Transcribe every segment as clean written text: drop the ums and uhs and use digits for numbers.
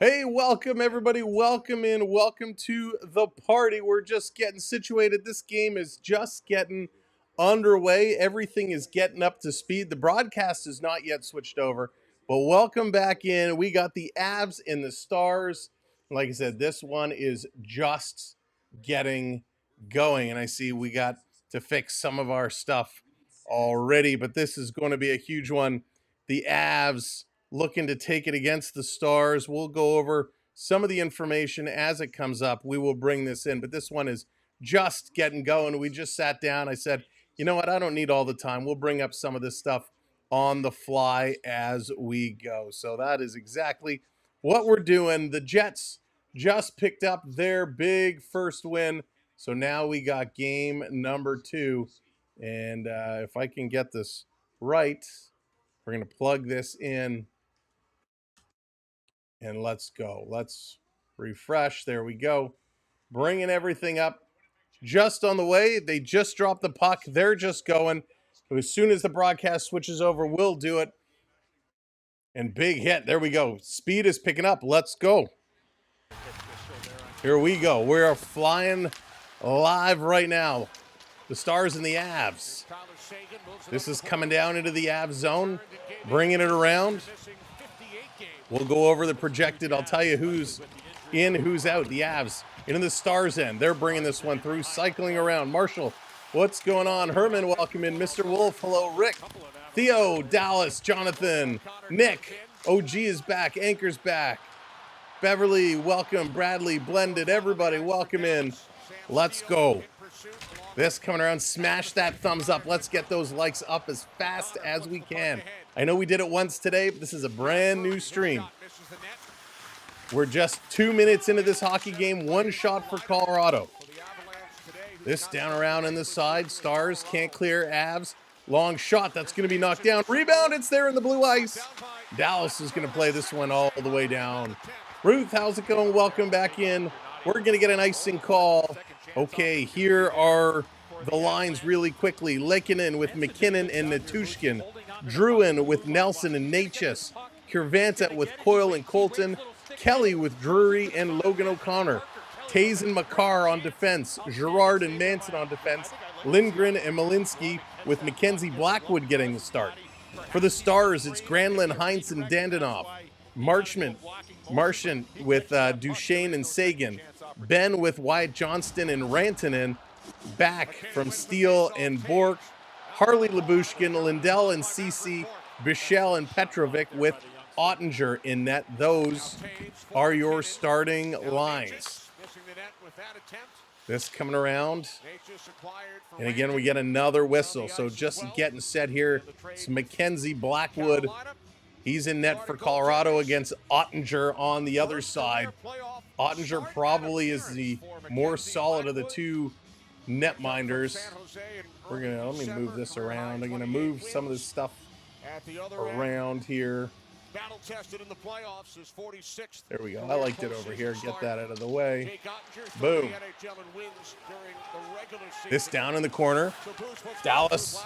Hey, welcome everybody. Welcome in. Welcome to the party. We're just getting situated. This game is just getting underway. Everything is getting up to speed. The broadcast is not yet switched over, but welcome back in. We got the Avs and the Stars. Like I said, this one is just getting going, and I see we got to fix some of our stuff already, but this is going to be a huge one. The Avs looking to take it against the Stars. We'll go over some of the information as it comes up. We will bring this in, but this one is just getting going. We just sat down. I said, you know what? I don't need all the time. We'll bring up some of this stuff on the fly as we go. So that is exactly what we're doing. The Jets just picked up their big first win. So now we got game number 2. And if I can get this right, we're going to plug this in. And let's go. Let's refresh. There we go. Bringing everything up. Just on the way. They just dropped the puck. They're just going. As soon as the broadcast switches over, we'll do it. And big hit. There we go. Speed is picking up. Let's go. Here we go. We're flying live right now. The Stars and the Avs. This is coming down into the Avs zone. Bringing it around. We'll go over the projected. I'll tell you who's in, who's out. The Avs into the Stars end. They're bringing this one through, cycling around. Marshall, what's going on? Herman, welcome in. Mr. Wolf, hello. Rick, Theo, Dallas, Jonathan, Nick, OG is back. Anchor's back. Beverly, welcome. Bradley, Blended, everybody, welcome in. Let's go. This coming around. Smash that thumbs up. Let's get those likes up as fast as we can. I know we did it once today, but this is a brand new stream. We're just 2 minutes into this hockey game. One shot for Colorado. This down around in the side. Stars can't clear. Avs. Long shot. That's going to be knocked down. Rebound. It's there in the blue ice. Dallas is going to play this one all the way down. Ruth, how's it going? Welcome back in. We're going to get an icing call. Okay, here are the lines really quickly. Lekkonen with McKinnon and Natushkin. Druin with Nelson and Natchez. Kirvanta with Coyle and Colton. Kelly with Drury and Logan O'Connor. Taze and Makar on defense. Girard and Manson on defense. Lindgren and Malinsky with Mackenzie Blackwood getting the start. For the Stars, it's Granlund, Heinz, and Dandanoff. Marchment with Duchesne and Sagan. Ben with Wyatt Johnston and Rantanen. Back from Steele and Bork. Harley Labushkin, Lindell and Cece. Bichelle and Petrovic with Ottinger in net. Those are your starting lines. This coming around. And again, we get another whistle. So just getting set here. It's Mackenzie Blackwood. He's in net for Colorado against Ottinger on the other side. Ottinger probably is the more solid of the two netminders. We're gonna, let me move this around. I'm gonna move some of this stuff around here. Battle tested in the playoffs is 46th. There we go. I liked it over here. Get that out of the way. Boom. This down in the corner. Dallas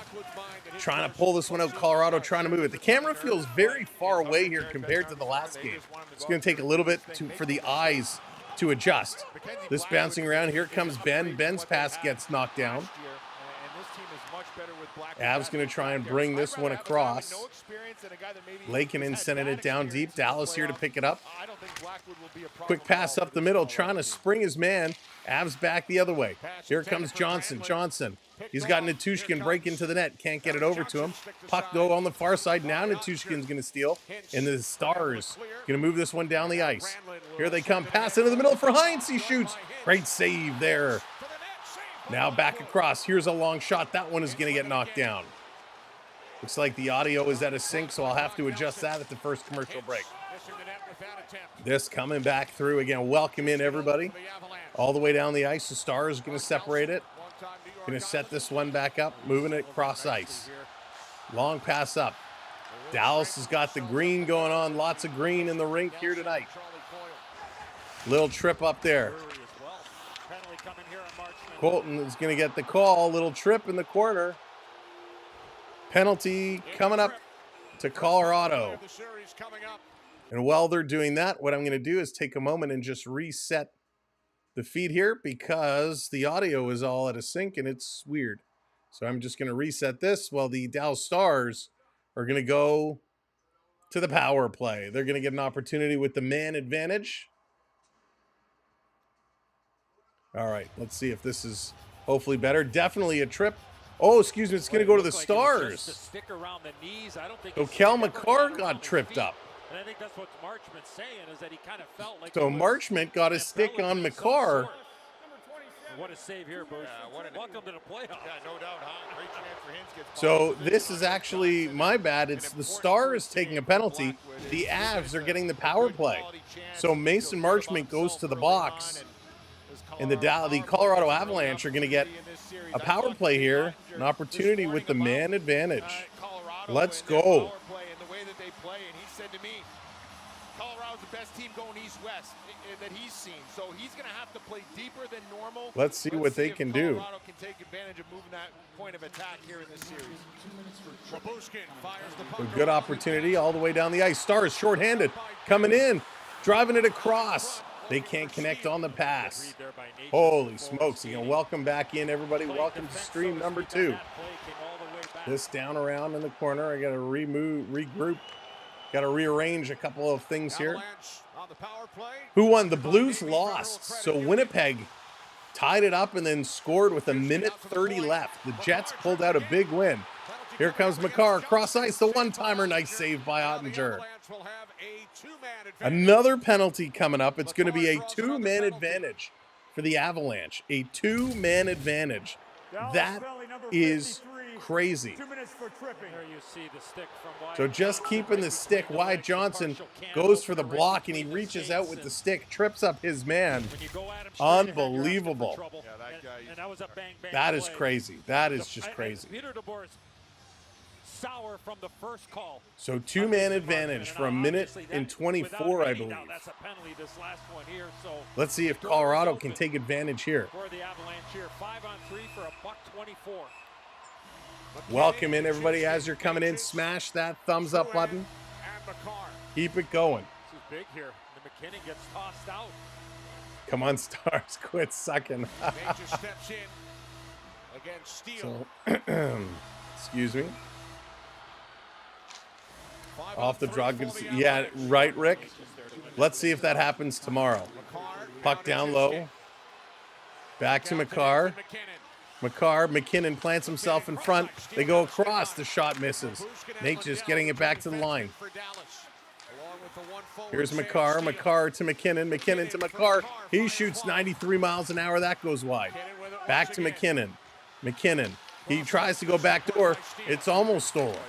trying to pull this one out. Colorado trying to move it. The camera feels very far away here compared to the last game. It's going to take a little bit for the eyes to adjust. This bouncing around. Here comes Ben. Ben's pass gets knocked down. Av's going to try and bring this one across. Lakeinen sending it down deep. Dallas here to pick it up. Quick pass up the middle, trying to spring his man. Av's back the other way. Here comes Johnson. Johnson. He's got Natushkin break into the net. Can't get it over to him. Puck though on the far side. Now Natushkin's going to steal. And the Stars going to move this one down the ice. Here they come. Pass into the middle for Heinz. He shoots. Great save there. Now back across. Here's a long shot. That one is going to get knocked down. Looks like the audio is out of sync, so I'll have to adjust that at the first commercial break. This coming back through again. Welcome in, everybody. All the way down the ice. The Stars are going to separate it. Going to set this one back up. Moving it cross ice. Long pass up. Dallas has got the green going on. Lots of green in the rink here tonight. Little trip up there. Colton is going to get the call. Little trip in the corner. Penalty coming up to Colorado. And while they're doing that, what I'm going to do is take a moment and just reset the feed here because the audio is all out of sync and it's weird. So I'm just going to reset this while the Dallas Stars are going to go to the power play. They're going to get an opportunity with the man advantage. All right, let's see if this is hopefully better. Definitely a trip. Oh, excuse me, it's going to go to the Stars. So Cal McCarr got tripped up. And I think that's what Marchment's saying is that he kind of felt like. So Marchment got a stick on McCarr. What a save here, Bruce. Welcome to the playoffs. Yeah, no doubt, huh? Great chance for him to get so this is actually my bad. It's the Stars taking a penalty. The Avs are getting the power play. So Mason Marchment goes to the box. And the Colorado Avalanche are going to get a power play here, an opportunity with the man advantage. Let's go. Colorado's the best team going east-west that he's seen, so he's going to have to play deeper than normal. Let's see what they can do. Colorado can take advantage of moving that point of attack here in this series. A good opportunity all the way down the ice. Stars shorthanded, coming in, driving it across. They can't connect on the pass. Holy smokes. Again, welcome back in, everybody. Welcome to stream number 2. This down around in the corner. I got to regroup. Got to rearrange a couple of things here. Who won? The Blues lost. So Winnipeg tied it up and then scored with 1:30 left. The Jets pulled out a big win. Here comes McCarr, cross ice, the one-timer, nice save by Ottinger. Another penalty coming up. It's going to be a 2-man advantage for the Avalanche. A 2-man advantage. That is crazy. So just keeping the stick wide. Johnson goes for the block and he reaches out with the stick, trips up his man. Unbelievable. That is crazy. That is just crazy. From the first call. So 2-man advantage for 1:24, I believe. That's a penalty this last one here. So let's see if Colorado can take advantage here. For the Avalanche here, 5-on-3 for $1.24. Welcome in, everybody. As you're coming in, smash that thumbs up button. Keep it going. This is big here. The McKinnon gets tossed out. Come on, Stars, quit sucking. Major steps in against Steele. So, excuse me. Off the draw. Yeah, right, Rick. Let's see if that happens tomorrow. Puck down low. Back to McCarr. McKinnon plants himself in front. They go across. The shot misses. Nate just getting it back to the line. Here's McCarr. McCarr to McKinnon. McKinnon to McCarr. He shoots 93 miles an hour. That goes wide. Back to McKinnon. McKinnon. He tries to go back door. It's almost stolen.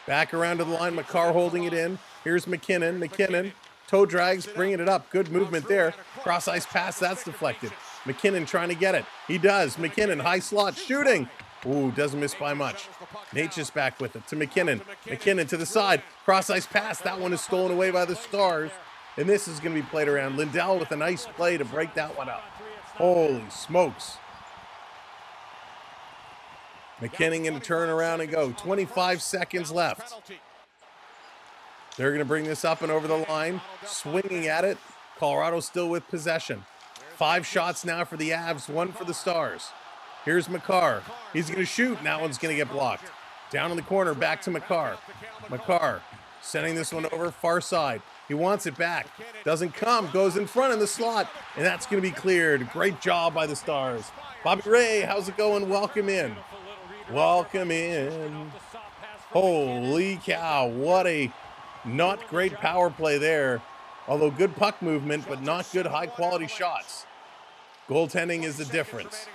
Back around to the line. McCarr holding it in. Here's McKinnon. McKinnon. Toe drags, bringing it up. Good movement there. Cross ice pass. That's deflected. McKinnon trying to get it. He does. McKinnon, high slot, shooting. Ooh, doesn't miss by much. Nature's back with it to McKinnon. McKinnon to the side. Cross-ice pass. That one is stolen away by the Stars. And this is going to be played around. Lindell with a nice play to break that one up. Holy smokes. McKinnon going to turn around and go. 25 seconds left. They're going to bring this up and over the line. Swinging at it. Colorado still with possession. 5 shots now for the Avs, 1 for the Stars. Here's Makar. He's going to shoot, and that one's going to get blocked. Down in the corner, back to Makar. Makar sending this one over far side. He wants it back. Doesn't come, goes in front in the slot, and that's going to be cleared. Great job by the Stars. Bobby Ray, how's it going? Welcome in. Welcome in. Holy cow, what a not great power play there. Although good puck movement, but not good high-quality shots. Goaltending is the difference.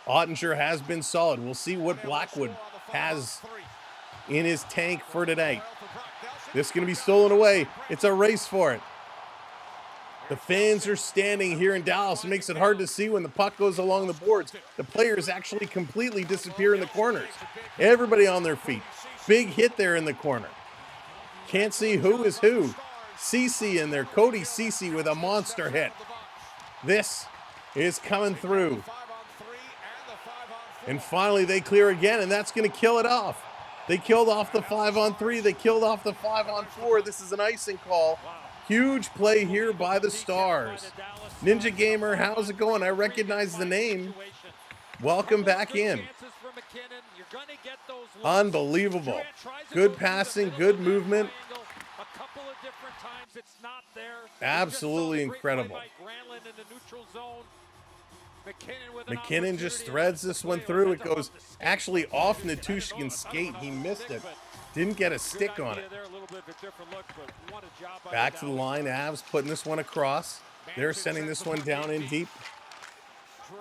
Ottinger has been solid. We'll see what Blackwood has in his tank for tonight. This is going to be stolen away. It's a race for it. The fans are standing here in Dallas. It makes it hard to see when the puck goes along the boards. The players actually completely disappear in the corners. Everybody on their feet. Big hit there in the corner. Can't see who is who. Cece in there. Cody Cece with a monster hit. This is coming through. And finally they clear again, and that's going to kill it off. They killed off the 5-on-3. They killed off the 5-on-4. This is an icing call. Huge play here by the Stars. Ninja Gamer, how's it going? I recognize the name. Welcome back in. Unbelievable. Good passing, good movement. Absolutely incredible. McKinnon just threads this one through. It goes actually off Natushkin's skate. He missed it. Didn't get a stick on it. Back to the line. Avs putting this one across. They're sending this one down in deep.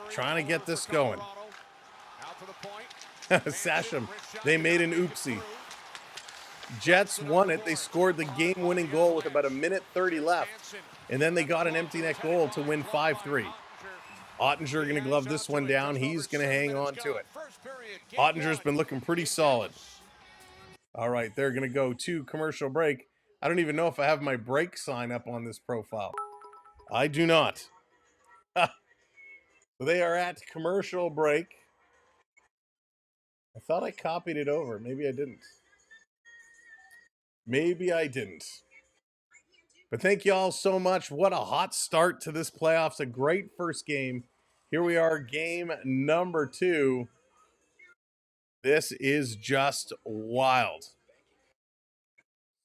Trying to get this going. Sasham, they made an oopsie. Jets won it. They scored the game-winning goal with about 1:30 left. And then they got an empty net goal to win 5-3. Ottinger going to glove this one down. He's going to hang on to it. Ottinger's been looking pretty solid. All right, they're going to go to commercial break. I don't even know if I have my break sign up on this profile. I do not. They are at commercial break. I thought I copied it over. Maybe I didn't. Maybe I didn't. But thank you all so much. What a hot start to this playoffs. A great first game. Here we are, game number 2. This is just wild.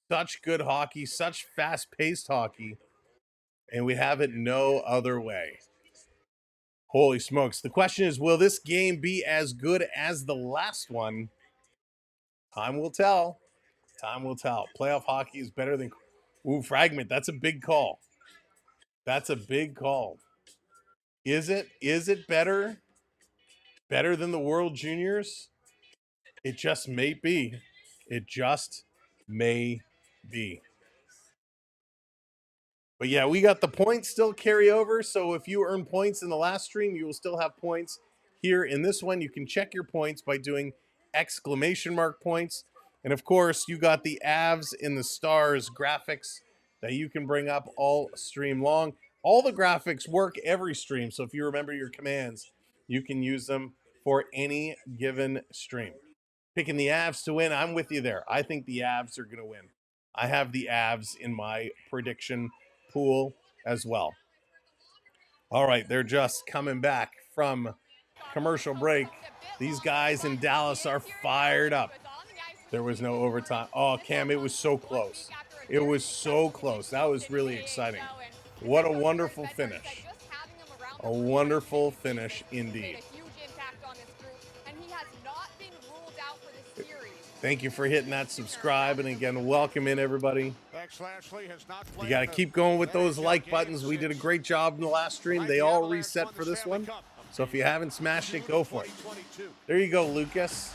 Such good hockey, such fast-paced hockey, and we have it no other way. Holy smokes. The question is, will this game be as good as the last one? Time will tell. Time will tell. Playoff hockey is better than... Ooh, fragment. That's a big call. That's a big call. Is it? Is it better? Better than the World Juniors? It just may be. It just may be. But yeah, we got the points still carry over. So if you earn points in the last stream, you will still have points here in this one. You can check your points by doing exclamation mark points. And of course, you got the Avs and the Stars graphics that you can bring up all stream long. All the graphics work every stream. So if you remember your commands, you can use them for any given stream. Picking the Avs to win, I'm with you there. I think the Avs are going to win. I have the Avs in my prediction pool as well. All right, they're just coming back from commercial break. These guys in Dallas are fired up. There was no overtime. Oh, Cam, it was so close. It was so close. That was really exciting. What a wonderful finish. A wonderful finish indeed. Thank you for hitting that subscribe. And again, welcome in, everybody. You got to keep going with those like buttons. We did a great job in the last stream. They all reset for this one. So if you haven't smashed it, go for it. There you go, Lucas.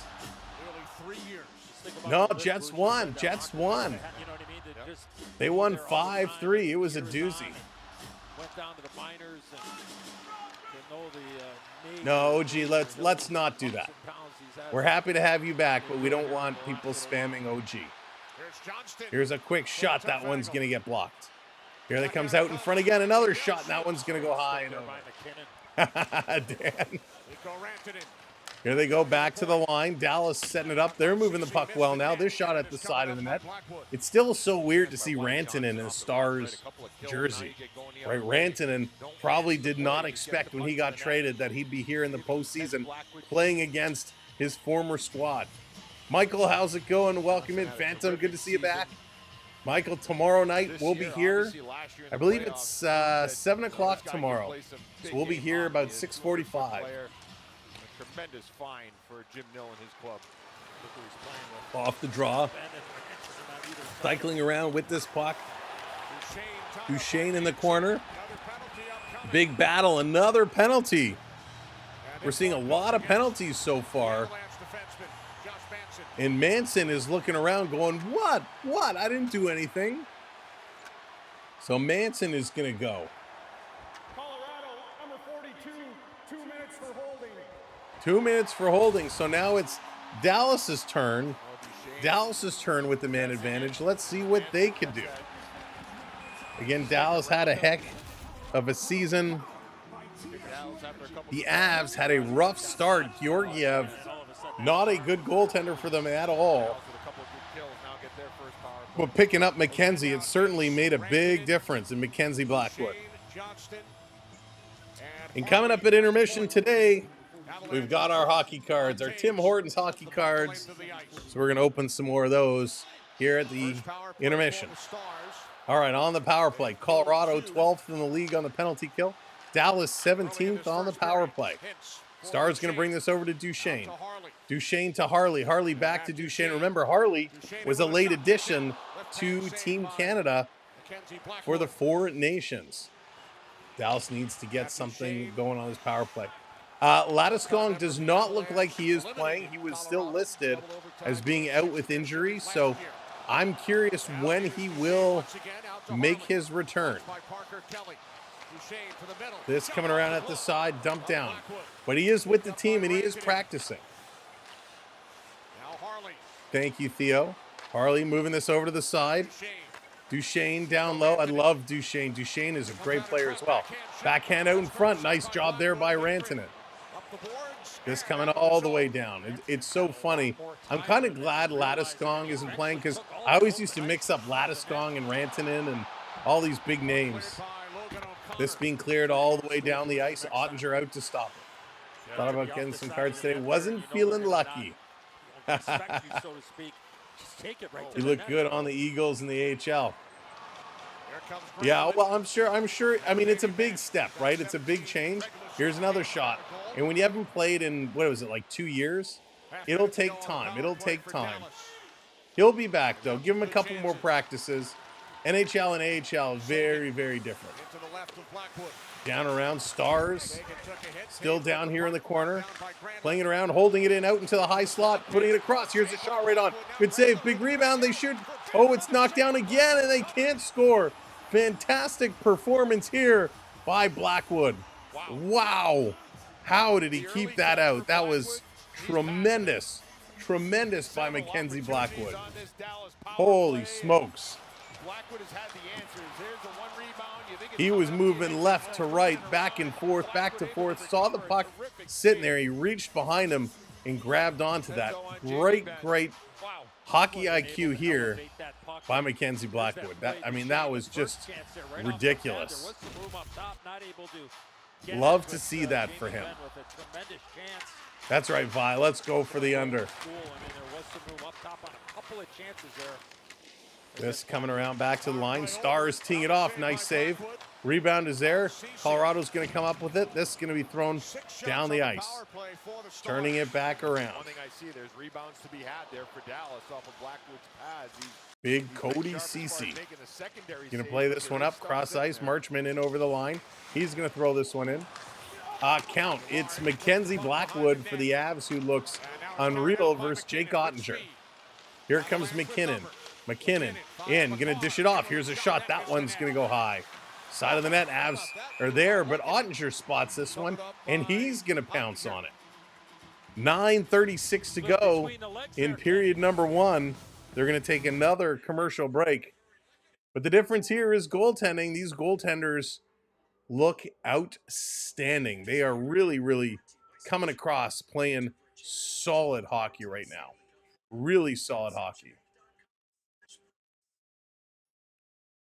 No, Jets won. Jets won. They won 5-3. It was a doozy. No, OG, let's not do that. We're happy to have you back, but we don't want people spamming OG. Here's a quick shot. That one's going to get blocked. Here they comes out in front again. Another shot, and that one's going to go high and over. Dan. Here they go back to the line. Dallas setting it up. They're moving the puck well now. This shot at the side of the net. It's still so weird to see Rantanen in a Stars jersey. Right? Rantanen probably did not expect when he got traded that he'd be here in the postseason playing against his former squad. Michael, how's it going? Welcome in. Phantom, good to see you back. Michael, tomorrow night we'll be here. I believe it's 7 o'clock tomorrow. So we'll be here about 6:45. Tremendous fine for Jim Nill and his club. Off the draw. Cycling around with this puck. Duchesne in the corner. Big battle, another penalty. We're seeing a lot of penalties so far. And Manson is looking around going, what? What? I didn't do anything. So Manson is going to go. Colorado, number 42, 2 minutes for holding. 2 minutes for holding. So now it's Dallas's turn. Dallas's turn with the man advantage. Let's see what they can do. Again, Dallas had a heck of a season. The Avs had a rough start. Georgiev, not a good goaltender for them at all. But picking up McKenzie, it certainly made a big difference in McKenzie Blackwood. And coming up at intermission today, we've got our hockey cards, our Tim Hortons hockey cards. So we're going to open some more of those here at the intermission. All right, on the power play, Colorado 12th in the league on the penalty kill. Dallas 17th on the power play. Stars going to bring this over to Duchesne. Duchesne to Harley. Harley back to Duchesne. Remember, Harley was a late addition to Team Canada for the Four Nations. Dallas needs to get something going on his power play. Landeskog does not look like he is playing. He was still listed as being out with injury, so I'm curious when he will make his return. This coming around at the side, dumped down. But he is with the team and he is practicing. Thank you, Theo. Harley moving this over to the side. Duchesne down low. I love Duchesne. Duchesne is a great player as well. Backhand out in front. Nice job there by Rantanen. This coming all the way down. It's so funny. I'm kind of glad Landeskog isn't playing because I always used to mix up Landeskog and Rantanen and all these big names. This being cleared all the way down the ice. Ottinger out to stop it. Thought about getting some cards today. Wasn't feeling lucky. You look good on the Eagles in the AHL. Yeah, well, I'm sure. I mean, it's a big step, right? It's a big change. Here's another shot. And when you haven't played in, what was it, like 2 years? It'll take time. It'll take time. He'll be back, though. Give him a couple more practices. NHL and AHL, very, very different. Down around, Stars. Still down here in the corner. Playing it around, holding it in, out into the high slot, putting it across. Here's a shot right on. Good save, big rebound. They should. Oh, it's knocked down again, and they can't score. Fantastic performance here by Blackwood. Wow. How did he keep that out? That was tremendous. Tremendous by Mackenzie Blackwood. Holy smokes. He was moving left to right, back and forth, back to forth. Saw the puck sitting there. He reached behind him and grabbed onto that. Great, great hockey IQ here by Mackenzie Blackwood. That was just ridiculous. Love to see that for him. That's right, Vi. Let's go for the under. This coming around back to the line. Stars teeing it off. Nice save. Rebound is there. Colorado's going to come up with it. This is going to be thrown down the ice. Turning it back around. Big Cody Ceci. Going to play this one up. Cross ice. Marchman in over the line. He's going to throw this one in. Count. It's Mackenzie Blackwood for the Avs who looks unreal versus Jake Ottinger. Here comes McKinnon. McKinnon in, going to dish it off. Here's a shot. That one's going to go high. Side of the net, Avs are there, but Ottinger spots this one, and he's going to pounce on it. 9:36 to go in period number 1. They're going to take another commercial break. But the difference here is goaltending. These goaltenders look outstanding. They are really, really coming across playing solid hockey right now. Really solid hockey.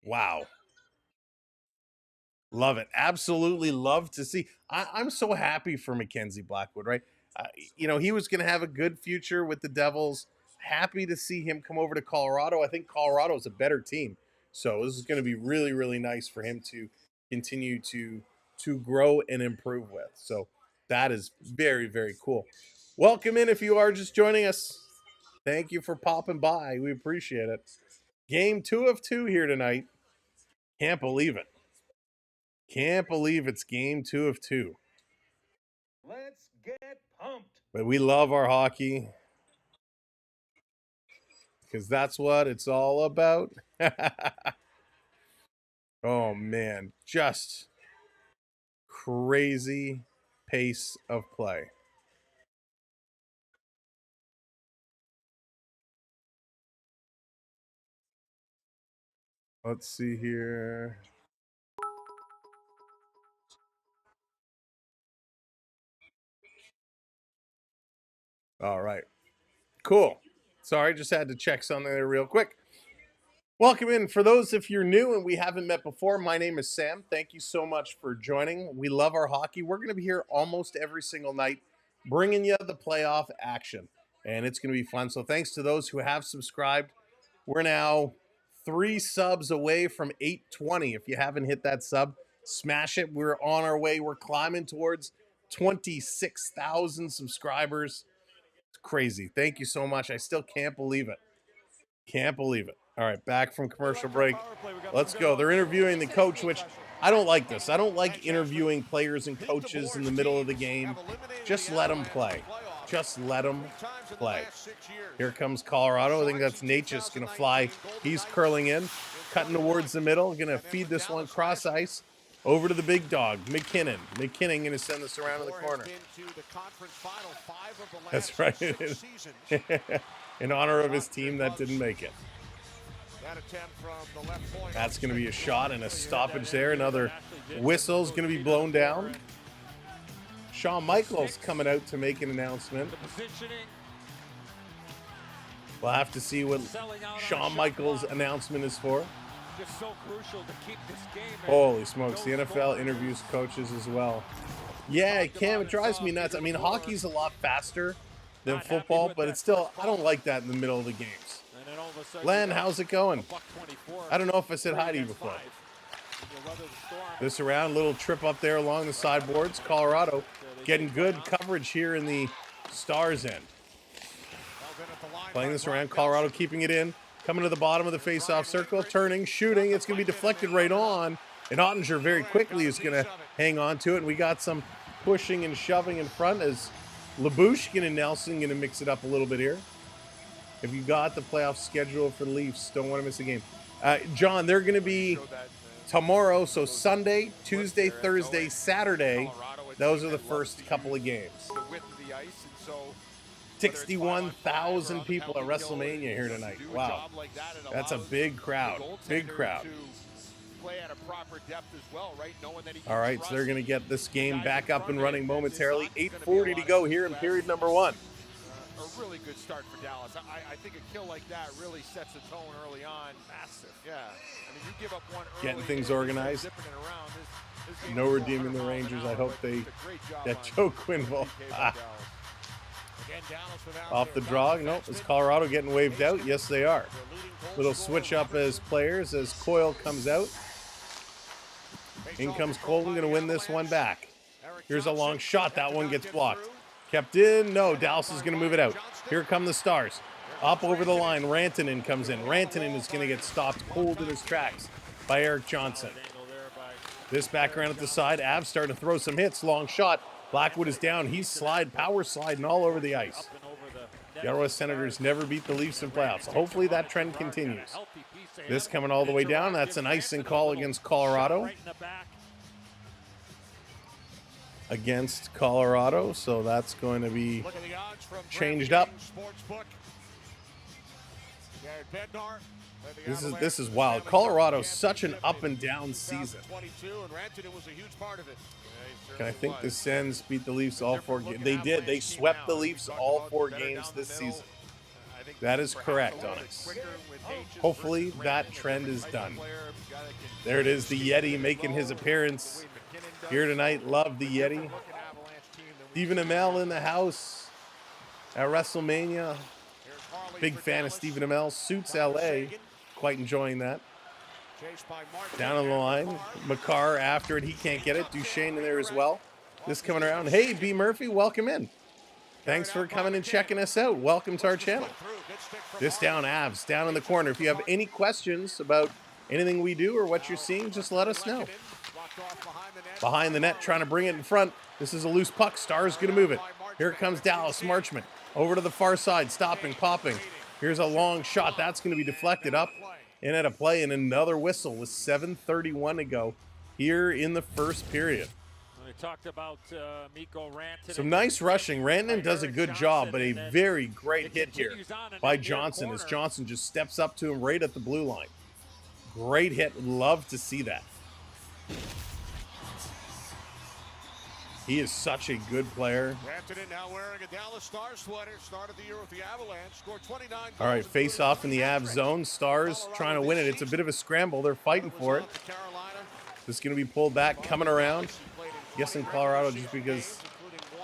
Wow. Love it. Absolutely love to see. I'm so happy for Mackenzie Blackwood, right? He was going to have a good future with the Devils. Happy to see him come over to Colorado. I think Colorado is a better team. So this is going to be really, really nice for him to continue to grow and improve with. So that is very, very cool. Welcome in if you are just joining us. Thank you for popping by. We appreciate it. Game 2 of 2 here tonight. Can't believe it. Can't believe it's game 2 of 2. Let's get pumped. But we love our hockey because that's what it's all about. Oh, man. Just crazy pace of play. Let's see here. All right. Cool. Sorry, just had to check something there real quick. Welcome in. For those if you're new and we haven't met before, my name is Sam. Thank you so much for joining. We love our hockey. We're going to be here almost every single night, bringing you the playoff action, and it's going to be fun. So thanks to those who have subscribed. We're now 3 subs away from 820. If you haven't hit that sub, smash it. We're on our way. We're climbing towards 26,000 subscribers. It's crazy. Thank you so much. I still can't believe it. Can't believe it. All right, back from commercial break. Let's go. They're interviewing the coach, which I don't like this. I don't like interviewing players and coaches in the middle of the game. Just let them play. Just let them play. Here comes Colorado. I think that's Nate just going to fly. He's curling in, cutting towards the middle. Going to feed this one cross ice over to the big dog, McKinnon. McKinnon going to send this around in the corner. That's right. In honor of his team that didn't make it. That's going to be a shot and a stoppage there. Another whistle's going to be blown down. Shawn Michaels coming out to make an announcement. We'll have to see what Shawn Michaels' announcement is for. Holy smokes, the NFL interviews coaches as well. Yeah, Cam, it drives me nuts. I mean, hockey's a lot faster than football, but it's still, I don't like that in the middle of the games. Len, how's it going? I don't know if I said hi to you before. This around, little trip up there along the sideboards. Colorado getting good coverage here in the Stars end. Playing this around, Colorado keeping it in. Coming to the bottom of the face-off circle, turning, shooting. It's going to be deflected right on. And Ottinger very quickly is going to hang on to it. And we got some pushing and shoving in front as Labushkin and Nelson going to mix it up a little bit here. If you got the playoff schedule for the Leafs, don't want to miss a game. John, they're going to be tomorrow, so Sunday, Tuesday, Thursday, Saturday. Those are the first couple of games. 61,000 people at WrestleMania here tonight. Wow. That's a big crowd. Big crowd. All right, so they're going to get this game back up and running momentarily. 8:40 to go here in period number 1. A really good start for Dallas. I think a kill like that really sets the tone early on. Massive. Yeah. I mean, you give up one early. Getting things organized. No redeeming the Rangers. I hope they get Joe Quenneville. Off the draw. Nope. Is Colorado getting waved out? Yes, they are. Little switch up as players as Coyle comes out. In comes Colton, going to win this one back. Here's a long shot. That one gets blocked. Kept in. No, Dallas is going to move it out. Here come the Stars. Up over the line. Rantanen comes in. Rantanen is going to get stopped cold in his tracks by Eric Johnson. This back around at the side. Avs starting to throw some hits. Long shot. Blackwood is down. He's power sliding all over the ice. The Ottawa Senators never beat the Leafs in playoffs. Hopefully that trend continues. This coming all the way down. That's an icing call against Colorado. Against Colorado, so that's going to be changed up. This is wild. Colorado's such an up and down season. Can I think the Sens beat the Leafs all 4 games? They did. They swept the Leafs all 4 games this season. That is correct, Onyx. Hopefully that trend is done. There it is, the Yeti making his appearance here tonight. Love the Yeti. Stephen Amell in the house at WrestleMania. Big fan of Stephen Amell. Suits LA. Quite enjoying that. Down on the line. Makar after it. He can't get it. Duchesne in there as well. This coming around. Hey, B. Murphy, welcome in. Thanks for coming and checking us out. Welcome to our channel. This down, Avs, down in the corner. If you have any questions about anything we do or what you're seeing, just let us know. Behind the net, trying to bring it in front. This is a loose puck. Star's going to move it. Here comes Dallas Marchment. Over to the far side, stopping, popping. Here's a long shot. That's going to be deflected up and at a play, and another whistle with 7:31 to go here in the first period. We talked about Mikko Rantanen. Some nice rushing. Rantanen does a good job, but a very great hit here by Johnson as Johnson just steps up to him right at the blue line. Great hit. Love to see that. He is such a good player. Rantanen now wearing a Dallas Stars sweater. Started the year with the Avalanche. Scored 29 goals. All right, face off in the Avs zone. Stars trying to win it. It's a bit of a scramble. They're fighting for it. This is going to be pulled back, coming around. Guessing Colorado just because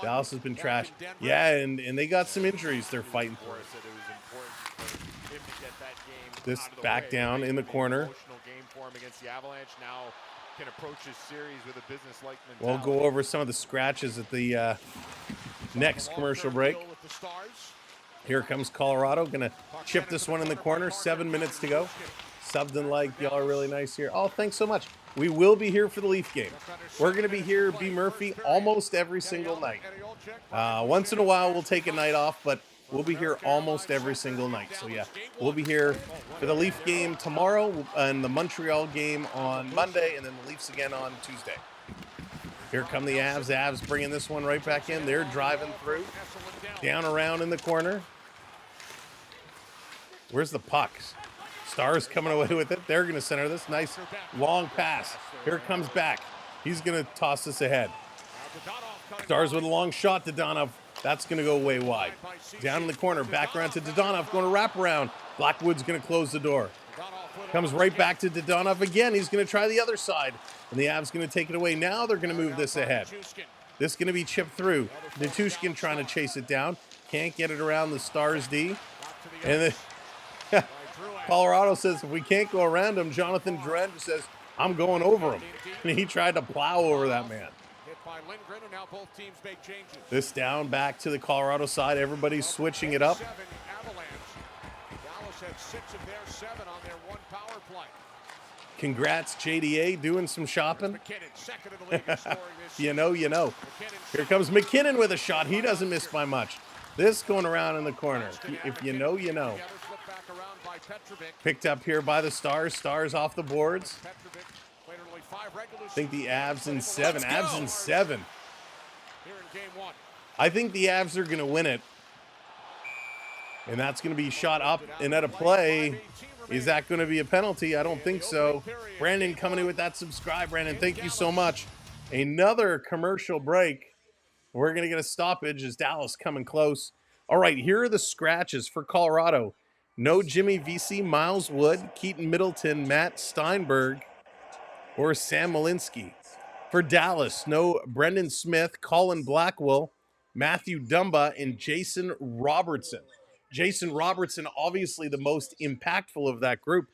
Dallas has been trashed. Yeah, and they got some injuries they're fighting for it. This back down in the corner. Can approach his series with a business-like We'll go over some of the scratches at the next commercial break. Here comes Colorado. Going to chip this one in the corner. 7 minutes to go. Something like, y'all are really nice here. Oh, thanks so much. We will be here for the Leaf game. We're going to be here, B. Murphy, almost every single night. Once in a while, we'll take a night off, but we'll be here almost every single night. So, yeah, we'll be here for the Leaf game tomorrow and the Montreal game on Monday, and then the Leafs again on Tuesday. Here come the Avs. Avs bringing this one right back in. They're driving through. Down around in the corner. Where's the puck? Stars coming away with it. They're going to center this. Nice long pass. Here it comes back. He's going to toss this ahead. Stars with a long shot to Dodonov. That's going to go way wide. Down in the corner, back around to Dodonov, going to wrap around. Blackwood's going to close the door. Comes right back to Dodonov again. He's going to try the other side, and the Avs going to take it away. Now they're going to move this ahead. This is going to be chipped through. Nichushkin trying to chase it down. Can't get it around the Stars D. And the Colorado says, if we can't go around him, Jonathan Drouin says, I'm going over him. And he tried to plow over that man. This down back to the Colorado side. Everybody's switching it up. Congrats, JDA, doing some shopping. You know. Here comes McKinnon with a shot. He doesn't miss by much. This going around in the corner. If you know, you know. Picked up here by the Stars. Stars off the boards. I think the Avs in 7. Avs in 7. I think the Avs are going to win it. And that's going to be shot up and at a play. Is that going to be a penalty? I don't think so. Brandon coming in with that subscribe. Brandon, thank you so much. Another commercial break. We're going to get a stoppage as Dallas coming close. All right, here are the scratches for Colorado. No Jimmy Vesey, Miles Wood, Keaton Middleton, Matt Steinberg, or Sam Malinsky. For Dallas, no Brendan Smith, Colin Blackwell, Matthew Dumba, and Jason Robertson. Jason Robertson, obviously the most impactful of that group.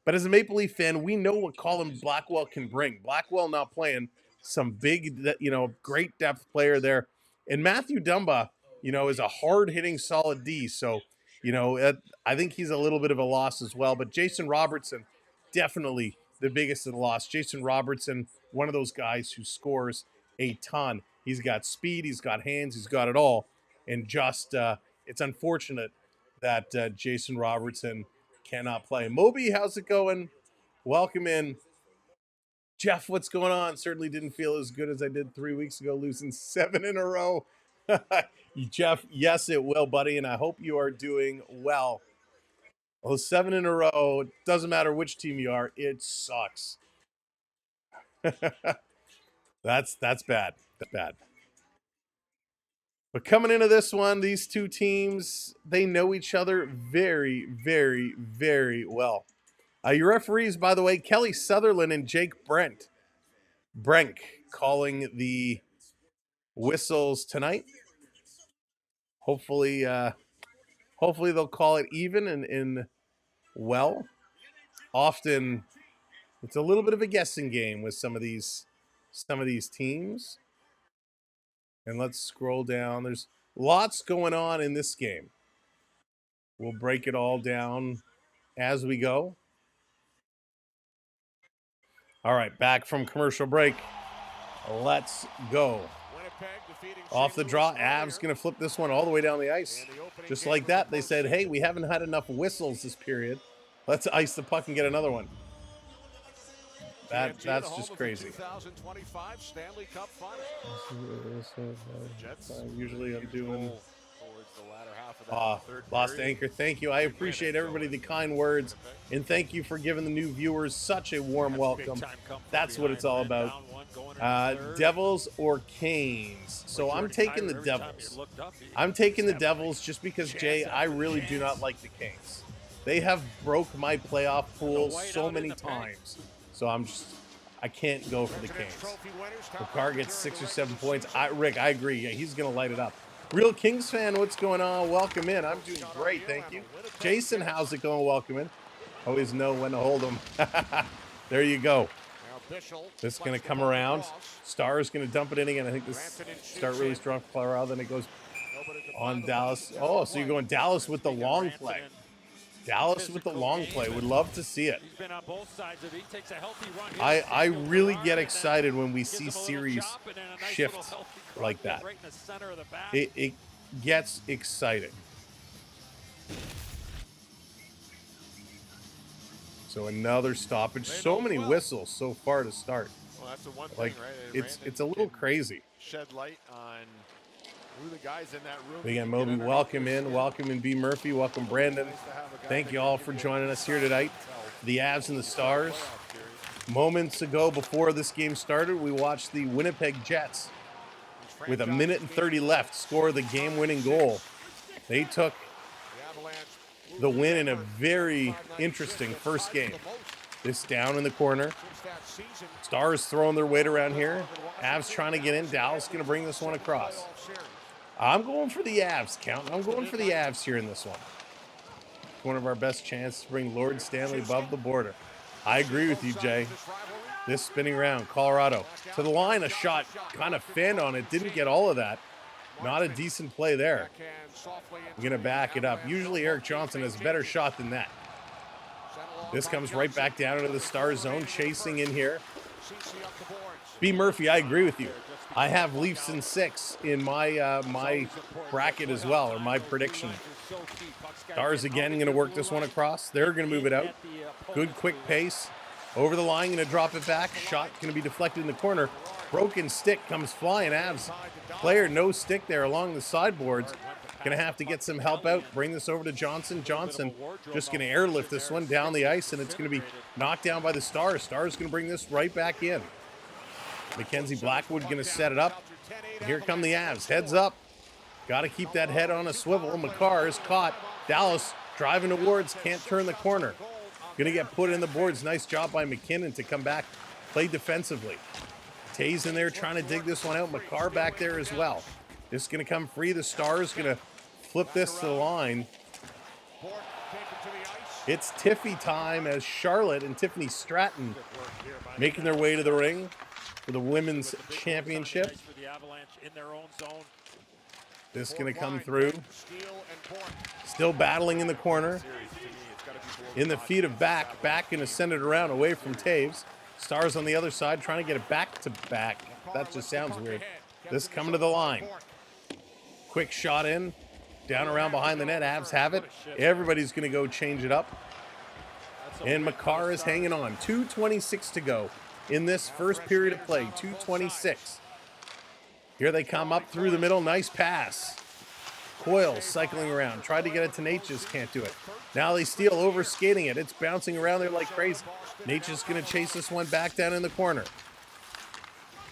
But as a Maple Leaf fan, we know what Colin Blackwell can bring. Blackwell not playing, some big, great depth player there. And Matthew Dumba, is a hard-hitting, solid D. So, I think he's a little bit of a loss as well. But Jason Robertson, definitely the biggest of the loss. Jason Robertson, one of those guys who scores a ton. He's got speed, he's got hands, he's got it all. And just, it's unfortunate that Jason Robertson cannot play. Moby, how's it going? Welcome in. Jeff, what's going on? Certainly didn't feel as good as I did 3 weeks ago, losing 7 in a row. Jeff, yes, it will, buddy, and I hope you are doing well. Well, 7 in a row, doesn't matter which team you are, it sucks. That's bad. That's bad. But coming into this one, these two teams, they know each other very, very, very well. Your referees, by the way, Kelly Sutherland and Jake Brent. Brink calling the whistles tonight. Hopefully they'll call it even and well. Often it's a little bit of a guessing game with some of these teams. And let's scroll down. There's lots going on in this game. We'll break it all down as we go. All right, back from commercial break. Let's go. Off the draw, Avs going to flip this one all the way down the ice. Just like that, they said, hey, we haven't had enough whistles this period. Let's ice the puck and get another one. That's just crazy. 2025 Stanley Cup Final. Usually I'm doing Towards the latter half of that Lost Anchor. Thank you. I appreciate everybody, the kind words, and thank you for giving the new viewers such a warm welcome. That's what it's all about. Devils or Canes? So I'm taking the Devils. I'm taking the Devils just because, Jay, I really do not like the Canes. They have broke my playoff pool so many times. So I can't go for the Canes. Ricard gets 6 or 7 points. Rick, I agree. Yeah, he's going to light it up. Real Kings fan, what's going on? Welcome in. I'm doing great, thank you. Jason, how's it going? Welcome in. Always know when to hold them. There you go. This is going to come around. Star is going to dump it in again. I think this start really strong for Colorado. Then it goes on Dallas. Oh, so you're going Dallas with the long play. Dallas with the long play. Would love to see it. I really get excited when we see series shift like that. It gets exciting. So another stoppage. So many whistles so far to start. Well, that's the one thing, like right? it's a little crazy. Shed light on who the guys in that room. Again, Moby, welcome in. B. Murphy, welcome, Brandon. Thank you all for joining us here tonight. The Avs and the Stars. Moments ago, before this game started, we watched the Winnipeg Jets, with 1 minute and 30 left, score the game-winning goal. They took the win in a very interesting first game. This down in the corner. Stars throwing their weight around here. Avs trying to get in. Dallas going to bring this one across. I'm going for the Avs, Count. I'm going for the Avs here in this one. One of our best chances to bring Lord Stanley above the border. I agree with you, Jay. This spinning round, Colorado. To the line, a shot kind of fanned on it. Didn't get all of that. Not a decent play there. I'm going to back it up. Usually Eric Johnson has a better shot than that. This comes right back down into the Star zone, chasing in here. B. Murphy, I agree with you. I have Leafs in 6 in my my bracket as well, or my prediction. Stars again going to work this one across. They're going to move it out. Good quick pace. Over the line, going to drop it back. Shot going to be deflected in the corner. Broken stick comes flying. Avs player, no stick there along the sideboards. Going to have to get some help out. Bring this over to Johnson. Johnson just going to airlift this one down the ice, and it's going to be knocked down by the Stars. Stars going to bring this right back in. Mackenzie Blackwood going to set it up. Here come the Avs. Heads up. Got to keep that head on a swivel. Makar is caught. Dallas driving towards. Can't turn the corner. Going to get put in the boards. Nice job by McKinnon to come back. Play defensively. Tays in there trying to dig this one out. Makar back there as well. This is going to come free. The Stars going to flip this to the line. It's Tiffy time as Charlotte and Tiffany Stratton making their way to the ring for the women's championship. This is going to come through. Still battling in the corner. In the feet of back. Back going to send it around away from Taves. Stars on the other side trying to get it back to back. That just sounds weird. This coming to the line. Quick shot in. Down around behind the net. Avs have it. Everybody's going to go change it up. And Makar is hanging on. 2:26 to go in this first period of play. 2:26. Here they come up through the middle. Nice pass. Coyle cycling around. Tried to get it to Natchez. Can't do it. Now they steal, over skating it. It's bouncing around there like crazy. Natchez going to chase this one back down in the corner.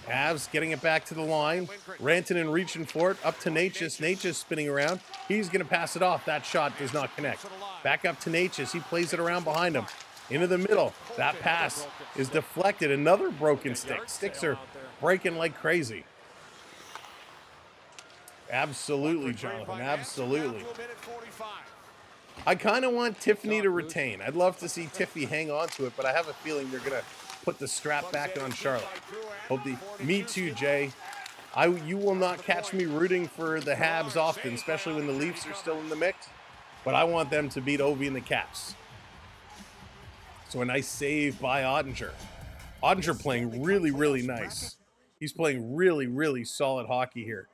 Avs getting it back to the line. Rantanen reaching for it. Up to Natchez. Natchez spinning around. He's going to pass it off. That shot does not connect. Back up to Natchez. He plays it around behind him. Into the middle. That pass is deflected. Another broken stick. Sticks are breaking like crazy. Absolutely, Jonathan. Absolutely. I kind of want Tiffany to retain. I'd love to see Tiffy hang on to it, but I have a feeling they're going to put the strap back on Charlotte. Me too, Jay. You will not catch me rooting for the Habs often, especially when the Leafs are still in the mix. But I want them to beat Ovi and the Caps. So a nice save by Ottinger. Ottinger playing really, really nice. He's playing really, really solid hockey here.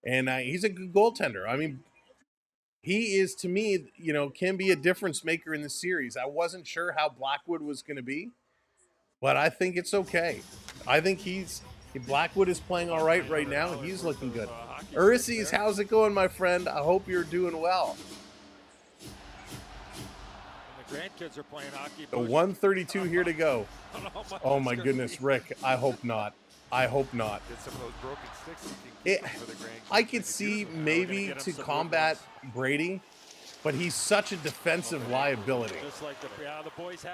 And he's a good goaltender. I mean, he is, to me, can be a difference maker in the series. I wasn't sure how Blackwood was going to be, but I think it's okay. I think Blackwood is playing all right now. He's looking good. Urises, how's it going, my friend? I hope you're doing well. The grandkids are playing hockey. The 132 here to go. Oh my goodness, Rick. I hope not. I hope not. I could see maybe to combat Brady, but he's such a defensive liability.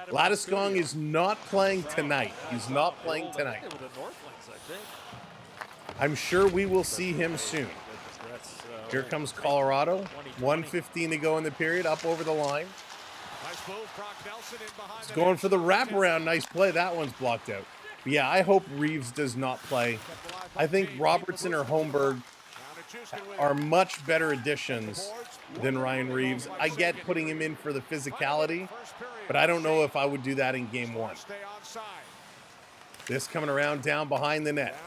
Landeskog is not playing tonight. He's not playing tonight. I'm sure we will see him soon. Here comes Colorado. 1:15 to go in the period. Up over the line. He's going for the wraparound. Nice play. That one's blocked out. But yeah, I hope Reeves does not play. I think Robertson or Holmberg are much better additions than Ryan Reeves. I get putting him in for the physicality, but I don't know if I would do that in game one. This coming around down behind the net.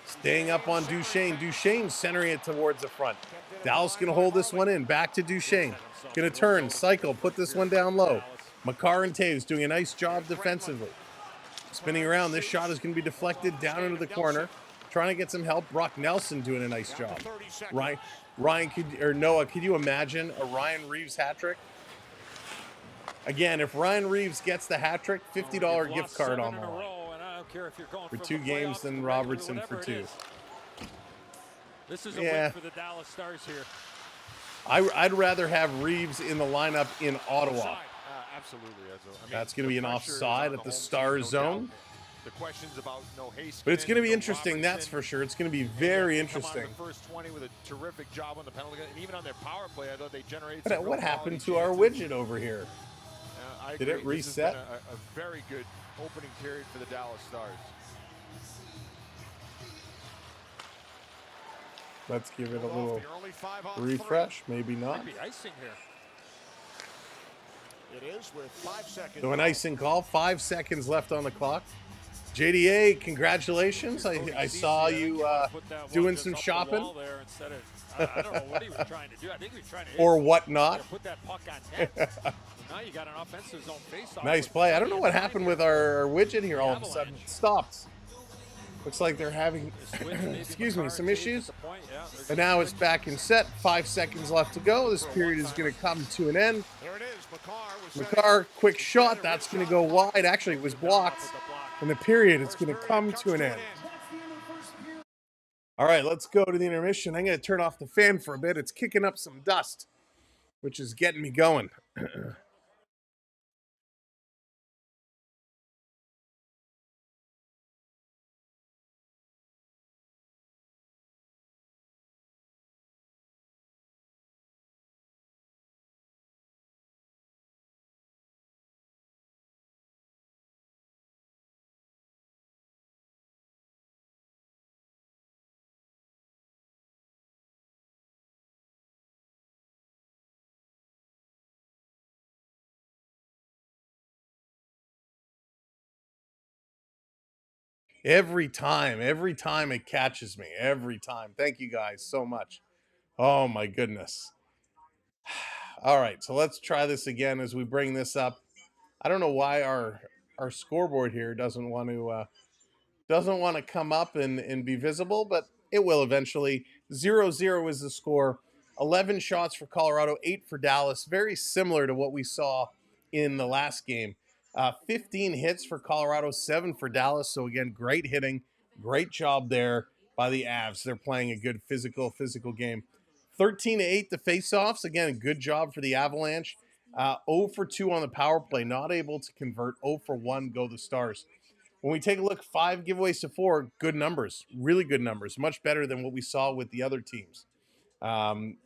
Staying up on Duchesne. Duchesne centering it towards the front. Dallas going to hold this one in. Back to Duchesne. Going to turn, cycle, put this one down low. Makar and Taves doing a nice job defensively. Spinning around. This shot is going to be deflected down into the corner. Trying to get some help. Brock Nelson doing a nice job. Noah, could you imagine a Ryan Reeves hat trick? Again, if Ryan Reeves gets the hat trick, $50 gift card on the line. For 2 games, then Robertson for 2. This is a win for the Dallas Stars here. I'd rather have Reeves in the lineup in Ottawa. Absolutely. That's going to be an offside at the Stars zone. The questions about but it's going to be interesting, that's for sure. It's going to be very interesting. The first 20 with a terrific job on the penalty, and even on their power play, I thought they generated. What happened to our widget over here? Did it reset? A very good opening period for the Dallas Stars. Let's give it a little refresh. Maybe not. Maybe icing here. It is with 5 seconds. So an icing call. 5 seconds left on the clock. JDA, congratulations. I saw you doing some shopping. I don't know what he was trying to do. I think he was trying to or whatnot. Put that puck on net. Now you got an offensive zone face-off. Nice play. I don't know what happened with our widget here. All of a sudden, it stopped. Looks like they're having, excuse me, some issues. And now it's back in set. 5 seconds left to go. This period is going to come to an end. There it is. Makar, quick shot. That's going to go wide. Actually, it was blocked. In the period, it's going to come to an end. All right, let's go to the intermission. I'm going to turn off the fan for a bit. It's kicking up some dust, which is getting me going. Every time it catches me. Every time. Thank you guys so much. Oh my goodness. All right, so let's try this again as we bring this up. I don't know why our scoreboard here doesn't want to come up and be visible, but it will eventually. 0-0 is the score. 11 shots for Colorado, 8 for Dallas. Very similar to what we saw in the last game. 15 hits for Colorado, 7 for Dallas. So again, great hitting, great job there by the Avs. They're playing a good physical game. 13-8 the faceoffs. Again, a good job for the Avalanche. 0 for 2 on the power play, not able to convert. 0 for 1 go the Stars. When we take a look, 5 giveaways to 4, good numbers, really good numbers, much better than what we saw with the other teams.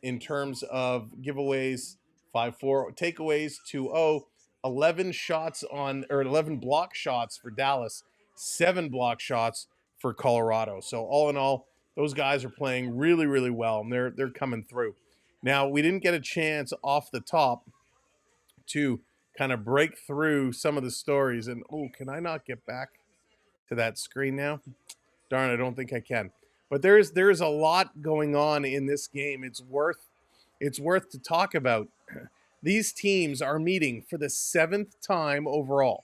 In terms of giveaways, 5-4, takeaways 2-0, 11 shots on, or 11 block shots for Dallas, 7 block shots for Colorado. So all in all, those guys are playing really, really well, and they're coming through. Now, we didn't get a chance off the top to kind of break through some of the stories. And, oh, can I not get back to that screen now? Darn, I don't think I can. But there's a lot going on in this game. It's worth to talk about. These teams are meeting for the 7th time overall.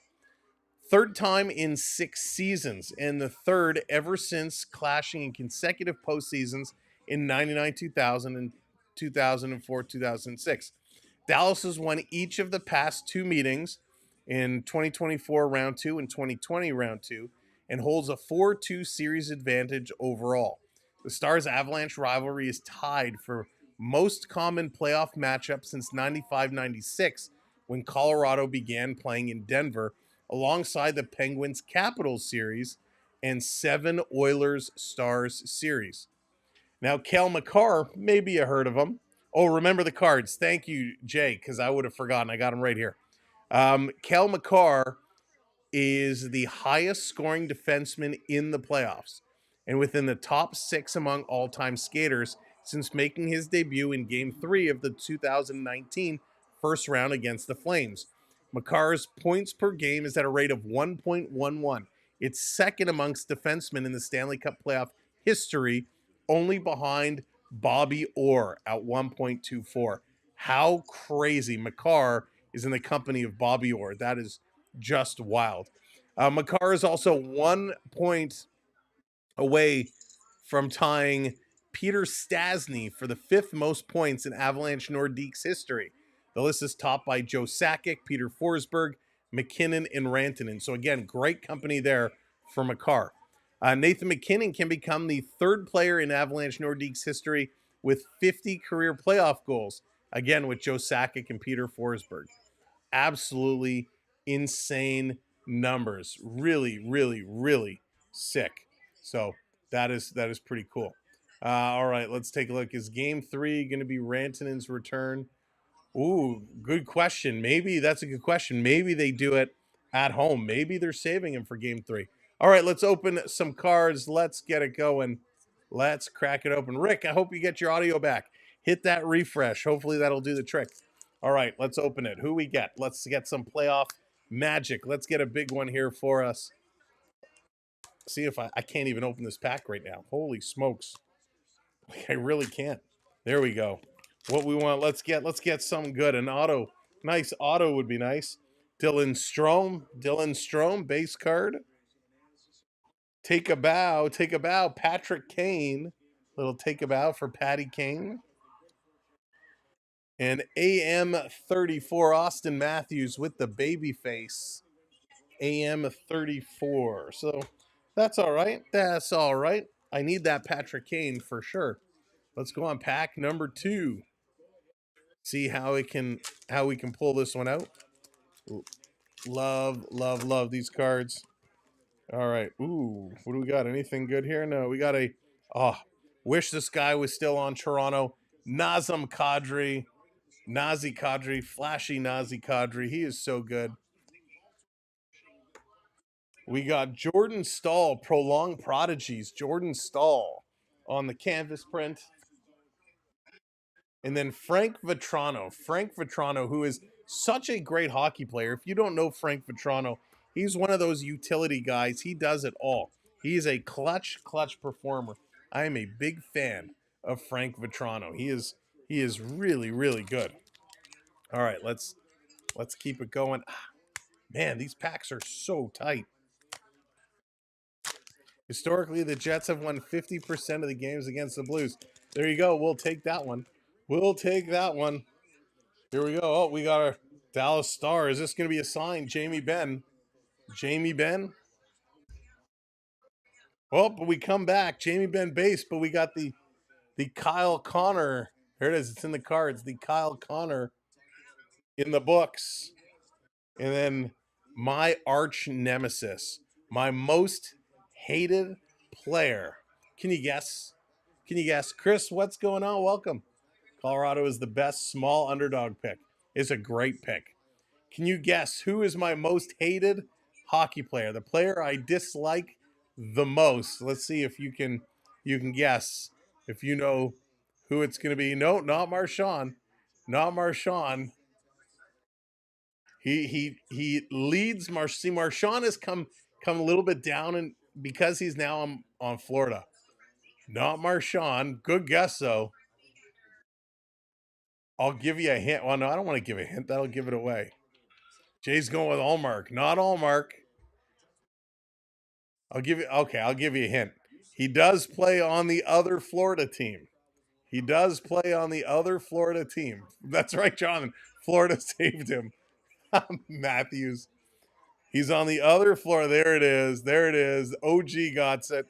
3rd time in 6 seasons, and the 3rd ever since clashing in consecutive postseasons in 99, 2000, and 2004, 2006. Dallas has won each of the past 2 meetings in 2024 round 2 and 2020 round 2, and holds a 4-2 series advantage overall. The Stars Avalanche rivalry is tied for most common playoff matchup since 95-96, when Colorado began playing in Denver, alongside the Penguins Capitals series and 7 Oilers Stars series. Now, Cale Makar, maybe you heard of him. Oh, remember the cards. Thank you, Jay, because I would have forgotten. I got him right here. Cale Makar is the highest scoring defenseman in the playoffs and within the top 6 among all-time skaters since making his debut in Game 3 of the 2019 first round against the Flames. Makar's points per game is at a rate of 1.11. It's second amongst defensemen in the Stanley Cup playoff history, only behind Bobby Orr at 1.24. How crazy. Makar is in the company of Bobby Orr. That is just wild. Makar is also 1 point away from tying Peter Stastny for the 5th most points in Avalanche Nordique's history. The list is topped by Joe Sakic, Peter Forsberg, McKinnon, and Rantanen. So again, great company there for Makar. Nathan McKinnon can become the 3rd player in Avalanche Nordique's history with 50 career playoff goals. Again, with Joe Sakic and Peter Forsberg. Absolutely insane numbers. Really, really, really sick. So that is pretty cool. All right, let's take a look. Is Game 3 going to be Rantanen's return? Ooh, good question. Maybe that's a good question. Maybe they do it at home. Maybe they're saving him for Game 3. All right, let's open some cards. Let's get it going. Let's crack it open. Rick, I hope you get your audio back. Hit that refresh. Hopefully that'll do the trick. All right, let's open it. Who we get? Let's get some playoff magic. Let's get a big one here for us. See if I can't even open this pack right now. Holy smokes. I really can't. There we go. What we want, let's get something good. An auto. Nice auto would be nice. Dylan Strome, base card. Take a bow. Patrick Kane. Little take a bow for Patty Kane. And AM34, Austin Matthews with the baby face. AM34. So that's all right. That's all right. I need that Patrick Kane for sure. Let's go on pack number 2. See how we can pull this one out. Love these cards. All right. Ooh, what do we got? Anything good here? No, we got wish this guy was still on Toronto. Nazem Kadri. Nazi Kadri, flashy Nazi Kadri. He is so good. We got Jordan Stahl, Prolonged Prodigies. Jordan Stahl on the canvas print. And then Frank Vetrano, who is such a great hockey player. If you don't know Frank Vetrano, he's one of those utility guys. He does it all. He is a clutch performer. I am a big fan of Frank Vetrano. He is really, really good. All right, let's keep it going. Man, these packs are so tight. Historically, the Jets have won 50% of the games against the Blues. There you go. We'll take that one. We'll take that one. Here we go. Oh, we got our Dallas Star. Is this going to be a sign? Jamie Benn. Jamie Benn. Oh, but we come back. Jamie Benn base, but we got the Kyle Connor. There it is. It's in the cards. The Kyle Connor in the books. And then my arch nemesis, my most hated player. Can you guess? Can you guess? Chris, what's going on? Welcome. Colorado is the best small underdog pick. It's a great pick. Can you guess who is my most hated hockey player? The player I dislike the most. Let's see if you can guess. If you know who it's going to be. No, not Marchand. Not Marchand. He leads Marchand has come a little bit down, and because he's now on Florida. Not Marchand. Good guess though. I'll give you a hint. Well, no, I don't want to give a hint. That'll give it away. Jay's going with Allmark. Not Allmark. I'll give you a hint. He does play on the other Florida team. He does play on the other Florida team. That's right, Jonathan. Florida saved him. Matthews. He's on the other Florida. There it is. There it is. OG got it.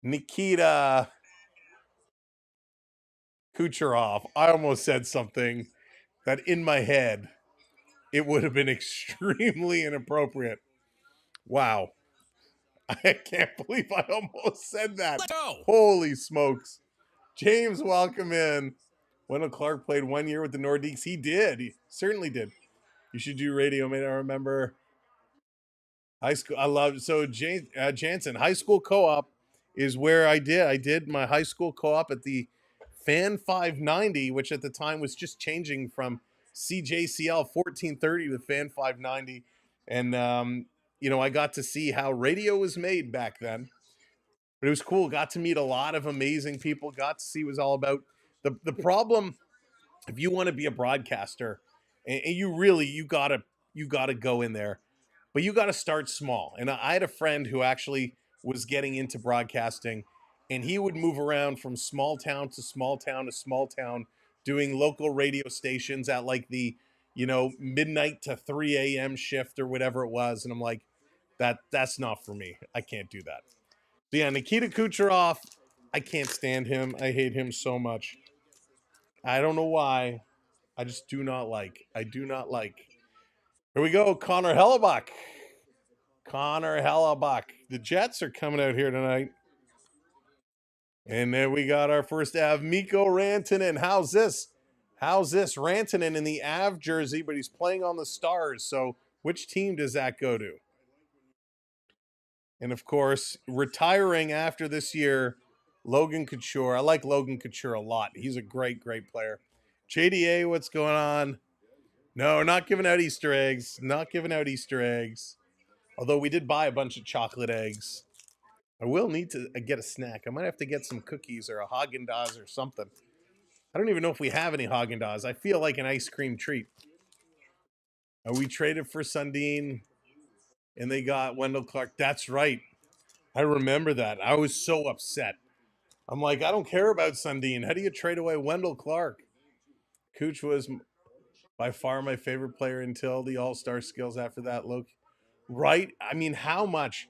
Nikita Kucherov. I almost said something that in my head it would have been extremely inappropriate. Wow. I can't believe I almost said that. Let's go. Holy smokes. James, welcome in. Wendell Clark played 1 year with the Nordiques. He did. He certainly did. You should do radio, man. I remember high school. I loved so Jansen. High school co-op is where I did my high school co-op at the Fan 590, which at the time was just changing from CJCL 1430 to the Fan 590. And I got to see how radio was made back then. But it was cool. Got to meet a lot of amazing people. Got to see what it was all about. The problem, if you want to be a broadcaster, and you gotta go in there, but you got to start small. And I had a friend who actually was getting into broadcasting, and he would move around from small town to small town to small town, doing local radio stations at like the midnight to 3 a.m. shift or whatever it was. And I'm like, that's not for me. I can't do that. So yeah, Nikita Kucherov, I can't stand him. I hate him so much. I don't know why. I just do not like. I do not like. Here we go, Connor Hellebuck. Connor Hellebuck. The Jets are coming out here tonight. And then we got our first Av, Mikko Rantanen. How's this? Rantanen in the Av jersey, but he's playing on the Stars. So which team does that go to? And of course, retiring after this year, Logan Couture. I like Logan Couture a lot. He's a great, great player. JDA, what's going on? No, not giving out Easter eggs. Not giving out Easter eggs. Although we did buy a bunch of chocolate eggs. I will need to get a snack. I might have to get some cookies or a Haagen-Dazs or something. I don't even know if we have any Haagen-Dazs. I feel like an ice cream treat. We traded for Sundin, and they got Wendell Clark. That's right. I remember that. I was so upset. I'm like, I don't care about Sundin. How do you trade away Wendell Clark? Cooch was by far my favorite player until the All-Star skills after that. Look, right? I mean, how much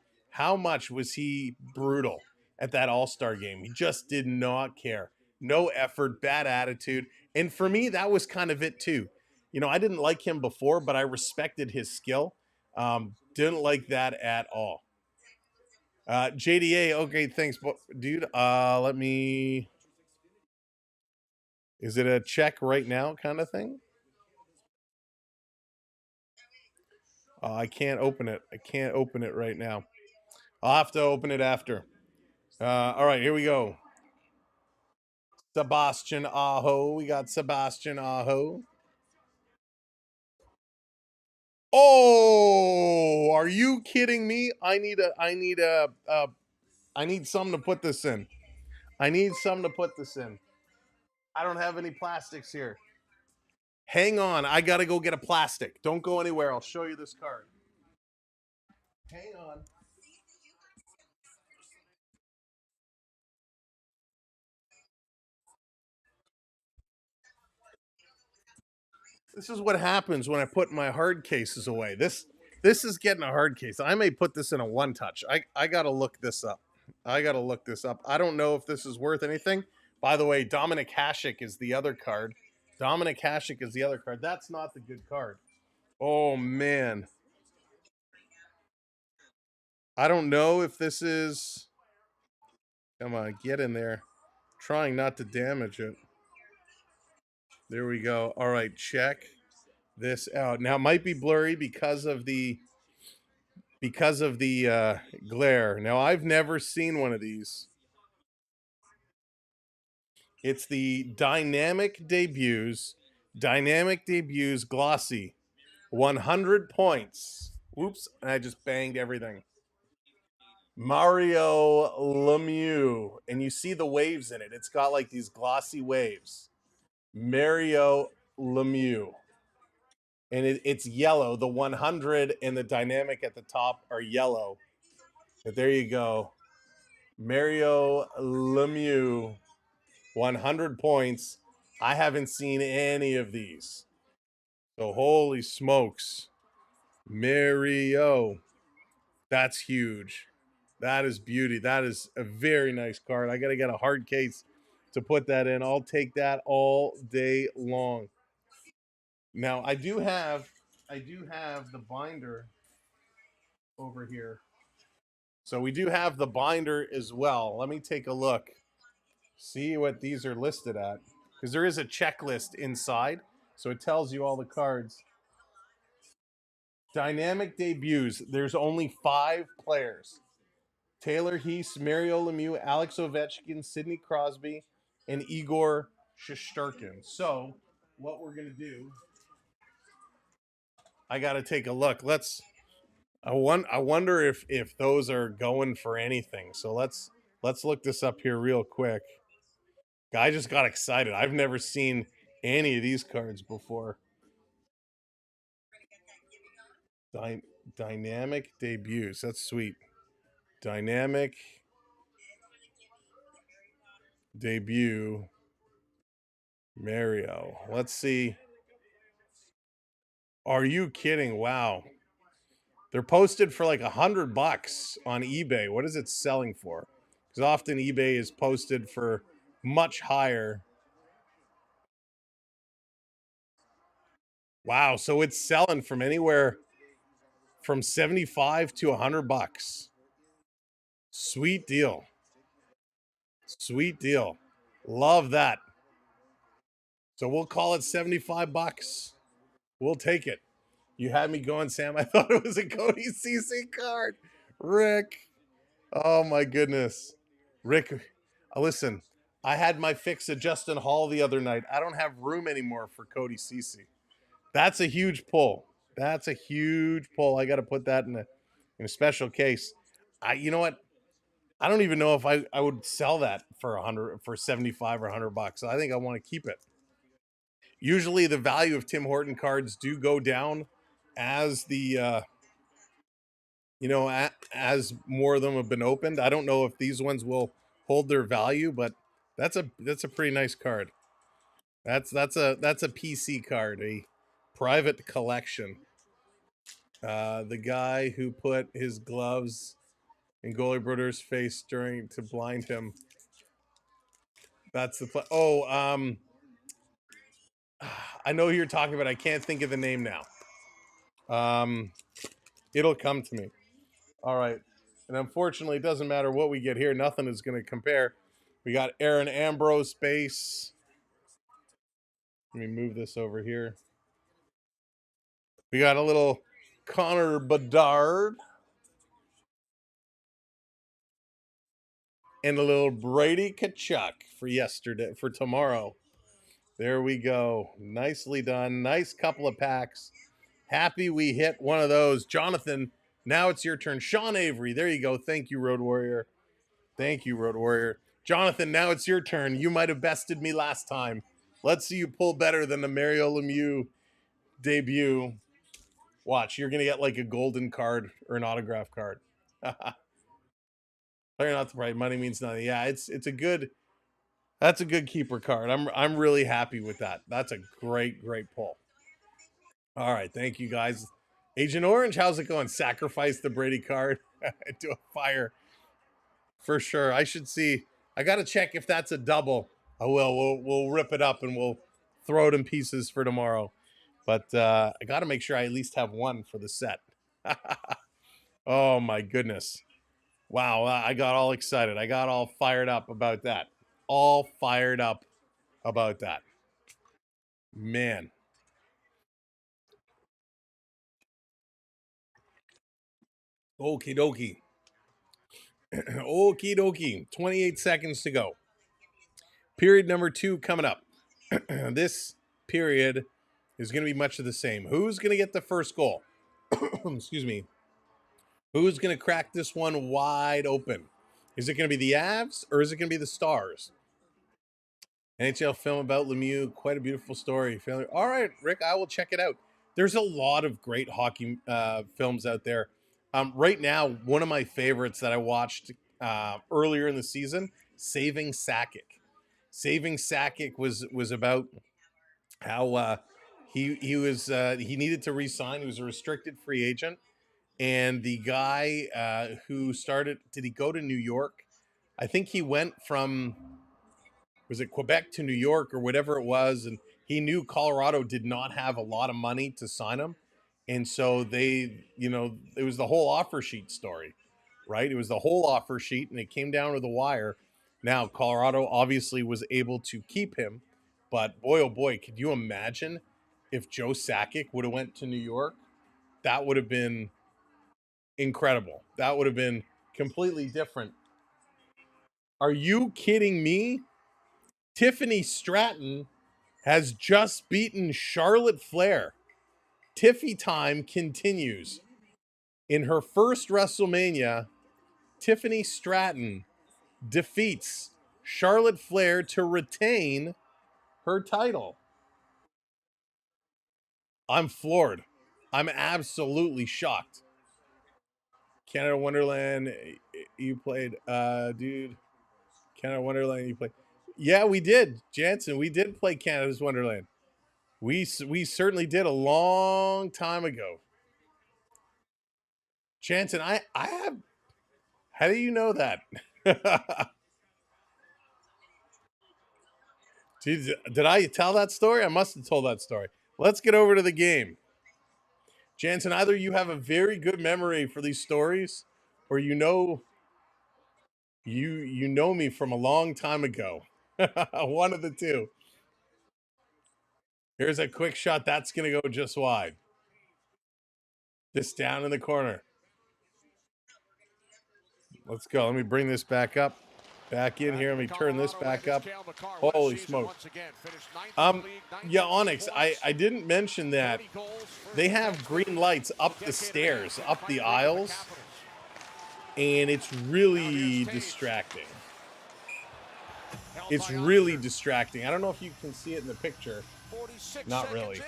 was he brutal at that All-Star game? He just did not care. No effort, bad attitude. And for me, that was kind of it too. I didn't like him before, but I respected his skill. Didn't like that at all. JDA, okay, thanks, dude. Let me. Is it a check right now kind of thing? I can't open it. I can't open it right now. I'll have to open it after. All right, here we go. Sebastian Aho. We got Sebastian Aho. Oh, are you kidding me? I need something to put this in. I don't have any plastics here. Hang on. I got to go get a plastic. Don't go anywhere. I'll show you this card. Hang on. This is what happens when I put my hard cases away. This is getting a hard case. I may put this in a one touch. I got to look this up. I don't know if this is worth anything. By the way, Dominic Hasek is the other card. That's not the good card. Oh, man. I don't know if this is... Come on, get in there. Trying not to damage it. There we go. All right, check this out. Now, it might be blurry because of the glare. Now, I've never seen one of these. It's the Dynamic Debuts Glossy. 100 points. Oops, and I just banged everything. Mario Lemieux. And you see the waves in it. It's got like these glossy waves. Mario Lemieux. And it's yellow. The 100 and the Dynamic at the top are yellow. But there you go. Mario Lemieux. 100 points. I haven't seen any of these. So holy smokes. Mario. That's huge. That is beauty. That is a very nice card. I got to get a hard case to put that in. I'll take that all day long. Now, I do have the binder over here. So we do have the binder as well. Let me take a look. See what these are listed at. Because there is a checklist inside. So it tells you all the cards. Dynamic Debuts. There's only 5 players. Taylor Heese, Mario Lemieux, Alex Ovechkin, Sidney Crosby, and Igor Shesterkin. So what we're going to do, I got to take a look. I wonder if those are going for anything. So let's look this up here real quick. Guy just got excited. I've never seen any of these cards before. Dynamic Debuts. That's sweet. Dynamic Debut Mario. Let's see. Are you kidding? Wow. They're posted for like $100 on eBay. What is it selling for? Because often eBay is posted for much higher. Wow. So it's selling from anywhere from $75 to $100. Sweet deal. Sweet deal. Love that. So we'll call it $75. We'll take it. You had me going, Sam. I thought it was a Cody Ceci card. Rick. Oh, my goodness. Rick, listen, I had my fix of Justin Hall the other night. I don't have room anymore for Cody Ceci. That's a huge pull. I got to put that in a special case. You know what? I don't even know if I would sell that for $75 or $100. I think I want to keep it. Usually the value of Tim Horton cards do go down as the as more of them have been opened. I don't know if these ones will hold their value, but that's a pretty nice card. That's a PC card, a private collection. The guy who put his gloves in Goalie Brothers' face to blind him. That's the I know who you're talking about. I can't think of the name now. It'll come to me. All right. And unfortunately, it doesn't matter what we get here. Nothing is going to compare. We got Aaron Ambrose base. Let me move this over here. We got a little Connor Bedard. And a little Brady Tkachuk for tomorrow. There we go. Nicely done. Nice couple of packs. Happy we hit one of those. Jonathan, now it's your turn. Sean Avery, there you go. Thank you, Road Warrior. Jonathan, now it's your turn. You might have bested me last time. Let's see you pull better than the Mario Lemieux debut. Watch, you're gonna get like a golden card or an autograph card. They're not the right money means nothing. Yeah, it's a good. That's a good keeper card. I'm really happy with that. That's a great pull. All right, thank you guys. Agent Orange, how's it going? Sacrifice the Brady card to a fire for sure. I should see. I got to check if that's a double. I will. We'll rip it up and we'll throw it in pieces for tomorrow. But I got to make sure I at least have one for the set. Oh my goodness. Wow, I got all excited. I got all fired up about that. All fired up about that. Man. Okie dokie. Okie dokie. 28 seconds to go. Period number 2 coming up. This period is going to be much of the same. Who's going to get the first goal? Excuse me. Who's going to crack this one wide open? Is it going to be the Avs or is it going to be the Stars? NHL film about Lemieux. Quite a beautiful story. All right, Rick, I will check it out. There's a lot of great hockey films out there. Right now, one of my favorites that I watched earlier in the season, Saving Sakic. Saving Sakic was about how he needed to re-sign. He was a restricted free agent. And the guy who started, did he go to New York? I think he went from, was it Quebec to New York or whatever it was, and he knew Colorado did not have a lot of money to sign him. And so they, it was the whole offer sheet story, right? It was the whole offer sheet, and it came down to the wire. Now, Colorado obviously was able to keep him, but boy, oh boy, could you imagine if Joe Sakic would have went to New York? That would have been incredible. That would have been completely different. Are you kidding me? Tiffany Stratton has just beaten Charlotte Flair. Tiffy time continues. In her first WrestleMania, Tiffany Stratton defeats Charlotte Flair to retain her title. I'm floored. I'm absolutely shocked. Canada Wonderland, you played, dude. Canada Wonderland, you played. Yeah, we did, Jansen. We did play Canada's Wonderland. We certainly did a long time ago. Jansen, I have. How do you know that? Did I tell that story? I must have told that story. Let's get over to the game. Jansen, either you have a very good memory for these stories, or you know me from a long time ago. One of the two. Here's a quick shot. That's going to go just wide. This down in the corner. Let's go. Let me bring this back up. Back in here. Let me turn this back up. Holy smokes. Yeah, Onyx, I didn't mention that they have green lights up the stairs, up the aisles, and it's really distracting. It's really distracting. I don't know if you can see it in the picture. Not really.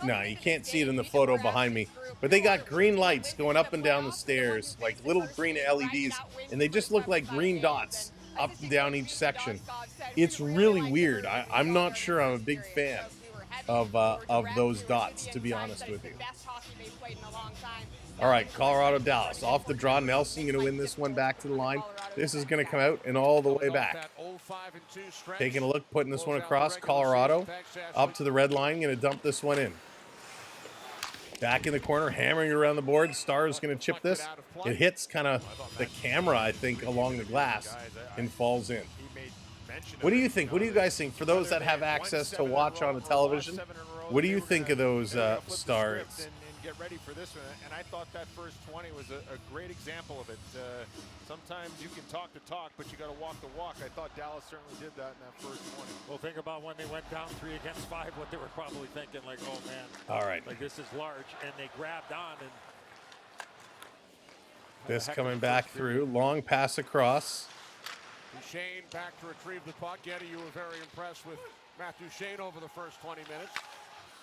No, you can't see it in the photo behind me. But they got green lights going up and down the stairs, like little green LEDs, and they just look like green dots up and down each section. It's really weird. I'm not sure I'm a big fan of those dots, to be honest with you. All right, Colorado, Dallas. Off the draw, Nelson going to win this one back to the line. This is going to come out and all the way back. Taking a look, putting this one across. Colorado up to the red line, going to dump this one in. Back in the corner, hammering around the board. Star's going to chip this. It hits kind of the camera, I think, along the glass and falls in. What do you think? What do you guys think? For those that have access to watch on the television, what do you think of those Stars? Get ready for this one, and I thought that first 20 was a great example of it. Sometimes you can talk the talk, but you got to walk the walk. I thought Dallas certainly did that in that first 20. Well, think about when they went down 3 against 5, what they were probably thinking, like, oh man, all right, like this is large, and they grabbed on and this coming back through, long pass across. Duchesne back to retrieve the puck. Getty, you were very impressed with Matthew Duchesne over the first 20 minutes.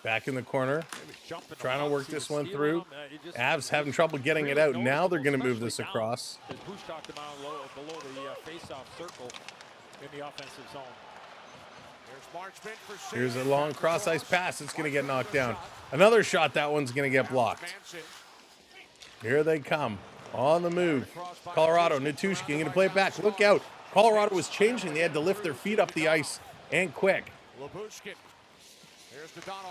Back in the corner, trying to work this one through. Avs having trouble getting it out. Now they're going to move this across. Bush knocked him out below the face-off circle in the offensive zone. Here's a long cross-ice pass. It's going to get knocked down. Another shot. That one's going to get blocked. Here they come. On the move. Colorado, Natushkin going to play it back. Look out. Colorado was changing. They had to lift their feet up the ice and quick.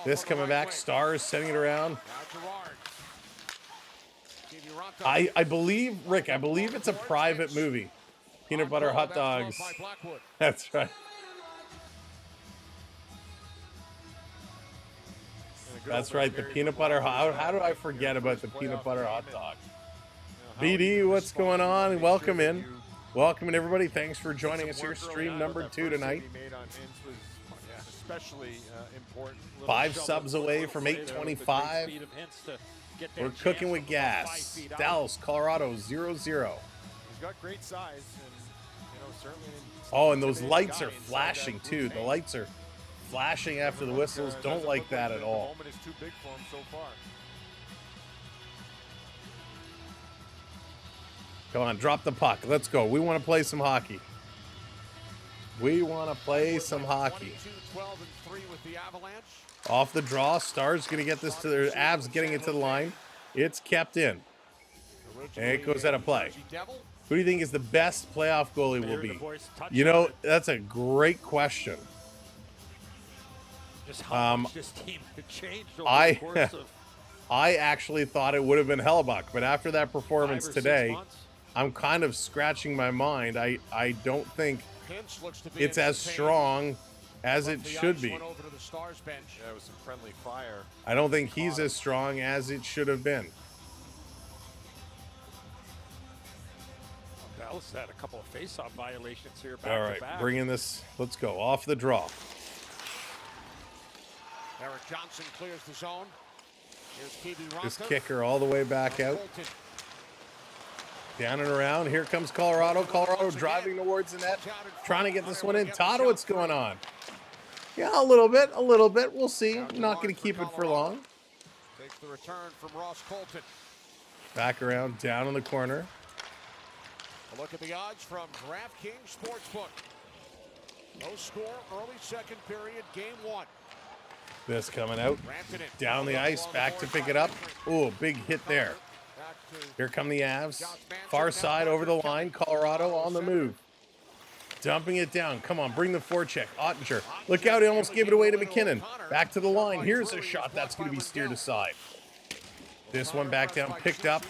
This coming back. Stars sending it around. I believe, Rick, I believe it's a private movie. Peanut butter hot dogs. That's right. That's right, the peanut butter hot. How do I forget about the peanut butter hot dog? BD, what's going on? Welcome in. Welcome in, everybody. Thanks for joining us here. Stream number 2 tonight. 5 subs away from 825. We're cooking with gas. Dallas, Colorado, 0-0. He's got great size. And, certainly oh, and those lights are flashing, too. The lights are flashing after the whistles. Don't like that at all. The moment is too big for him so far. Come on, drop the puck. Let's go. We want to play some hockey. We want to play some hockey. 12-3 with the Avalanche. Off the draw. Stars going to get this to their Avs, getting it to the line. It's kept in. And it goes out of play. Who do you think is the best playoff goalie will be? You know, that's a great question. Just how much this team had changed over the course of I actually thought it would have been Hellebuck, but after that performance today, I'm kind of scratching my mind. I don't think it's as strong as it should be. Yeah, it was some friendly fire. I don't think he's as strong as it should have been. Dallas had a couple of face-off violations here back All right, to back. bringing this. Let's go. Off the draw. Eric Johnson clears the zone. Here's This kicker all the way back out. Down and around. Here comes Colorado. Colorado driving towards the net. Trying to get this one in. Todd, what's going on? Yeah, a little bit. A little bit. We'll see. I'm not going to keep it for long. Takes the return from Ross Colton. Back around. Down in the corner. A look at the odds from DraftKings Sportsbook. No score, early second period, game 1. This coming out. Down the ice. Back to pick it up. Oh, big hit there. Here come the Avs. Far side over the line. Colorado on the move. Dumping it down. Come on, bring the forecheck. Ottinger. Look out, he almost gave it away to McKinnon. Back to the line. Here's a shot that's going to be steered aside. This one back down, picked up.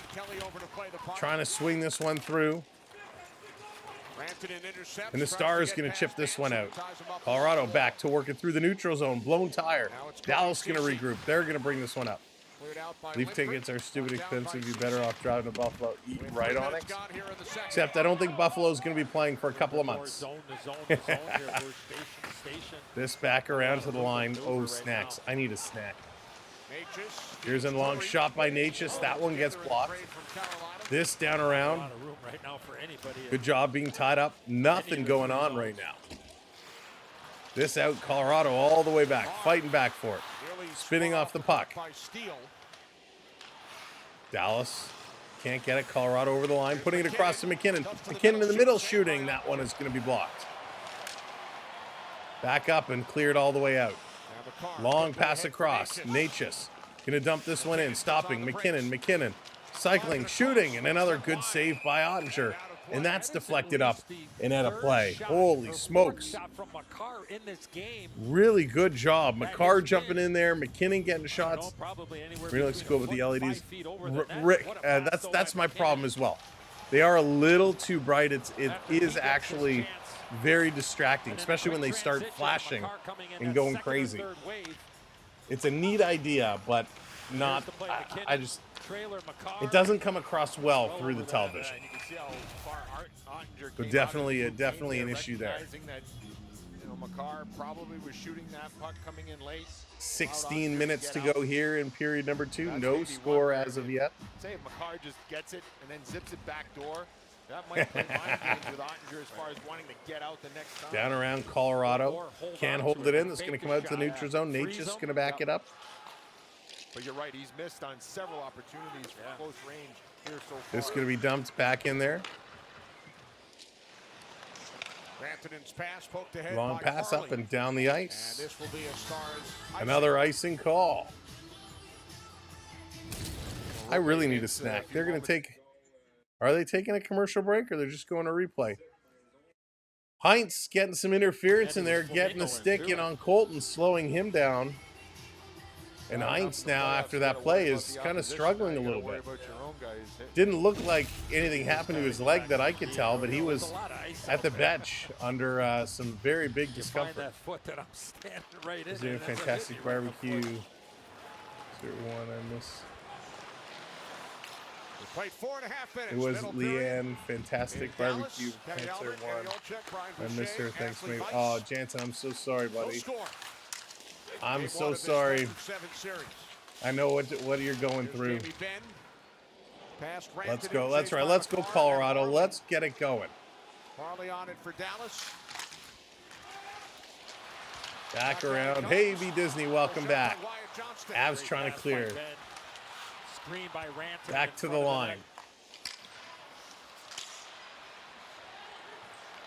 Trying to swing this one through. And the Stars going to chip this one out. Colorado back to work it through the neutral zone. Blown tire. Dallas going to regroup. They're going to bring this one up. Leaf tickets are stupid expensive. You're better off driving to Buffalo. Eat right on it. Except I don't think Buffalo's going to be playing for a couple of months. This back around to the line. Oh, snacks. I need a snack. Here's a long shot by Natchez. That one gets blocked. This down around. Good job being tied up. Nothing going on right now. This out. Colorado all the way back. Fighting back for it. Spinning off the puck. Dallas can't get it. Colorado over the line. Putting it across to McKinnon. McKinnon in the middle shooting. That one is going to be blocked. Back up and cleared all the way out. Long pass across. Natchez going to dump this one in. Stopping. McKinnon. Cycling. Shooting. And another good save by Ottinger. And that's deflected up and out of play. Holy smokes. Really good job. McCarr jumping in there. McKinnon getting shots. Really looks cool with the LEDs. Rick, that's my problem as well. They are a little too bright. It is actually very distracting, especially when they start flashing and going crazy. It's a neat idea, but not, I just, it doesn't come across well through the television. So definitely an issue there. McCarr probably was shooting that puck coming in late. 16 minutes to go here in period number 2. No score as of yet. Say if McCarr just gets it and then zips it back door, That might play mind games with Ottinger as far as wanting to get out the next time. Down around Colorado. Can't hold it in. It's going to come out to the neutral zone. Nate's just going to back it up. But you're right, he's missed on several opportunities from close range here so far. This is going to be dumped back in there. Rantanen's pass poked ahead Long by pass Farley. up and down the ice. And this will be a Stars Another icing call. I really need a snack. They're going to take... Are they taking a commercial break or they're just going to replay? Heinz getting some interference in there, getting the stick in on Colton, slowing him down. And Heinz now, after that play, is kind of struggling a little bit. Didn't look like anything happened to his leg that I could tell, but he was at the bench under some very big discomfort. He's doing a fantastic barbecue. Is there one I missed? Played 4.5 minutes. It was Leanne, fantastic barbecue. Panther one. I missed her. Thanks, mate. Oh, Jansen, I'm so sorry, buddy. I'm so sorry. I know what you're going through. Let's go. That's right. Let's go, Colorado. Let's get it going. Farley on it for Dallas. Back around. Hey, V Disney, welcome back. Avs trying to clear. Back to the line.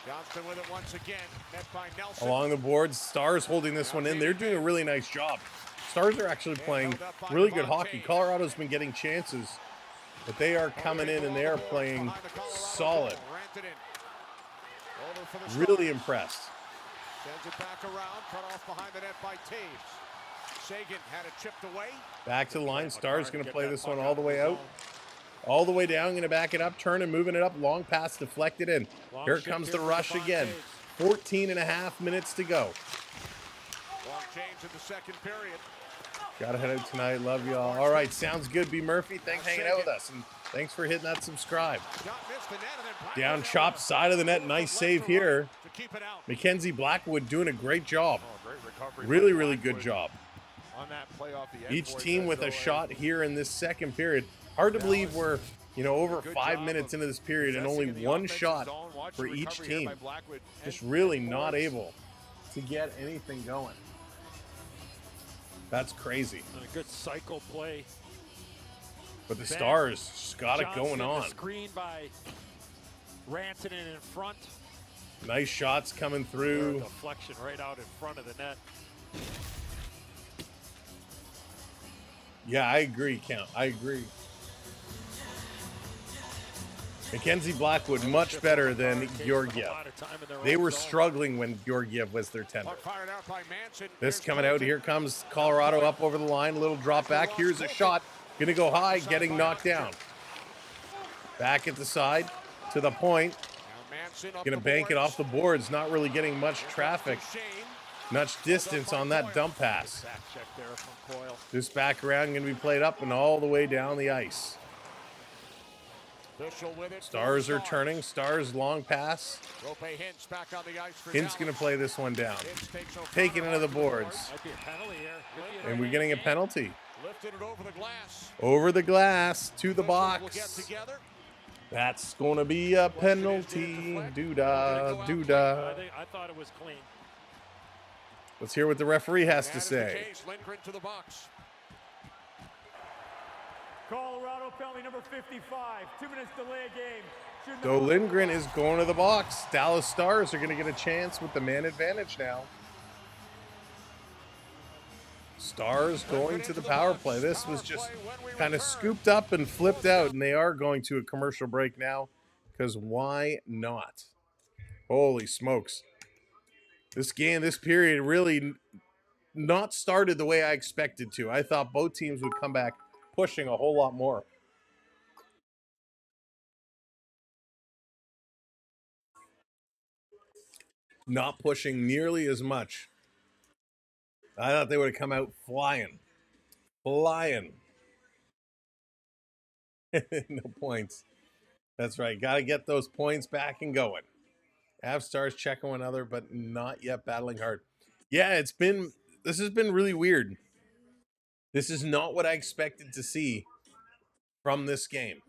Johnston with it once again. Met by Nelson. Along the boards, Stars holding this one in. They're doing a really nice job. Stars are actually playing really good hockey. Colorado's been getting chances, but they are coming in and they are playing solid. Really impressed. Sends it back around, cut off behind the net by Taves. Sagan had it chipped away. Back to the line. Stars going to play this one all the way out. All the way down, going to back it up, turn and moving it up. Long pass deflected in. Here comes the rush again. 14.5 minutes to go. Long change in the second period. Got to head out tonight. Love y'all. All right, sounds good. B. Murphy, thanks for hanging out with us. And thanks for hitting that subscribe. Down chop, side of the net. Nice save here. Mackenzie Blackwood doing a great job. Really, really good job. Each team with a shot here in this second period. Hard to believe we're, over 5 minutes into this period and only one shot for each team. Just really not able to get anything going. That's crazy. A good cycle play. But the Stars just got it going on. Screen by Rantanen in front. Nice shots coming through. Deflection right out in front of the net. Yeah, I agree, Count. I agree. Mackenzie Blackwood much better than Georgiev. They were struggling when Georgiev was their tender. This coming out. Here comes Colorado up over the line. Little drop back. Here's a shot. Going to go high, getting knocked down. Back at the side to the point. Going to bank it off the boards. Not really getting much traffic. Much distance on that dump pass. This back around going to be played up and all the way down the ice. Stars are turning. Stars long pass. Hint's going to play this one down. Taking into the boards. And we're getting a penalty. Over the glass to the box. That's going to be a penalty. Doo-dah, doo-dah. I thought it was clean. Let's hear what the referee has to say. Colorado penalty number 55. 2 minutes delay a game. So Lindgren is going to the box. Dallas Stars are going to get a chance with the man advantage now. Stars going to the power play. This was just kind of scooped up and flipped out, and they are going to a commercial break now because why not? Holy smokes. This game, this period really not started the way I expected to. I thought both teams would come back pushing a whole lot more. Not pushing nearly as much. I thought they would have come out flying. Flying. No points. That's right. Got to get those points back and going. Av Stars checking one another, but not yet battling hard. Yeah, this has been really weird. This is not what I expected to see from this game.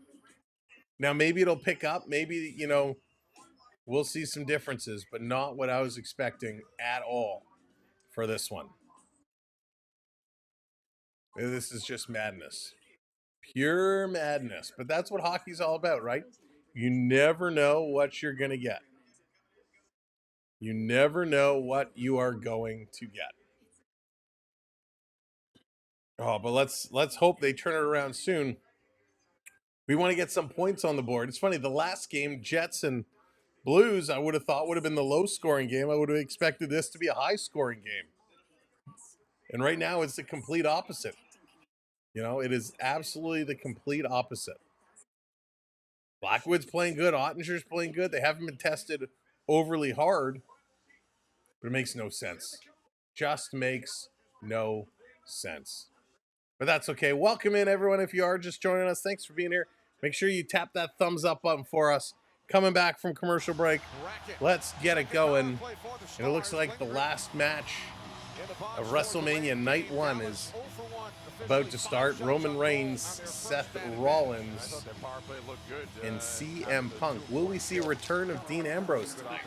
Now, maybe it'll pick up. Maybe, you know, we'll see some differences, but not what I was expecting at all for this one. This is just madness. Pure madness. But that's what hockey's all about, right? You never know what you're going to get. You never know what you are going to get. Oh, but let's hope they turn it around soon. We want to get some points on the board. It's funny, the last game, Jets and Blues, I would have thought would have been the low-scoring game. I would have expected this to be a high-scoring game. And right now, it's the complete opposite. You know, it is absolutely the complete opposite. Blackwood's playing good. Ottinger's playing good. They haven't been tested overly hard, but it makes no sense. Just makes no sense. But that's okay. Welcome in, everyone. If you are just joining us, thanks for being here. Make sure you tap that thumbs up button for us. Coming back from commercial break, let's get it going. And it looks like the last match of WrestleMania Night 1 is about to start. Roman Reigns, Seth Rollins, and CM Punk. Will we see a return of Dean Ambrose tonight?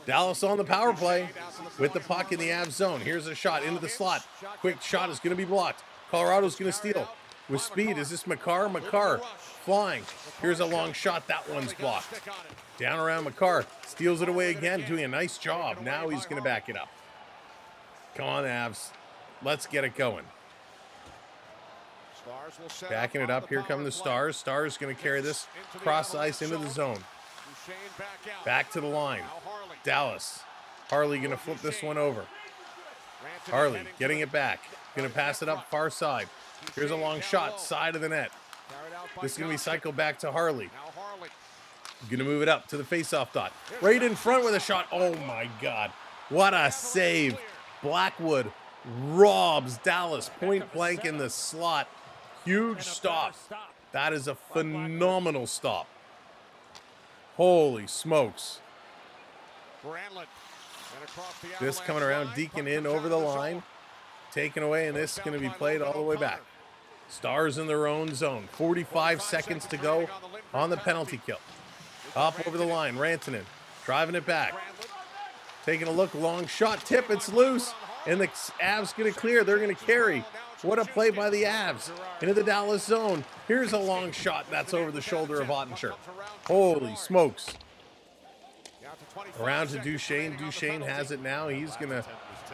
Dallas on the power play with the puck in the Avs zone. Here's a shot into the slot. Quick shot is going to be blocked. Colorado's going to steal with speed. Is this Makar? Makar flying. Here's a long shot. That one's blocked. Down around Makar. Steals it away again, doing a nice job. Now he's going to back it up. Come on, Avs. Let's get it going. Backing it up. Here come the Stars. Stars going to carry this cross ice into the zone. Back to the line. Dallas. Harley going to flip this one over. Harley getting it back. Going to pass it up far side. Here's a long shot. Side of the net. This is going to be cycled back to Harley. Going to move it up to the faceoff dot. Right in front with a shot. Oh, my God. What a save. Blackwood robs Dallas point blank in the slot. Huge stop. That is a phenomenal stop. Holy smokes. This coming around, Deacon in over the line. Taken away, and this is going to be played all the way back. Stars in their own zone. 45 seconds to go on the penalty kill. Up over the line, Rantanen driving it back. Taking a look, long shot, tip, it's loose. And the Avs going to clear. They're going to carry. What a play by the Avs. Into the Dallas zone. Here's a long shot. That's over the shoulder of Ottinger. Holy smokes. Around to Duchesne. Duchesne has it now. He's going to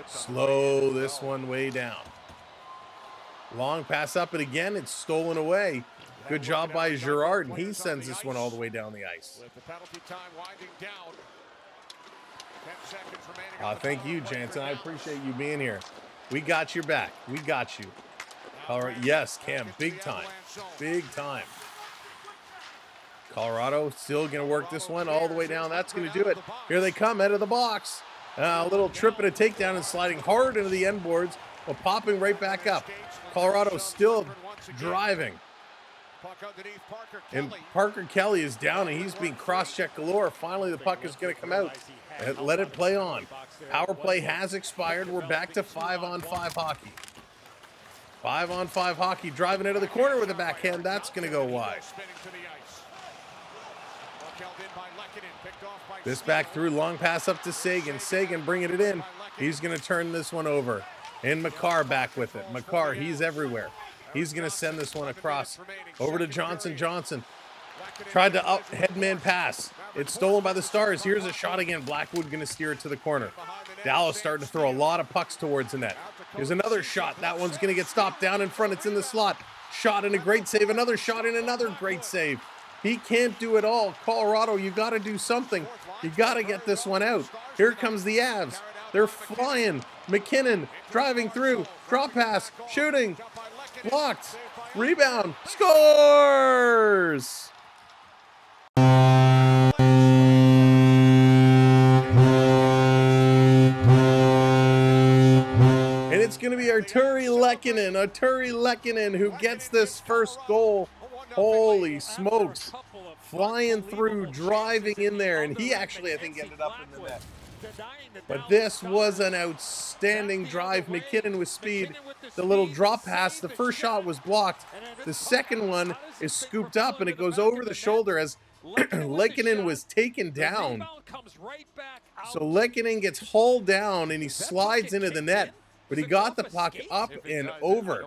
slow this one way down. Long pass up, and again, it's stolen away. Good job by Girard, and he sends this one all the way down the ice. Thank you, Jansen. I appreciate you being here. We got your back. We got you. All right. Yes, Cam. Big time. Big time. Colorado still going to work this one all the way down. That's going to do it. Here they come out of the box. A little trip and a takedown and sliding hard into the end boards, but popping right back up. Colorado still driving. And Parker Kelly is down, and he's being cross-checked galore. Finally, the puck is going to come out. Let it play on. Power play has expired. We're back to 5-on-5 hockey. 5-on-5 hockey. Driving into the corner with a backhand. That's going to go wide. This back through. Long pass up to Sagan. Sagan bringing it in. He's going to turn this one over. And Makar back with it. Makar, he's everywhere. He's going to send this one across over to Johnson. Johnson tried to up headman pass. It's stolen by the Stars. Here's a shot again. Blackwood going to steer it to the corner. Dallas starting to throw a lot of pucks towards the net. Here's another shot. That one's going to get stopped down in front. It's in the slot. Shot and a great save. Another shot and another great save. He can't do it all. Colorado, you got to do something. You got to get this one out. Here comes the Avs. They're flying. McKinnon driving through. Drop pass. Shooting. Blocked. Rebound. Scores! And it's going to be Arturi Lehkonen who gets this first goal. Holy smokes. Flying through, driving in there. And he actually, I think, ended up in the net. But this was an outstanding drive. McKinnon with speed. The little drop pass. The first shot was blocked. The second one is scooped up, and it goes over the shoulder as Lehkonen was taken down. So Lehkonen gets hauled down, and he slides into the net. But he got the puck up and over.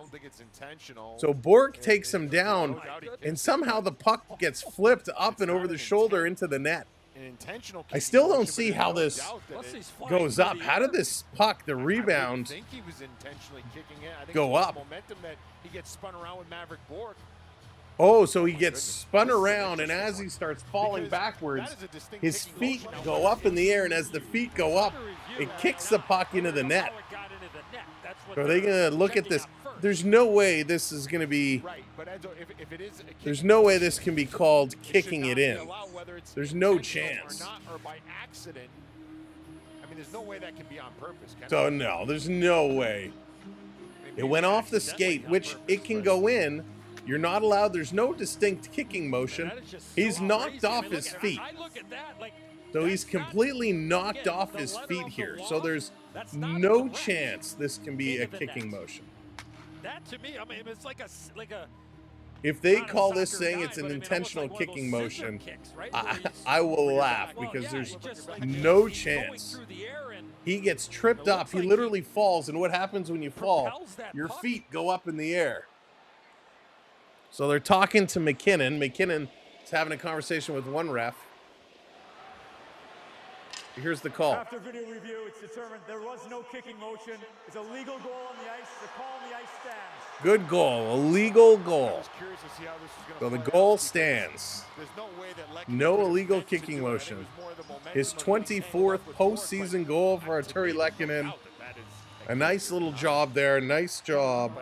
So Bork takes him down, and somehow the puck gets flipped up and over the shoulder into the net. I still don't see how this goes up. How did this puck, the rebound, go up? Oh, so he gets spun around, and as he starts falling backwards, his feet go up in the air, and as the feet go up, it kicks the puck into the net. So are they going to look at this? There's no way this is going to be... There's no way this can be called kicking it in. There's no chance. There's no way that can be on purpose. So no, there's no way. It went off the skate, which it can go in. You're not allowed. There's no distinct kicking motion. He's knocked off his feet. So he's completely knocked off his feet here. So there's no chance this can be a kicking motion. That to me, it's like a if they call this saying it's an intentional kicking motion, I will laugh because there's no chance. He gets tripped up. He literally falls. And what happens when you fall? Your feet go up in the air. So they're talking to McKinnon. McKinnon is having a conversation with one ref. Here's the call. After video review, it's determined there was no kicking motion. It's a legal goal on the ice. The call on the ice stands. Good goal. A legal goal. So the goal stands. No illegal kicking motion. His 24th postseason goal for Artturi Lehkonen. A nice little job there. Nice job.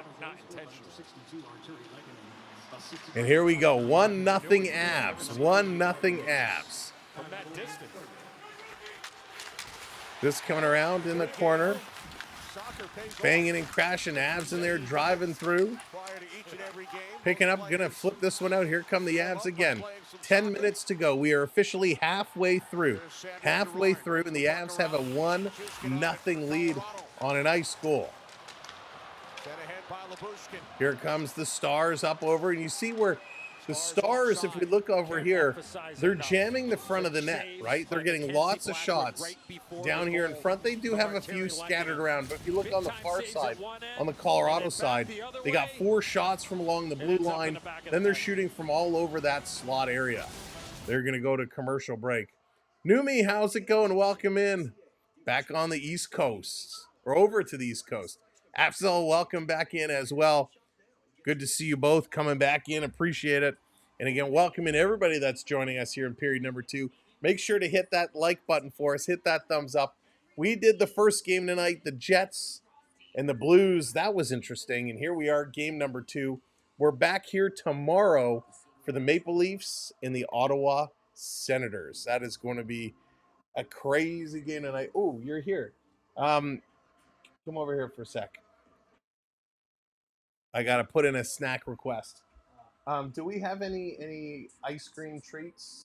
And here we go. 1-0 Avs. 1-0 Avs. This coming around in the corner. Banging and crashing. Avs in there driving through. Picking up. Going to flip this one out. Here come the Avs again. 10 minutes to go. We are officially halfway through. Halfway through. And the Avs have a 1-0 lead on an ice goal. Here comes the Stars up over. And you see where the Stars, if we look over here, they're jamming the front of the net, right? They're getting lots of shots down here in front. They do have a few scattered around, but if you look on the far side, on the Colorado side, they got 4 shots from along the blue line. Then they're shooting from all over that slot area. They're going to go to commercial break. Numi, how's it going? Welcome in. Back on the East Coast, or over to the East Coast. Absol, welcome back in as well. Good to see you both coming back in. Appreciate it. And again, welcome in everybody that's joining us here in period number 2. Make sure to hit that like button for us. Hit that thumbs up. We did the first game tonight, the Jets and the Blues. That was interesting. And here we are, game number 2. We're back here tomorrow for the Maple Leafs and the Ottawa Senators. That is going to be a crazy game tonight. Oh, you're here. Come over here for a sec. I got to put in a snack request. Do we have any ice cream treats?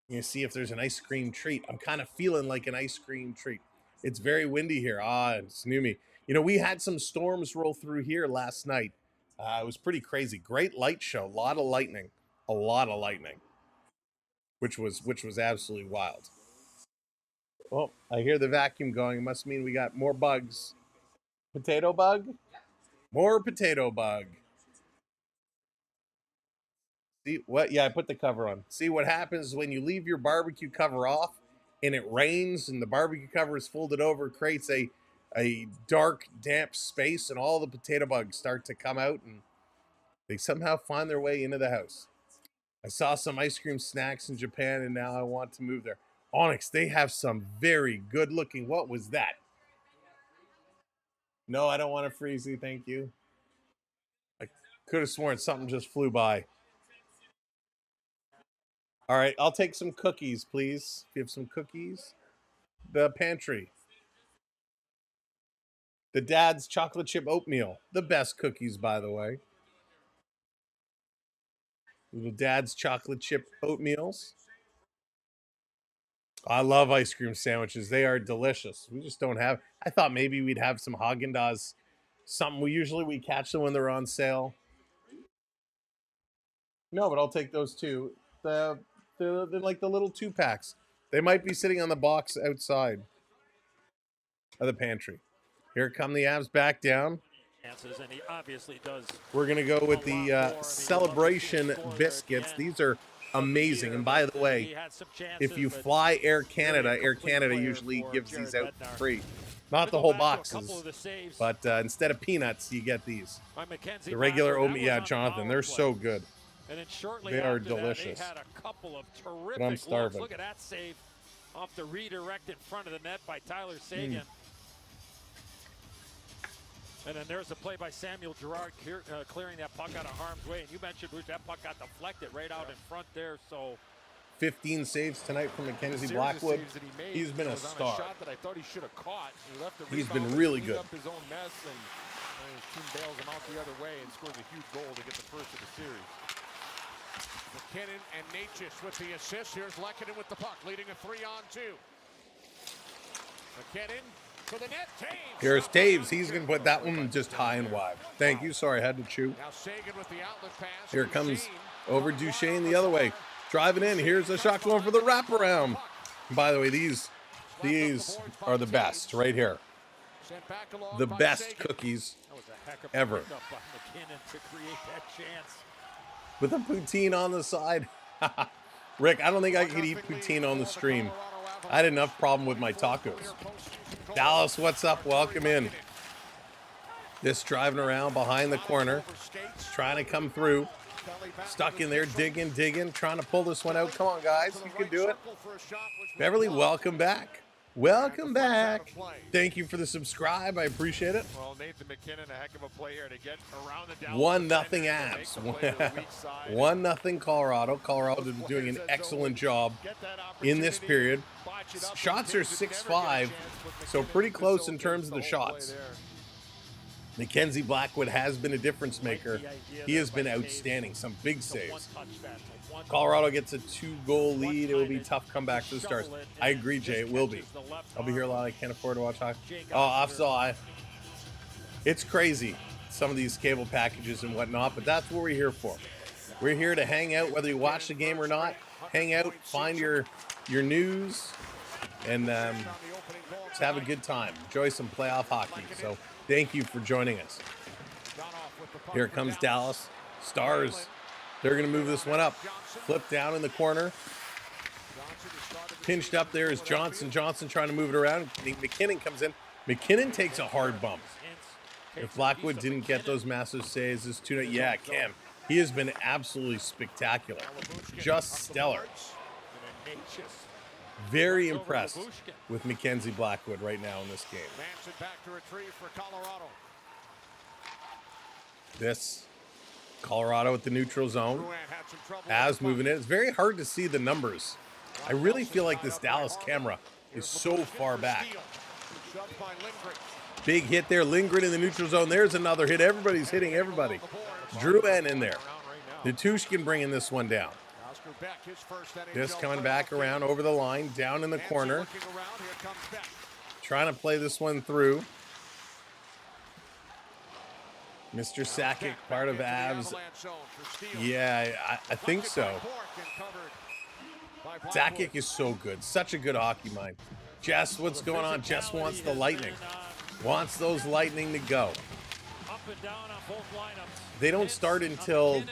You see if there's an ice cream treat. I'm kind of feeling like an ice cream treat. It's very windy here. It's new me. You know, we had some storms roll through here last night. It was pretty crazy. Great light show. A lot of lightning. Which was absolutely wild. Oh, I hear the vacuum going. It must mean we got more bugs. Potato bug? More potato bug. See what? Yeah, I put the cover on. See what happens when you leave your barbecue cover off and it rains and the barbecue cover is folded over, creates a dark, damp space, and all the potato bugs start to come out and they somehow find their way into the house. I saw some ice cream snacks in Japan and now I want to move there. Onyx, they have some very good looking. What was that? No, I don't want a freezy, thank you. I could have sworn something just flew by. All right, I'll take some cookies, please. If you have some cookies. The pantry. The Dad's chocolate chip oatmeal. The best cookies, by the way. Little Dad's chocolate chip oatmeals. I love ice cream sandwiches. They are delicious. We just don't have. I thought maybe we'd have some Haagen-Dazs. Something we catch them when they're on sale. No, but I'll take those too. They're like the little 2-packs. They might be sitting on the box outside of the pantry. Here come the Avs back down. And he obviously does. We're going to go with the celebration biscuits. These are amazing. And by the way, if you fly Air Canada usually gives these out for free. Not the whole boxes, but instead of peanuts, you get these. The regular oatmeal. Yeah, Jonathan, they're so good. And then shortly they are after delicious. That, they had a couple of terrific but I'm starving. Look at that save off the redirect in front of the net by Tyler Seguin. And then there's a play by Samuel Girard clearing that puck out of harm's way. And you mentioned that puck got deflected right out in front there. So 15 saves tonight from Mackenzie Blackwood. He's been a star. Shot that I thought he should have caught. He's been really good. Up his own mess, and his team bails him out the other way and scores a huge goal to get the first of the series. McKinnon and Natchez with the assist. Here's Lehkonen with the puck, leading a 3-on-2. McKinnon to the net. Taves. Here's Taves. He's going to put that one just high and wide. Thank you. Sorry, I had to chew. Now Seguin with the outlet pass. Here comes over Duchesne the other way. Driving in. Here's a shot going for the wraparound. By the way, these are the best right here. The best cookies ever. With a poutine on the side. Rick, I don't think I could eat poutine on the stream. I had enough problem with my tacos. Dallas, what's up? Welcome in. This driving around behind the corner, trying to come through. Stuck in there, digging, trying to pull this one out. Come on, guys. You can do it. Beverly, welcome back. Welcome back. Thank you for the subscribe. I appreciate it. Well, Nathan McKinnon, a heck of a play here to get around the Dallas 1-0 Avs. 1-0 Colorado. Colorado doing an excellent job in this period. Shots are 6-5, so pretty close in terms of the shots. Mackenzie Blackwood has been a difference maker. He has been outstanding. Some big saves. Colorado gets a 2-goal lead. It will be a tough comeback for the Stars. I agree, Jay. It will be. I'll be here a lot. I can't afford to watch hockey. Oh, offside. It's crazy, some of these cable packages and whatnot, but that's what we're here for. We're here to hang out, whether you watch the game or not. Hang out, find your news, and just have a good time. Enjoy some playoff hockey. So thank you for joining us. Here comes Dallas. Stars. They're going to move this one up. Flip down in the corner. Pinched up there is Johnson. Johnson trying to move it around. McKinnon comes in. McKinnon takes a hard bump. If Blackwood didn't get those massive saves, this 2-0. Yeah, Cam. He has been absolutely spectacular. Just stellar. Very impressed with Mackenzie Blackwood right now in this game. This Colorado at the neutral zone. Avs moving in. It's very hard to see the numbers. I really feel like this Dallas camera is so far back. Big hit there. Lindgren in the neutral zone. There's another hit. Everybody's hitting everybody. Drouin in there. Natushkin bringing this one down. This coming back around over the line. Down in the corner. Trying to play this one through. Mr. Sakic, part of Avs. Yeah, I think so. Sakic is so good. Such a good hockey mind. Jess, what's going on? Jess wants the Lightning. Wants those Lightning to go. They don't start until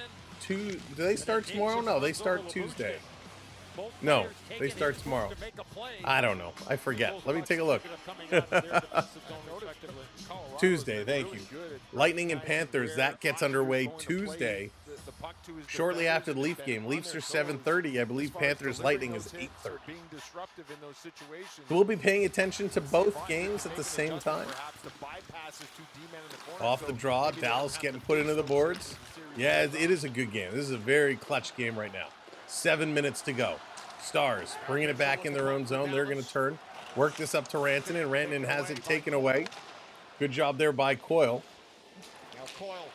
do they start tomorrow? No, they start Tuesday. No, they start tomorrow. I don't know. I forget. Let me take a look. Tuesday, thank you. Lightning and Panthers, that gets underway Tuesday, shortly after the Leaf game. Leafs are 7:30. I believe Panthers Lightning is 8:30. So we'll be paying attention to both games at the same time. Off the draw, Dallas getting put into the boards. Yeah, it is a good game. This is a very clutch game right now. 7 minutes to go. Stars bringing it back in their own zone. They're going to turn. Work this up to Rantanen. Rantanen has it taken away. Good job there by Coyle.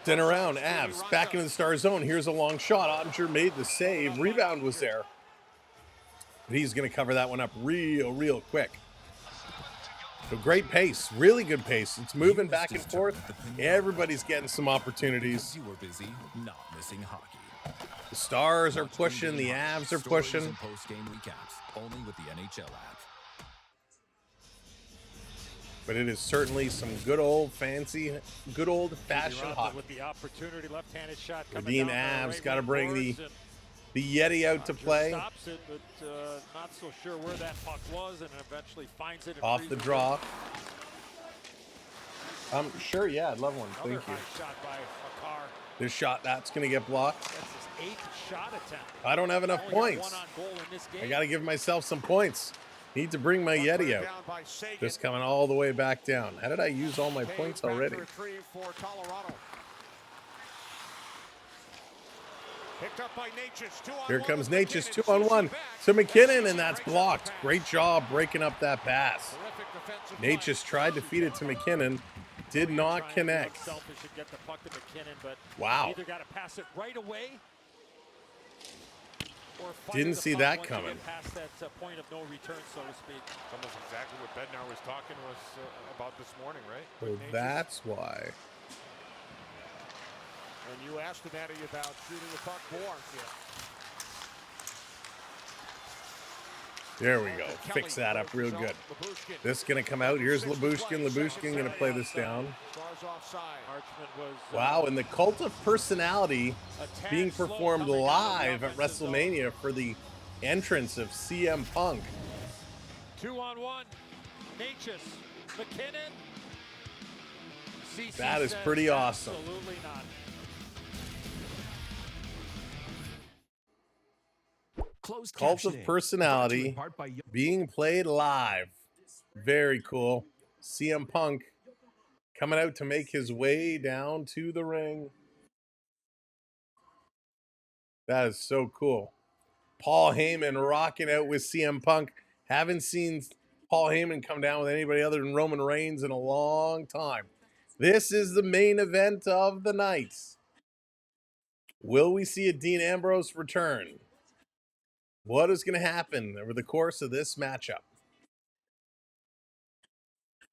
Then around, Avs back into the Star zone. Here's a long shot. Ottinger made the save. Rebound was there. But he's going to cover that one up real quick. So great pace, really good pace. It's moving back and forth. Everybody's getting some opportunities. You were busy not missing hockey. The Stars are pushing, the Avs are pushing. Post-game recaps only with the NHL app. But it is certainly some good old fashioned hockey. With the opportunity, left-handed shot Redeem Avs got to bring the Yeti out to play. Stops it, but not so sure where that puck was, and eventually finds it. Off the draw. Sure, yeah, I'd love one. Thank you. Shot by Makar. This shot, that's going to get blocked. That's his 8th shot attempt. I don't have enough points. One on goal in this game. I got to give myself some points. Need to bring my Yeti out. Just coming all the way back down. How did I use all my points already? Here comes Natchez, 2-on-1 to McKinnon, and that's blocked. Great job breaking up that pass. Natchez tried to feed it to McKinnon, did not connect. Wow. Either got to pass it right away. Didn't see that coming. Past that point of no return, so to speak. Almost exactly what Bednar was talking to us about this morning, right? Well, that's why. And you asked him, Eddie, about shooting the puck more. There we go. Fix that up real good. This is going to come out. Here's Lyubushkin. Lyubushkin going to play this down. Wow, and the Cult of Personality being performed live at WrestleMania for the entrance of CM Punk. 2-on-1. Natchez, McKinnon. That is pretty awesome. Absolutely not. Cult of Personality being played live. Very cool. CM Punk coming out to make his way down to the ring. That is so cool. Paul Heyman rocking out with CM Punk. Haven't seen Paul Heyman come down with anybody other than Roman Reigns in a long time. This is the main event of the night. Will we see a Dean Ambrose return? What is going to happen over the course of this matchup?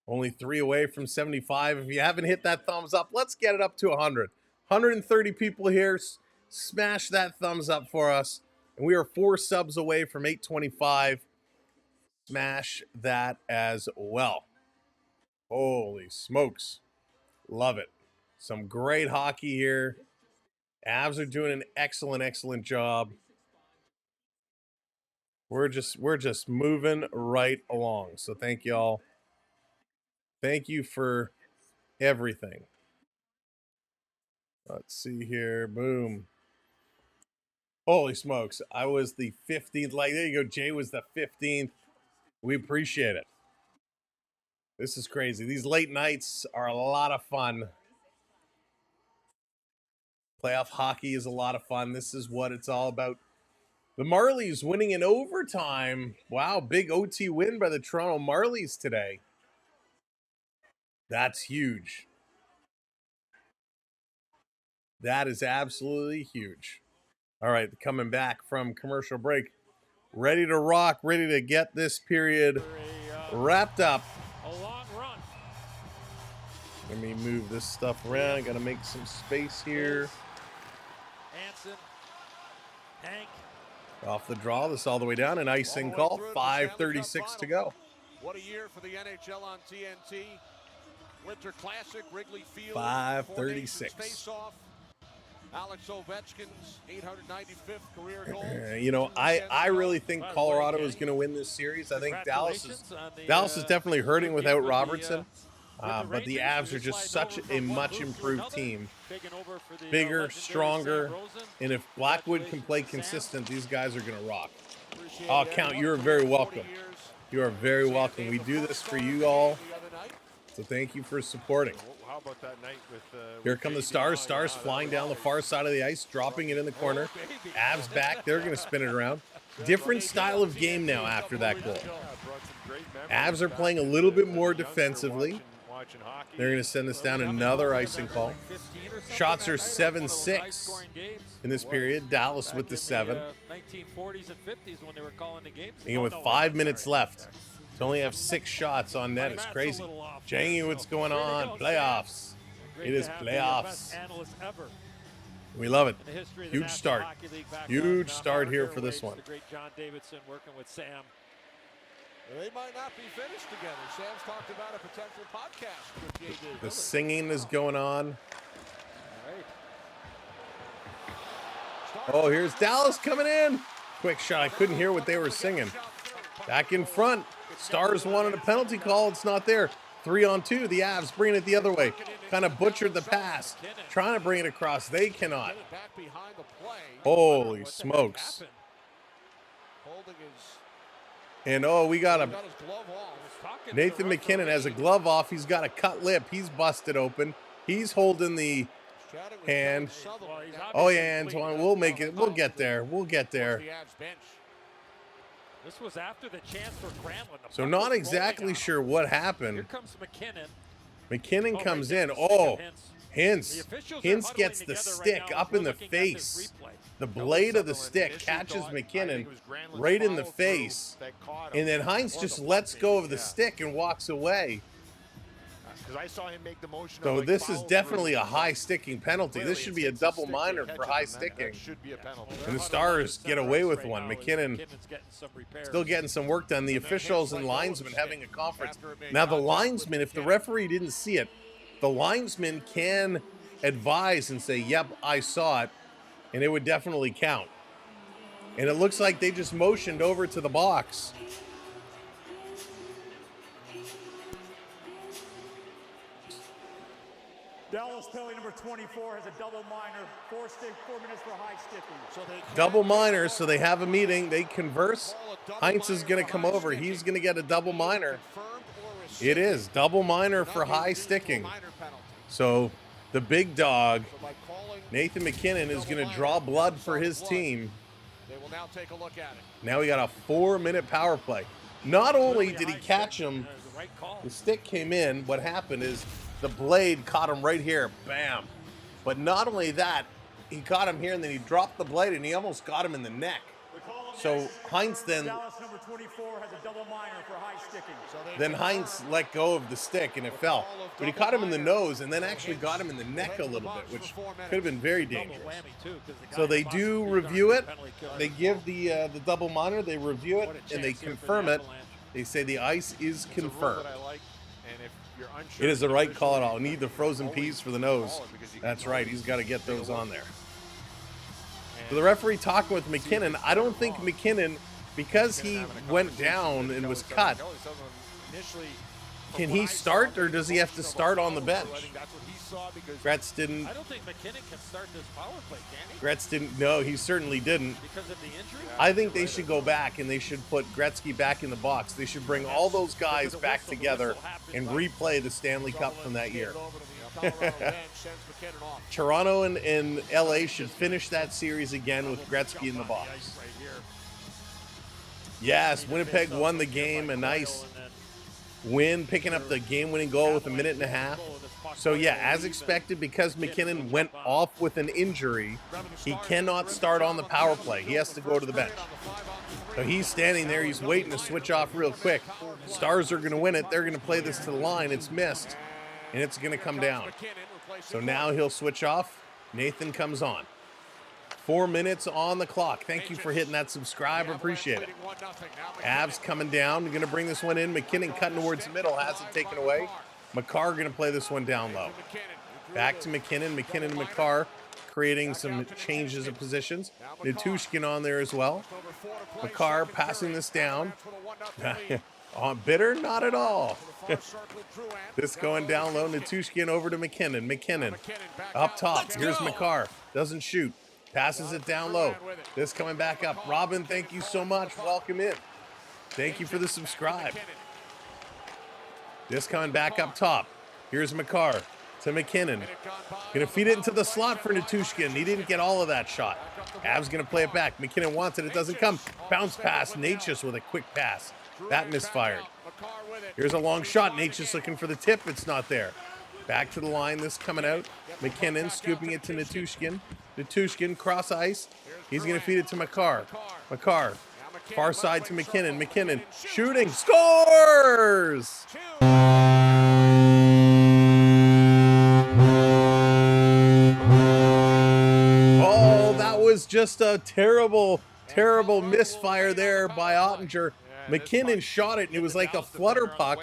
Only 3 away from 75. If you haven't hit that thumbs up, let's get it up to 100. 130 people here. Smash that thumbs up for us. And we are 4 subs away from 825. Smash that as well. Holy smokes. Love it. Some great hockey here. Avs are doing an excellent job. We're just moving right along. So thank you all. Thank you for everything. Let's see here. Boom. Holy smokes. I was the 15th. Like, there you go. Jay was the 15th. We appreciate it. This is crazy. These late nights are a lot of fun. Playoff hockey is a lot of fun. This is what it's all about. The Marlies winning in overtime. Wow, big OT win by the Toronto Marlies today. That's huge. That is absolutely huge. All right, coming back from commercial break. Ready to rock, ready to get this period wrapped up. A long run. Let me move this stuff around. I got to make some space here. Hansen. Hank. Off the draw, this all the way down. An icing call. 5:36 to go. What a year for the NHL on TNT. Winter Classic, Wrigley Field. 5:36. Alex Ovechkin's 895th career goal. You know, I really think Colorado is going to win this series. I think Dallas is definitely hurting without Robertson. But the Avs are just such a much improved team. Bigger, stronger, and if Blackwood can play consistent, these guys are going to rock. Oh, Count, you're very welcome. You are very welcome. We do this for you all, so thank you for supporting. How about that night with here come the Stars. Stars flying down the far side of the ice, dropping it in the corner. Avs back. They're going to spin it around. Different style of game now after that goal. Avs are playing a little bit more defensively. watching hockey. They're going to send this down another icing call. Shots are 7-6 in this period. Dallas with the 7. 1940s and 50s when they were calling the games. Again, with 5 minutes left, to only have 6 shots on net is crazy. Jangy, what's going on? Playoffs. It is playoffs. We love it. Huge start. Huge start here for this one. The great John Davidson working with Sam. They might not be finished together. Sam's talked about a potential podcast with JJ. The singing is going on. Oh, here's Dallas coming in. Quick shot. I couldn't hear what they were singing. Back in front. Stars wanted a penalty call. It's not there. 3-on-2. The Avs bringing it the other way. Kind of butchered the pass. Trying to bring it across. They cannot. Holy smokes. And oh, we got a Nathan MacKinnon has a glove off. He's got a cut lip. He's busted open. He's holding the hand. Oh yeah, Antoine, we'll make it. We'll get there. We'll get there. This was after the chance for Granlund. So not exactly sure what happened. Here comes MacKinnon. MacKinnon comes in. Oh, Hintz. Hintz gets the stick up in the face. The blade of the stick catches MacKinnon right in the face. And then Hintz just lets go of the stick and walks away. I saw him make the motion. So this is definitely a high sticking penalty. This should be a double minor for high sticking. And the Stars get away with one. MacKinnon still getting some work done. The officials and linesmen having a conference. Now the linesman, if the referee didn't see it, the linesman can advise and say, yep, I saw it, and it would definitely count. And it looks like they just motioned over to the box. Dallas penalty number 24 has a double minor, 4 minutes for high sticking. Double minor, so they have a meeting. They converse. Hintz is going to come over. He's going to get a double minor. It is double minor for high sticking. So the big dog, Nathan MacKinnon, is going to draw blood for his team. They will now take a look at it. Now we got a 4-minute power play. Not only did he catch him, the stick came in. What happened is the blade caught him right here. Bam. But not only that, he caught him here and then he dropped the blade and he almost got him in the neck. So Hintz then Hintz let go of the stick and it fell. But he caught him in the nose and then actually got him in the neck a little bit, which could have been very dangerous. So they do review it. They give the double minor, they review it, and they confirm it. They say the ice is confirmed. It is the right call at all. Need the frozen peas for the nose. That's right. He's got to get those on there. So the referee talking with MacKinnon. I don't think MacKinnon, because he went down and was cut, can he start or does he have to start on the bench? Gretzky didn't. I don't think MacKinnon can start this power play, can he? Gretzky didn't. No, he certainly didn't. Because of the injury? I think they should go back and they should put Gretzky back in the box. They should bring all those guys back together and replay the Stanley Cup from that year. Toronto and LA should finish that series again with Gretzky in the box. Yes, Winnipeg won the game. A nice win, picking up the game-winning goal with 1.5 minutes. So yeah, as expected, because MacKinnon went off with an injury, he cannot start on the power play. He has to go to the bench. So he's standing there. He's waiting to switch off real quick. Stars are going to win it. They're going to play this to the line. It's missed, and it's going to come down. So now he'll switch off. Nathan comes on. 4 minutes on the clock. Thank you for hitting that subscribe. Appreciate it. Avs coming down. They're going to bring this one in. MacKinnon cutting towards the middle. Has it taken away. Makar going to play this one down low. Back to MacKinnon. MacKinnon and Makar creating some changes of positions. Nichushkin on there as well. Makar passing this down. On bitter? Not at all. This going down low. Nichushkin over to MacKinnon. MacKinnon up top. Here's Makar. Doesn't shoot. Passes it down low. This coming back up. Robin, thank you so much. Welcome in. Thank you for the subscribe. This coming back up top. Here's Makar to MacKinnon. Going to feed it into the slot for Nichushkin. He didn't get all of that shot. Avs going to play it back. MacKinnon wants it. It doesn't come. Bounce pass. Natchez with a quick pass. That misfired. Here's a long shot. Nate's just looking for the tip. It's not there. Back to the line. This coming out. McKinnon scooping it to Natushkin. Natushkin cross ice. He's going to feed it to Makar. Makar. Far side to McKinnon. McKinnon shooting. Scores! Oh, that was just a terrible misfire there by Ottinger. McKinnon shot it, and it was like a flutter puck,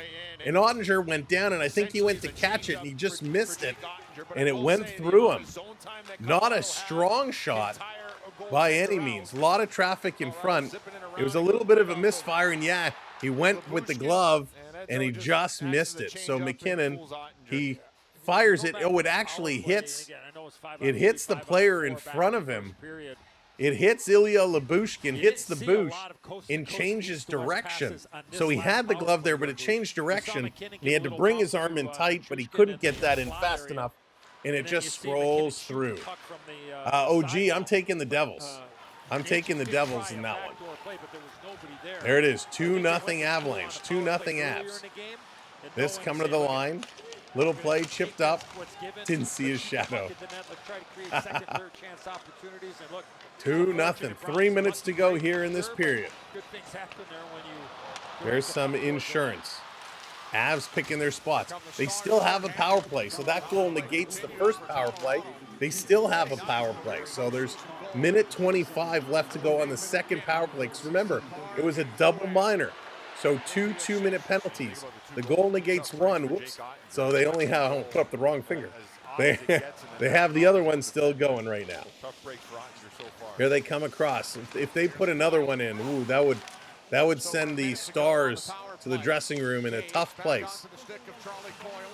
and Ottinger went down, and I think he went to catch it, and he just missed it, and it went through him. Not a strong shot by any means. A lot of traffic in front. It was a little bit of a misfire, and yeah, he went with the glove, and he just missed it. So McKinnon, he fires it. Oh, it actually hits. It hits the player in front of him. It hits Ilya Lyubushkin, hits the bush, and changes direction. So he had the glove there, but it changed direction. And he had to bring his arm in tight, but he couldn't get that in fast enough. And it just scrolls through. OG, I'm taking the Devils. I'm taking the Devils in that one. There it is, 2-0 Avalanche, 2-0 Avs. This coming to the line. Little play, chipped up. Didn't see his shadow. 2-0. 3 minutes to go here in this period. There's some insurance. Avs picking their spots. They still have a power play, so that goal negates the first power play. They still have a power play, so there's minute 25 left to go on the second power play. Because remember, it was a double minor, so 2 2-minute penalties. The goal negates one. Whoops. So they only have, I put up the wrong finger. They have the other one still going right now. Here they come across. If they put another one in, ooh, that would send the Stars to the dressing room in a tough place.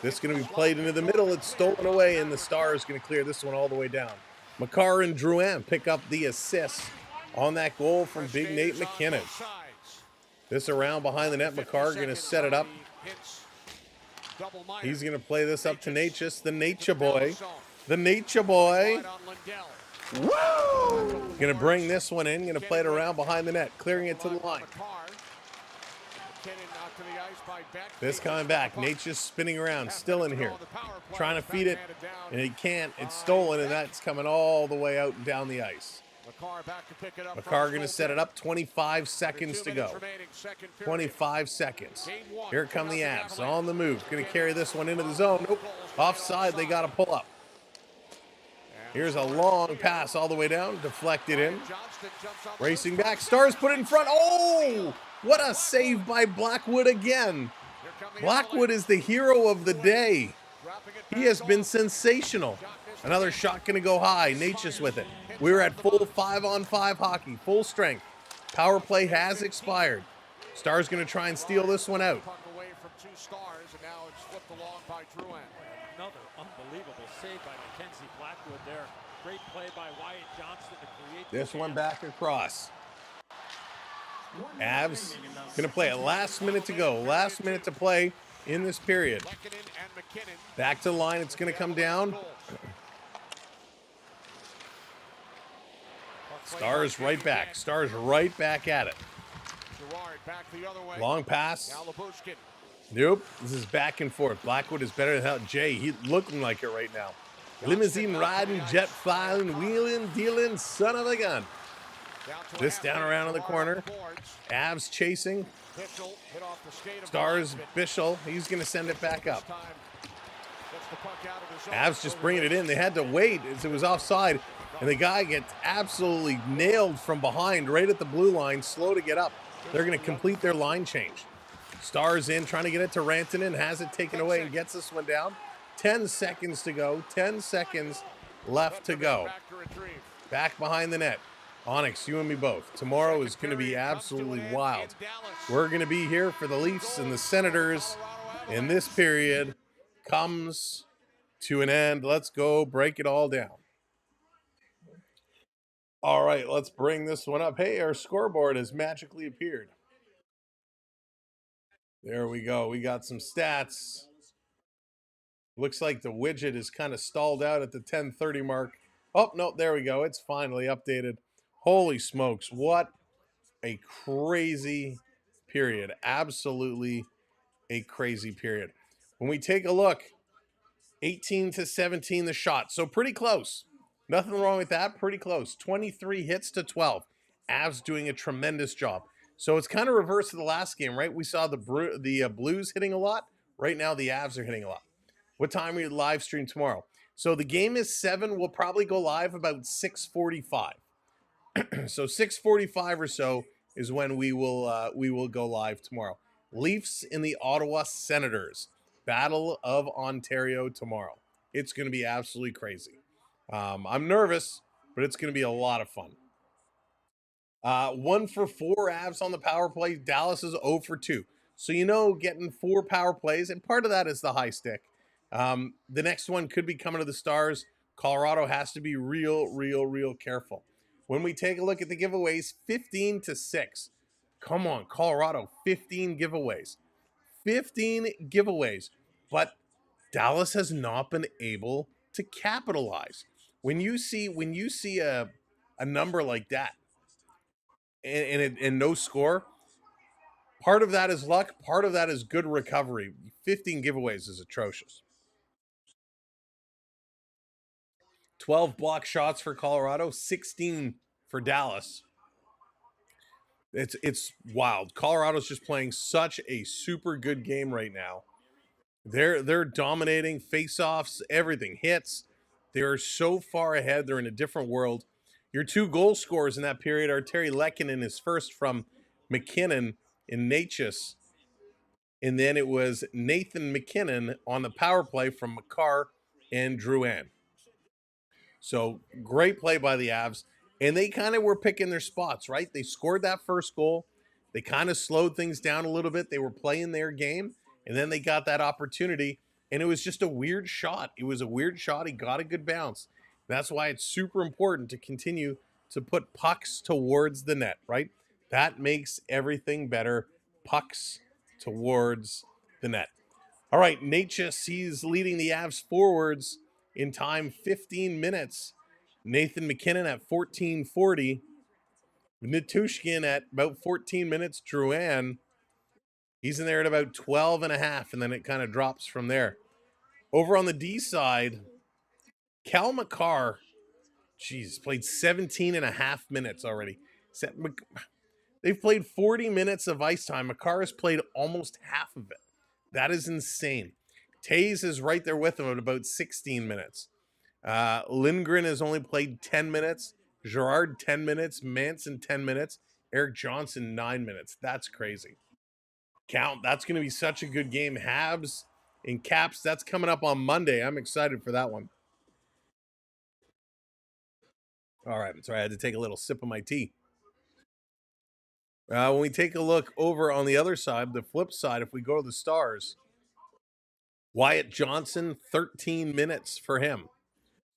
This is going to be played into the middle. It's stolen away, and the Stars going to clear this one all the way down. Makar and Drouin pick up the assist on that goal from Big Nate McKinnon. This around behind the net. Makar going to set it up. He's going to play this up to Natchez, the Nature Boy. The Nature Boy. Woo! Going to bring this one in. Going to play it around behind the net, clearing it to the line. This coming back. Natchez spinning around, still in here. Trying to feed it, and he can't. It's stolen, and that's coming all the way out and down the ice. Makar going to set it up. 25 seconds to go. 25 seconds. Here come the Avs on the move. Going to carry this one into the zone. Nope. Offside. They got to pull up. Here's a long pass all the way down. Deflected in. Racing back. Stars put it in front. Oh! What a save by Blackwood again. Blackwood is the hero of the day. He has been sensational. Another shot going to go high. Natchez with it. We're at full 5-on-5 hockey, full strength. Power play has expired. Stars going to try and steal this one out. Another unbelievable save by Mackenzie Blackwood there. Great play by Wyatt Johnston to create this one back across. Avs going to play it. Last minute to go. Last minute to play in this period. Back to the line. It's going to come down. Stars right back. Stars right back at it. Long pass. Nope. This is back and forth. Blackwood is better than hell. Jay, he's looking like it right now. Limousine riding, jet flying, wheeling, dealing, son of a gun. This down around in the corner. Avs chasing. Stars, Bischel. He's going to send it back up. Avs just bringing it in. They had to wait as it was offside. And the guy gets absolutely nailed from behind right at the blue line. Slow to get up. They're going to complete their line change. Stars in, trying to get it to Rantanen. Has it taken away and gets this one down. 10 seconds to go. 10 seconds left to go. Back behind the net. Onyx, you and me both. Tomorrow is going to be absolutely wild. We're going to be here for the Leafs and the Senators. And this period comes to an end. Let's go break it all down. All right, let's bring this one up. Hey, our scoreboard has magically appeared. There we go. We got some stats. Looks like the widget is kind of stalled out at the 10:30 mark. Oh, no, there we go. It's finally updated. Holy smokes. What a crazy period. Absolutely a crazy period. When we take a look, 18-17 the shot. So pretty close. Nothing wrong with that. Pretty close. 23 hits to 12. Avs doing a tremendous job. So it's kind of reverse of the last game, right? We saw the Blues hitting a lot. Right now, the Avs are hitting a lot. What time are you live stream tomorrow? So the game is 7. We'll probably go live about 6:45. So 6:45 or so is when we will go live tomorrow. Leafs in the Ottawa Senators. Battle of Ontario tomorrow. It's going to be absolutely crazy. I'm nervous, but it's going to be a lot of fun. 1 for 4 Avs on the power play. Dallas is 0 for 2. So, getting 4 power plays, and part of that is the high stick. The next one could be coming to the Stars. Colorado has to be real careful. When we take a look at the giveaways, 15-6. Come on, Colorado, 15 giveaways. 15 giveaways. But Dallas has not been able to capitalize. When you see a number like that and no score, part of that is luck, part of that is good recovery. 15 giveaways is atrocious. 12 block shots for Colorado, 16 for Dallas. It's wild. Colorado's just playing such a super good game right now. They're dominating face-offs, everything, hits. They're so far ahead. They're in a different world. Your 2 goal scorers in that period are Terry Lehkonen, his first from McKinnon in Natchez. And then it was Nathan McKinnon on the power play from Makar and Drouin. So great play by the Avs. And they kind of were picking their spots, right? They scored that first goal. They kind of slowed things down a little bit. They were playing their game. And then they got that opportunity. And it was just a weird shot. It was a weird shot. He got a good bounce. That's why it's super important to continue to put pucks towards the net, right? That makes everything better. Pucks towards the net. All right, Natchez, he's leading the Avs forwards in time, 15 minutes. Nathan McKinnon at 14:40. Nitushkin at about 14 minutes. Drouin, he's in there at about 12 and a half, and then it kind of drops from there. Over on the D side, Cal Makar, played 17 and a half minutes already. They've played 40 minutes of ice time. Makar has played almost half of it. That is insane. Taze is right there with him at about 16 minutes. Lindgren has only played 10 minutes. Gerard, 10 minutes. Manson, 10 minutes. Eric Johnson, 9 minutes. That's crazy. That's going to be such a good game. Habs and Caps, that's coming up on Monday. I'm excited for that one. All right, sorry, I had to take a little sip of my tea. When we take a look over on the other side, the flip side, if we go to the Stars, Wyatt Johnson, 13 minutes for him.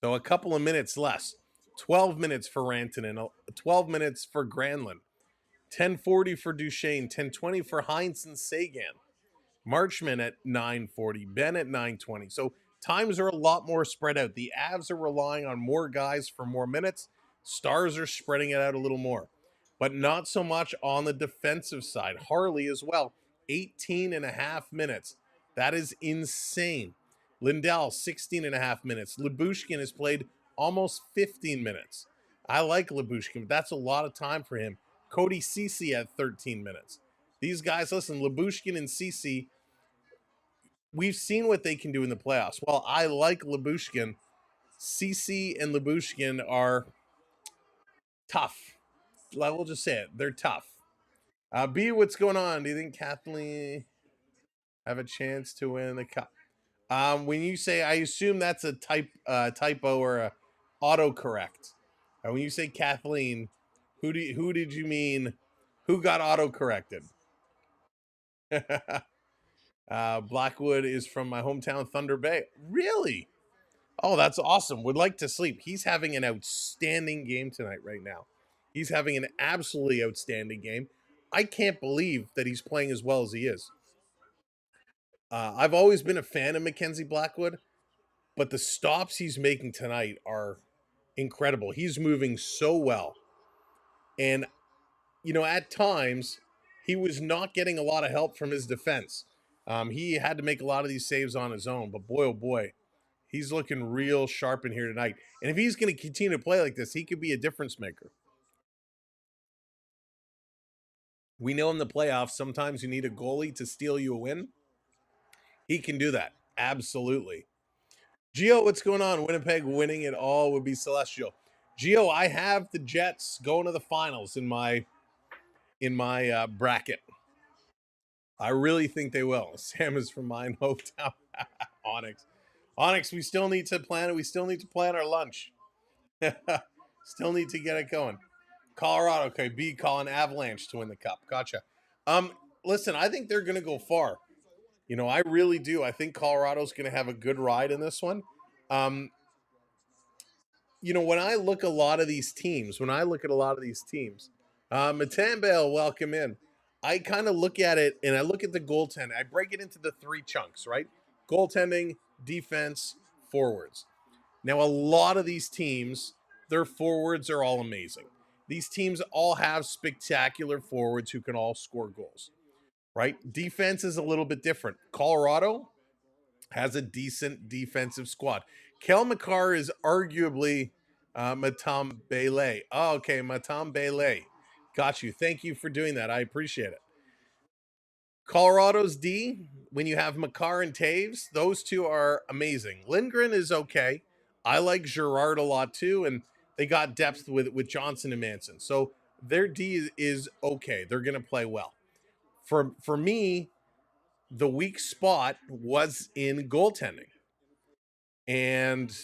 So a couple of minutes less. 12 minutes for Rantanen, 12 minutes for Granlund, 10:40 for Duchesne, 10:20 for Heinz and Sagan. Marchman at 9:40, Ben at 9:20. So times are a lot more spread out. The Avs are relying on more guys for more minutes. Stars are spreading it out a little more, but not so much on the defensive side. Harley as well, 18 and a half minutes. That is insane. Lindell, 16 and a half minutes. Lyubushkin has played almost 15 minutes. I like Lyubushkin, but that's a lot of time for him. Cody Ceci at 13 minutes. These guys, listen, Lyubushkin and Ceci, we've seen what they can do in the playoffs. Well, I like Lyubushkin. Ceci and Lyubushkin are tough. We'll just say it. They're tough. B, what's going on? Do you think Kathleen have a chance to win the cup? When you say, I assume that's a typo or a autocorrect. When you say Kathleen, who did you mean? Who got autocorrected? Blackwood is from my hometown, Thunder Bay. Really? Oh, that's awesome. Would like to sleep. He's having an outstanding game tonight right now. He's having an absolutely outstanding game. I can't believe that he's playing as well as he is. I've always been a fan of Mackenzie Blackwood, but the stops he's making tonight are incredible. He's moving so well. And, at times, he was not getting a lot of help from his defense. He had to make a lot of these saves on his own, but boy, oh boy, he's looking real sharp in here tonight. And if he's going to continue to play like this, he could be a difference maker. We know in the playoffs, sometimes you need a goalie to steal you a win. He can do that. Absolutely. Gio, what's going on? Winnipeg winning it all would be celestial. Gio, I have the Jets going to the finals in my bracket. I really think they will. Sam is from mine hometown. Onyx, we still need to plan it. We still need to plan our lunch. Still need to get it going. Colorado, okay, B calling Avalanche to win the cup. Gotcha. Listen, I think they're going to go far. You know, I really do. I think Colorado's going to have a good ride in this one. You know, when I look at a lot of these teams, Matambale, welcome in. I kind of look at it and I look at the goaltending. I break it into the three chunks, right? Goaltending, defense, forwards. Now, a lot of these teams, their forwards are all amazing. These teams all have spectacular forwards who can all score goals, right? Defense is a little bit different. Colorado has a decent defensive squad. Kel McCarr is arguably Matam Bele. Oh, okay, Matam Bele. Got you. Thank you for doing that. I appreciate it. Colorado's D, when you have McCarr and Taves, those two are amazing. Lindgren is okay. I like Girard a lot too, and they got depth with Johnson and Manson. So their D is okay. They're going to play well. For me, the weak spot was in goaltending. And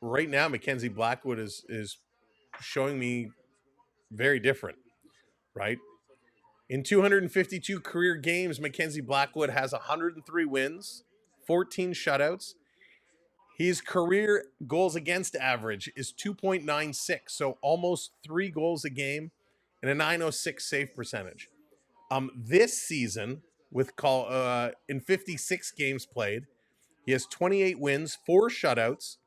right now, Mackenzie Blackwood is showing me very different, right? In 252 career games, Mackenzie Blackwood has 103 wins, 14 shutouts. His career goals against average is 2.96, so almost 3 goals a game and a 906 save percentage. This season, in 56 games played, he has 28 wins, 4 shutouts,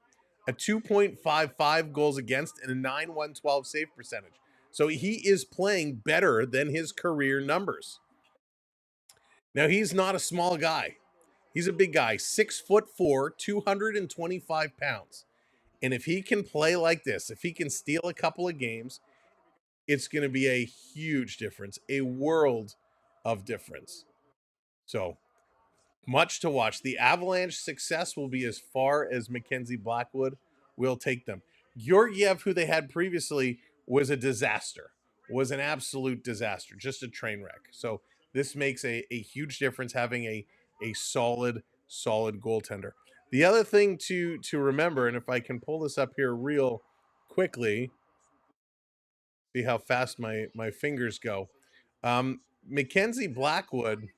a 2.55 goals against, and a 9/112 save percentage. So he is playing better than his career numbers. Now, he's not a small guy. He's a big guy, 6'4", 225 pounds. And if he can play like this, if he can steal a couple of games, it's going to be a huge difference, a world of difference. So much to watch. The Avalanche success will be as far as Mackenzie Blackwood will take them. Georgiev, who they had previously, was a disaster, was an absolute disaster, just a train wreck. So this makes a huge difference having a solid goaltender. The other thing to remember, and if I can pull this up here real quickly, see how fast my fingers go. Mackenzie Blackwood,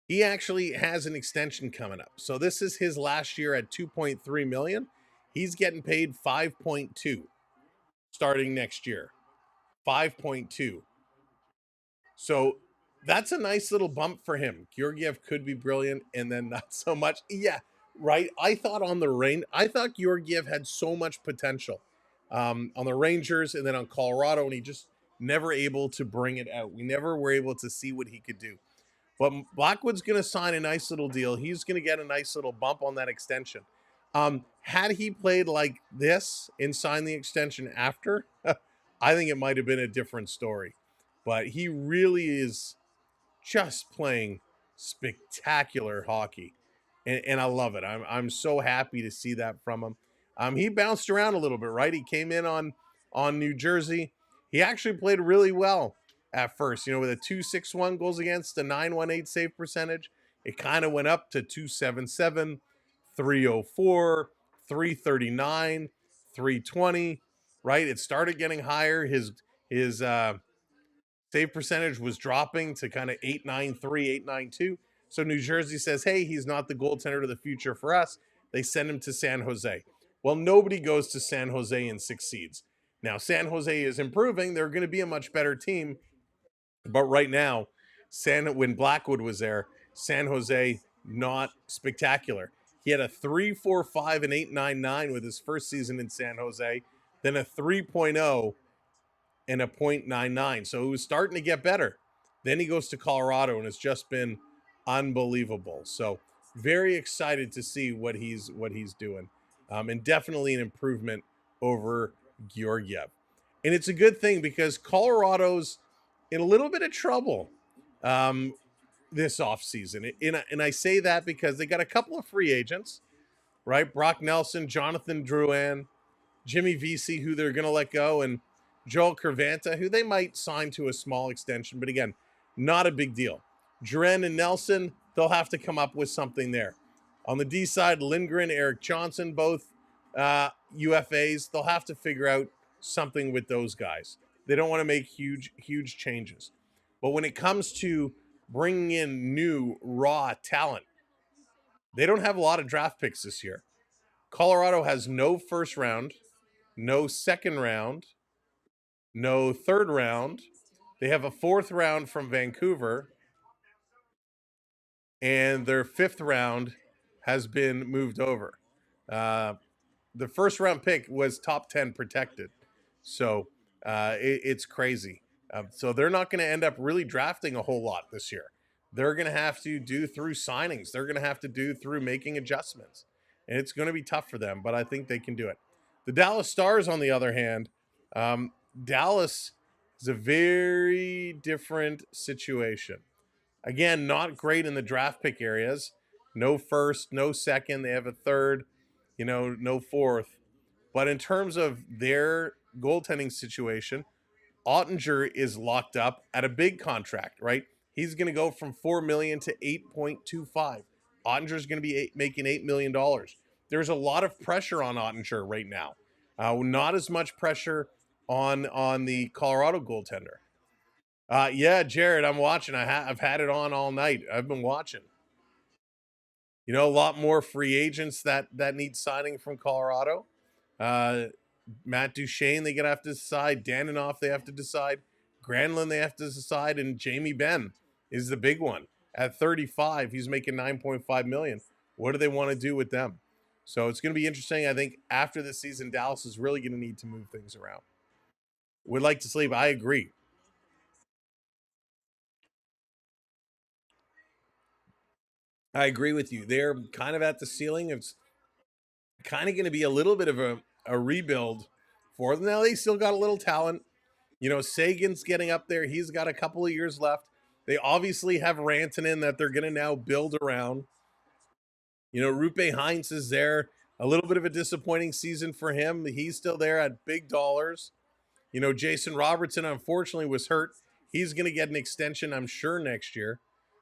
he actually has an extension coming up. So this is his last year at $2.3 million. He's getting paid $5.2 starting next year. $5.2. So that's a nice little bump for him. Georgiev could be brilliant and then not so much. Yeah, right. I thought Georgiev had so much potential on the Rangers and then on Colorado, and he just never able to bring it out. We never were able to see what he could do. But Blackwood's going to sign a nice little deal. He's going to get a nice little bump on that extension. Had he played like this and signed the extension after, I think it might have been a different story. But he really is just playing spectacular hockey. And I love it. I'm so happy to see that from him. He bounced around a little bit, right? He came in on New Jersey. He actually played really well at first, with a 2.61 goals against, a 9.18 save percentage. It kind of went up to 2.77, 3.04, 3.39, 3.20, right? It started getting higher. His save percentage was dropping to kind of 8.93, 8.92. So New Jersey says, hey, he's not the goaltender of the future for us. They send him to San Jose. Well, nobody goes to San Jose and succeeds. Now, San Jose is improving. They're going to be a much better team. But right now, when Blackwood was there, San Jose, not spectacular. He had a 3.45 and 8.99 with his first season in San Jose, then a 3.0 and a .99. So it was starting to get better. Then he goes to Colorado, and it's just been unbelievable. So very excited to see what he's doing, and definitely an improvement over Georgiev. And it's a good thing because Colorado's in a little bit of trouble this offseason. And I say that because they got a couple of free agents, right? Brock Nelson, Jonathan Drouin, Jimmy Vesey, who they're going to let go, and Joel Cervanta, who they might sign to a small extension. But again, not a big deal. Duran and Nelson, they'll have to come up with something there. On the D side, Lindgren, Eric Johnson, both UFAs. They'll have to figure out something with those guys. They don't want to make huge changes. But when it comes to bringing in new, raw talent, they don't have a lot of draft picks this year. Colorado has no first round, no second round, no third round. They have a fourth round from Vancouver, and their fifth round has been moved over. The first round pick was top 10 protected. So it's crazy. So they're not going to end up really drafting a whole lot this year. They're going to have to do through signings. They're going to have to do through making adjustments. And it's going to be tough for them, but I think they can do it. The Dallas Stars, on the other hand, Dallas is a very different situation. Again, not great in the draft pick areas. No first, no second. They have a third, no fourth. But in terms of their goaltending situation, Ottinger is locked up at a big contract, right? He's going to go from $4 million to $8.25. Ottinger's going to be making $8 million. There's a lot of pressure on Ottinger right now. Not as much pressure on the Colorado goaltender. Yeah, Jared, I'm watching. I've had it on all night. I've been watching. A lot more free agents that need signing from Colorado. Matt Duchene, they're going to have to decide. Daninoff, they have to decide. Granlund, they have to decide. And Jamie Benn is the big one. At 35, he's making $9.5 million. What do they want to do with them? So it's going to be interesting. I think after this season, Dallas is really going to need to move things around. Would like to sleep. I agree. I agree with you. They're kind of at the ceiling. It's kind of going to be a little bit of a rebuild for them. Now, they still got a little talent. Sagan's getting up there. He's got a couple of years left. They obviously have Rantanen that they're going to now build around. Rupe Heinz is there. A little bit of a disappointing season for him. He's still there at big dollars. Jason Robertson, unfortunately, was hurt. He's going to get an extension, I'm sure, next year.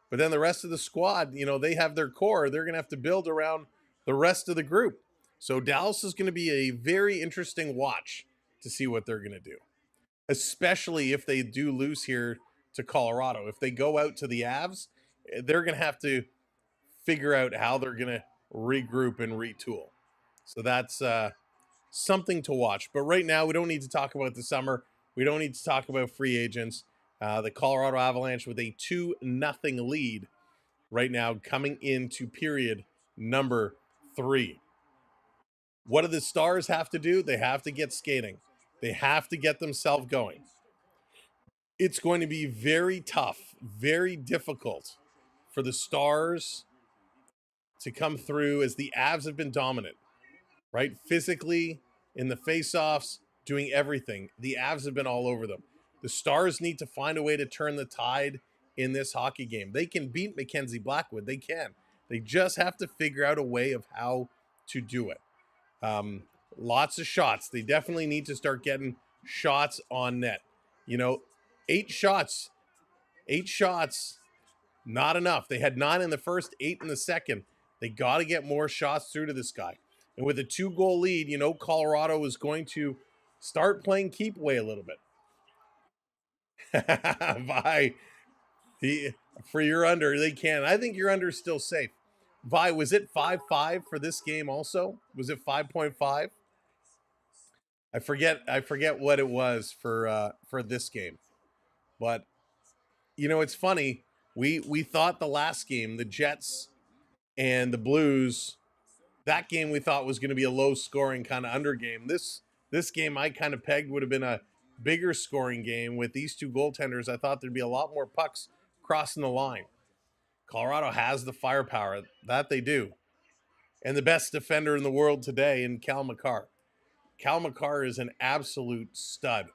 But then the rest of the squad, they have their core. They're going to have to build around the rest of the group. So Dallas is going to be a very interesting watch to see what they're going to do, especially if they do lose here to Colorado. If they go out to the Avs, they're going to have to figure out how they're going to regroup and retool. So that's something to watch. But right now, we don't need to talk about the summer. We don't need to talk about free agents. The Colorado Avalanche with a 2-0 lead right now coming into period number 3. What do the Stars have to do? They have to get skating. They have to get themselves going. It's going to be very tough, very difficult for the Stars to come through as the Avs have been dominant, right? Physically, in the faceoffs, doing everything. The Avs have been all over them. The Stars need to find a way to turn the tide in this hockey game. They can beat Mackenzie Blackwood. They can. They just have to figure out a way of how to do it. Lots of shots. They definitely need to start getting shots on net. 8 shots, not enough. They had 9 in the first, 8 in the second. They got to get more shots through to this guy. And with a 2-goal lead, Colorado is going to start playing keep away a little bit. For your under, they can. I think your under is still safe. Vi, was it 5.5 for this game also? Was it 5.5? I forget what it was for this game. But it's funny. We thought the last game, the Jets and the Blues, that game we thought was going to be a low scoring kind of under game. This game I kind of pegged would have been a bigger scoring game with these two goaltenders, I thought there'd be a lot more pucks crossing the line. Colorado has the firepower. That they do. And the best defender in the world today in Cal McCarr. Cal McCarr is an absolute stud.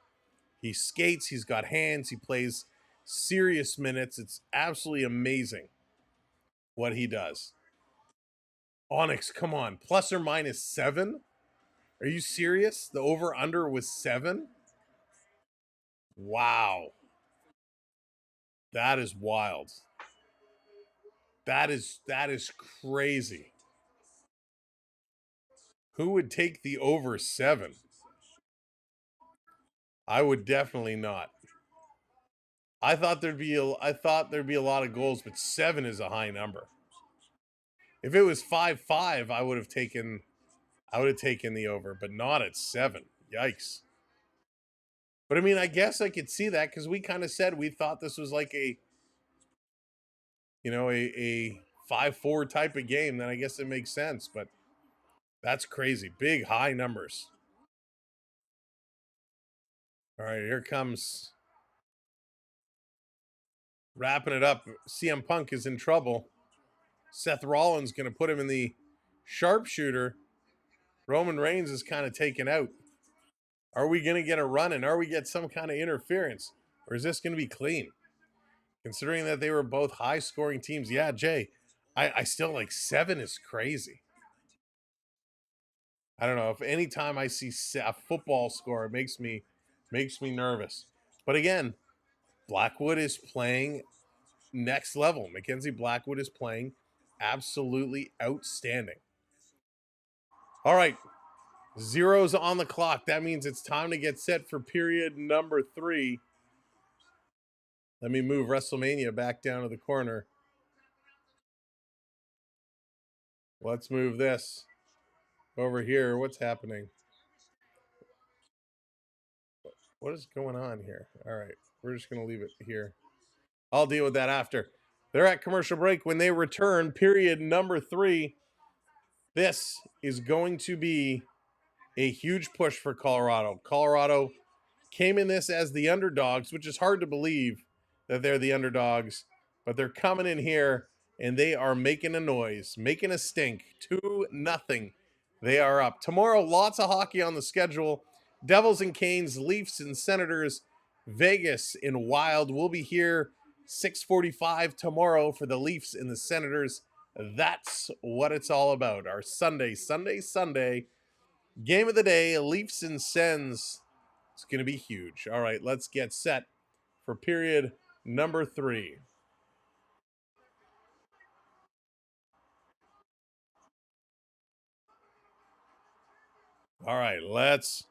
He skates, he's got hands, he plays serious minutes. It's absolutely amazing what he does. Onyx, come on. Plus or minus 7? Are you serious? The over-under was 7? Wow. That is wild. That is crazy. Who would take the over 7? I would definitely not. I thought there'd be a lot of goals, but 7 is a high number. If it was 5-5, I would have taken the over, but not at 7. Yikes. But I mean, I guess I could see that because we kind of said we thought this was like a 5-4 type of game. Then I guess it makes sense, but that's crazy. Big high numbers. All right, here comes wrapping it up. CM Punk is in trouble. Seth Rollins going to put him in the sharpshooter. Roman Reigns is kind of taken out. Are we going to get a run and are we get some kind of interference? Or is this going to be clean? Considering that they were both high-scoring teams. Yeah, Jay, I still like 7 is crazy. I don't know. If any time I see a football score, it makes me nervous. But again, Blackwood is playing next level. Mackenzie Blackwood is playing absolutely outstanding. All right. 0's on the clock. That means it's time to get set for period number 3. Let me move WrestleMania back down to the corner. Let's move this over here. What's happening? What is going on here? All right. We're just going to leave it here. I'll deal with that after. They're at commercial break. When they return, period number 3, this is going to be a huge push for Colorado. Colorado came in this as the underdogs, which is hard to believe that they're the underdogs, but they're coming in here and they are making a noise, making a stink. 2-0. They are up. Tomorrow, lots of hockey on the schedule. Devils and Canes, Leafs and Senators, Vegas and Wild. We'll be here 6:45 tomorrow for the Leafs and the Senators. That's what it's all about. Our Sunday game of the day, Leafs and Sens. It's going to be huge. All right, let's get set for period number 3. All right, let's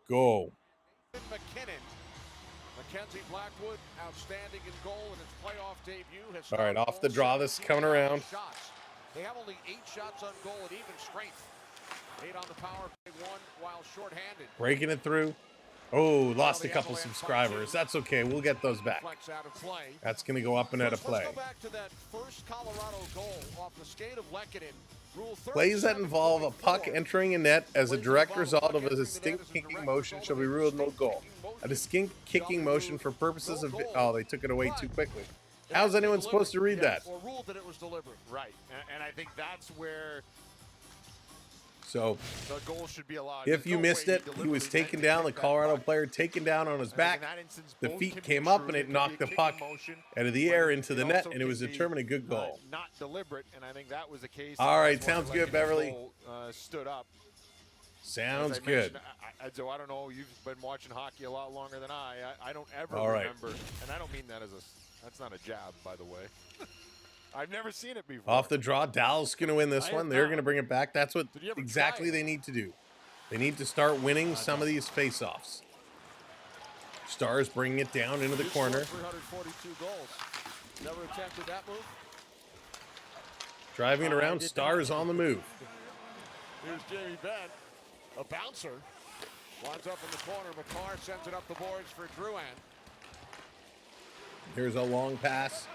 go. McKinnon. Mackenzie Blackwood, outstanding in goal in his playoff debut. All right, off the draw, this is coming around. Shots. They have only 8 shots on goal at even strength. 8 on the power play, 1 while shorthanded. Breaking it through. Oh, lost a couple subscribers. That's okay. We'll get those back. That's going to go up and out of play. Let's go back to that first Colorado goal off the skate of Lehkonen. Plays that involve a puck entering a net as a direct result of a distinct kicking motion shall be ruled no goal. A distinct kicking motion for purposes of... Oh, they took it away too quickly. How's anyone supposed to read that? Or ruled that it was deliberate. Right, and I think that's where So, the goal should be allowed. if you missed it, he was taken down, the Colorado player taken down on his back. The feet came up and it knocked the puck out of the air into the net, and it was determined a good goal. Not deliberate, and I think that was the case. All right, sounds good, Beverly. Stood up. Sounds good. So I don't know. You've been watching hockey a lot longer than I. I don't ever All right. remember, and I don't mean that as a. That's not a jab, by the way. I've never seen it before. Off the draw, Dallas going to win this one. They're going to bring it back. That's what exactly they need to do. They need to start winning some of these face-offs. Stars bringing it down into the corner. 342 goals. Never attempted that move. Driving it around, Stars on the move. Here's Jamie Benn, a bouncer. Winds up in the corner. McCarr sends it up the boards for Drouin. Here's a long pass.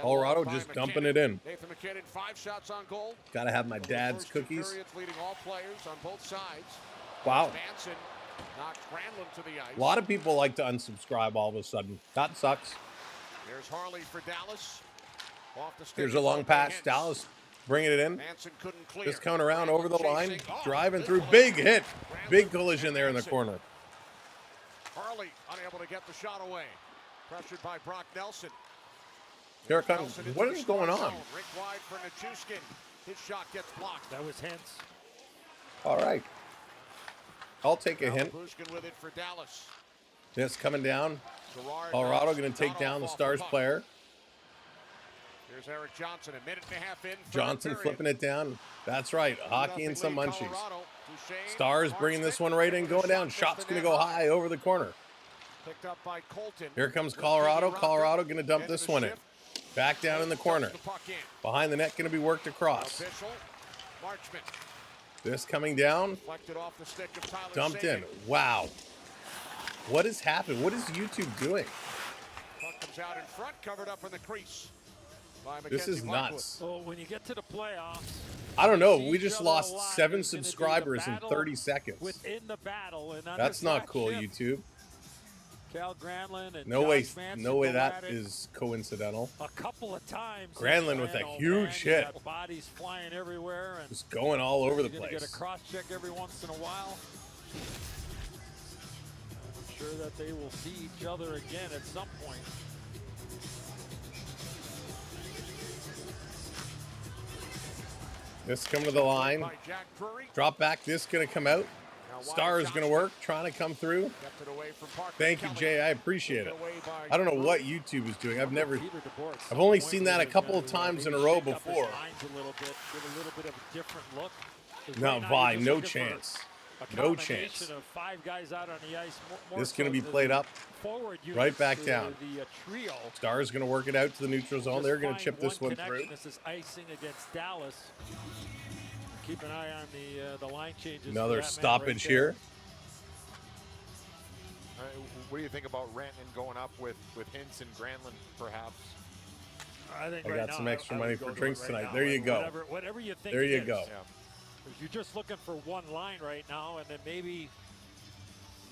Colorado just dumping it in. Nathan McKinnon, 5 shots on goal. Got to have my dad's First two cookies. periods leading all players on both sides. Wow. Manson Knocked Granlund to the ice. A lot of people like to unsubscribe all of a sudden. That sucks. Here's Harley for Dallas. Off the stick. Here's a long pass. Dallas bringing it in. Manson couldn't clear. Just coming around over the line. Chasing. Oh, Driving big through. collision. Big hit. Granlund Big collision there in the Manson. corner. Harley unable to get the shot away. Pressured by Brock Nelson. Here it comes. Nelson into What the is going score on? zone. Rink wide for Nichushkin. His shot gets blocked. That was Hintz. All right. I'll take a Now hint. Lyubushkin with it for Dallas. This coming down. Gerard Colorado knocks going to take Donald down the off Stars puck. player. Here's Eric Johnson, a minute and a half in. Johnson flipping it down. That's right. Hockey and some munchies. Stars bringing this one right in, going down. Shot's going to go high over the corner. Picked up by Colton. Here comes Colorado. Colorado going to dump this one in. Back down in the corner. Behind the net going to be worked across. Official. Marchment. This coming down. Deflected off the stick of Tyler Dumped in. Seguin. Wow. What has happened? What is YouTube doing? Puck comes out in front, covered up in the crease. By This is Mackenzie Blackwood. nuts. Well, when you get to the playoffs, I don't know. see We each just other a lost lot. 7 There's gonna be the subscribers in battle 30 seconds. within the battle, and under That's not that cool, shift, YouTube. Cal Granlund and No way. Josh Manson No way go that at it is coincidental. a couple of times. Granlund with a And, oh, huge man, you hit. got bodies flying everywhere, and Just going all over the you're gonna place. get a cross check every once in a while. I'm sure that they will see each other again at some point. This coming to the line. By Jack Drury. Drop back. This going to come out. Now Star is going to work. Trying to come through. Kept it away from Parker Thank you, Kelly. Jay. I appreciate it. Taken away by I don't know Drury. what YouTube is doing. I've never. Peter DeBoer, I've only some seen point that a where he's couple gonna, of times in a maybe row shake up his before. lines a little bit, give a little bit of a different look. 'Cause No, right now Vi, you're just no looking for chance. a No combination chance. of 5 guys out on the ice. More This so going to be than played the up. forward right units, back down. The trio. Star is going to work it out to the neutral zone. Just They're going to find chip this one connection. through. This is icing against Dallas. Keep an eye on the line changes. for Another that man stoppage right there. here. What do you think about Rantanen going up with Hintz and Granlund, perhaps? I think I right got now, some extra I money would for go to drinks it right tonight. now. There you go. Whatever you think. There it you is. go. Yeah. If you're just looking for one line right now, and then maybe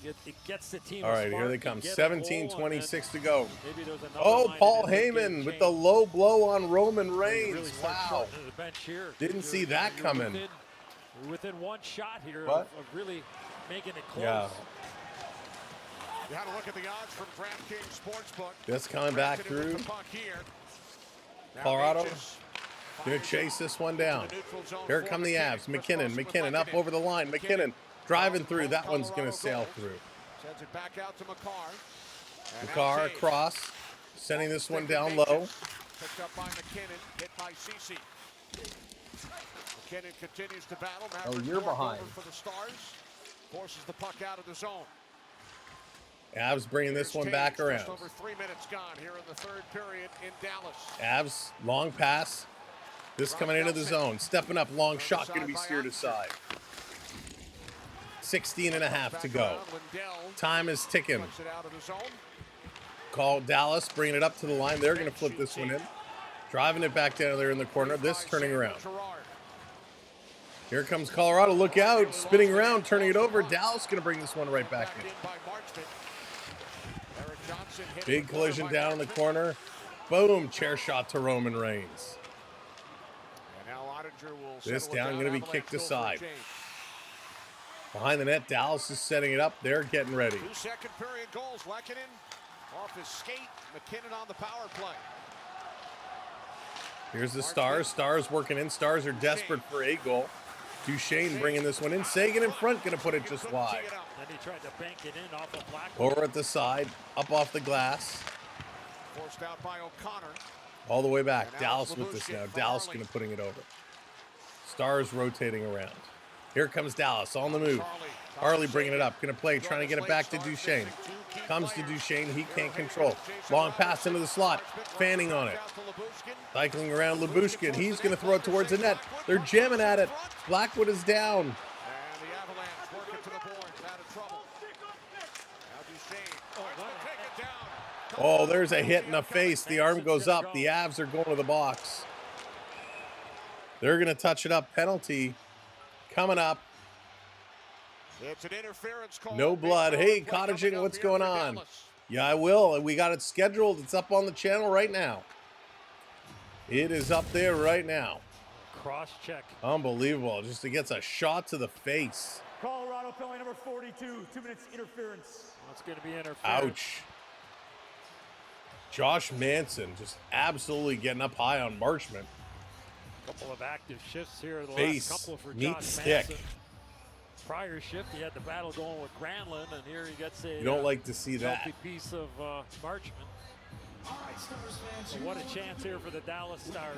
it gets the team. All a right, here spark they and come. get a 17:26 to go. Maybe there's another Oh, line Paul that ends up getting Heyman with changed. the low blow on Roman You Reigns. really start Wow. shortening the bench here. Didn't You're- see that you're coming. You're within one shot here What? of really making it close. Yeah. You had a look at the odds from DraftKings Sportsbook. Just coming back Drafted it with through. the puck here. Now Colorado Natchez Gonna fires chase it this one to the down. neutral zone Here for come the Avs. Chris McKinnon. Wilson with McKinnon up Lehkonen. over the line. McKinnon driving through. That one's going to sail through. Sends it back out to McCarr. And McCarr now Taves. across, sending this one Stick down with low. Natchez. Picked up by McKinnon, hit by Ceci. McKinnon continues to battle. Maverick you're North behind. over for the Stars. Forces the puck out of the zone. Avs bringing this Here's one back Taves, around. Just over 3 minutes gone here in the third period in Dallas. Avs, long pass. This coming into the zone. Stepping up, long shot, going to be steered aside. 16 and a half to go. Time is ticking. Puts it out of the zone. Call Dallas, bringing it up to the line. They're going to flip this one in. Driving it back down there in the corner. This turning around. Here comes Colorado. Look out. Spinning around, turning it over. Dallas going to bring this one right back in. Big collision down in the corner. Boom. Chair shot to Roman Reigns. This down going to be kicked aside. Behind the net, Dallas is setting it up. They're getting ready. 2 second period goals. Lehkonen off his skate. McKinnon on the power play. Here's the Stars. Stars working in. Stars are desperate for a goal. Duchesne bringing this one in. Sagan in front, going to put it just wide. Then he tried to bank it in off of Black. Over at the side, up off the glass. Forced out by O'Connor. All the way back. And now Dallas it's with this now. Lyubushkin Dallas Harley. going to putting it over. Stars rotating around. Here comes Dallas on the move. Harley bringing it up. Going to play, trying to get it back to Duchesne. Comes to Duchesne. He can't control. Long pass into the slot. Fanning on it. Cycling around Lyubushkin. He's going to throw it towards the net. They're jamming at it. Blackwood is down. And the Avalanche working to the boards, out of trouble. Now Duchesne tries to take it down. Oh, there's a hit in the face. The arm goes up. The Avs are going to the box. They're going to touch it up. Penalty coming up. It's an interference call. No blood. Hey, Cottaging, what's going on? Yeah, I will. We got it scheduled. It's up on the channel right now. It is up there right now. Cross check. Unbelievable. Just it gets a shot to the face. Colorado penalty number 42, 2 minutes interference. That's going to be interference. Ouch. Josh Manson just absolutely getting up high on Marchment. Couple of active shifts here. The Face, last couple for meat Josh stick. Manson. Prior shift, he had the battle going with Granlund, and here he gets a You don't like to see that. healthy piece of Marchment. So what a chance here for the Dallas Stars.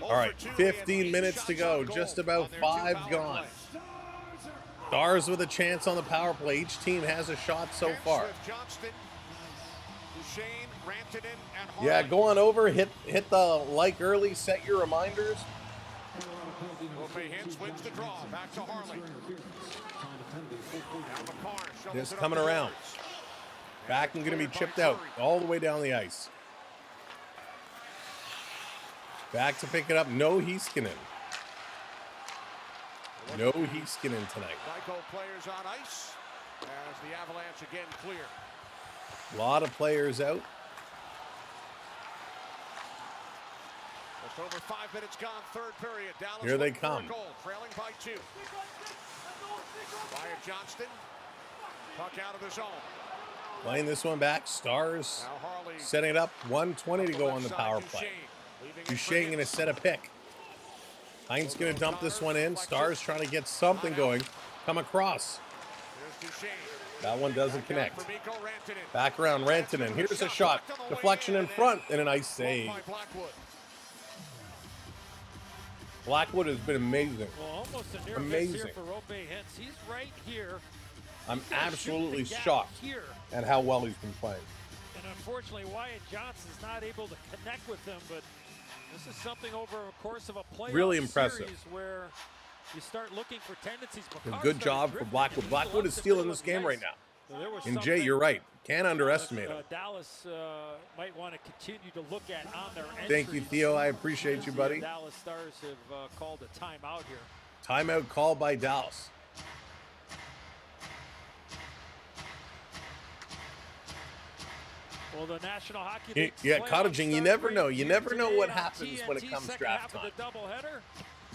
All right, 15 minutes to go. Just about 5 gone. Stars with a chance on the power play. Each team has a shot so far. Yeah, go on over, hit the like early, set your reminders. Hintz wins the draw. Back to Harley. Just coming around. Back and going to be chipped out all the way down the ice. Back to pick it up. No Heiskanen. No Heiskanen tonight. Geico players on ice as the Avalanche again clear. A lot of players out. Just over 5 minutes gone, third period. Dallas Here they with 4 come. goals, trailing by 2. Wyatt Johnston, puck out of the zone. Playing this one back. Stars Now Harley setting it up. 1:20 to go on the power play. Duchesne going to set a pick. Heinz going to dump this one in. Stars trying to get something going. Come across. That one doesn't connect. Back around Rantanen. Here's a shot. Deflection in front and a nice save. Blackwood has been amazing. Well, almost a near Amazing. miss here for Rope Hintz. He's right here. I'm absolutely Shoot the gap shocked here. at how well he's been playing. And unfortunately, Wyatt Johnson's not able to connect with him, but this is something over a course of a playoff Really impressive. series where you start looking for tendencies. A good job for Blackwood. Blackwood is stealing this game right now. And Jay, you're right. Can't underestimate him. Dallas might want to continue to look at on their entries. Thank you, Theo. I appreciate you, buddy. The Dallas Stars have called a timeout here. Timeout call by Dallas. Well, the National Hockey League. Yeah, Cottaging, you never know. You never know what happens when it comes draft time.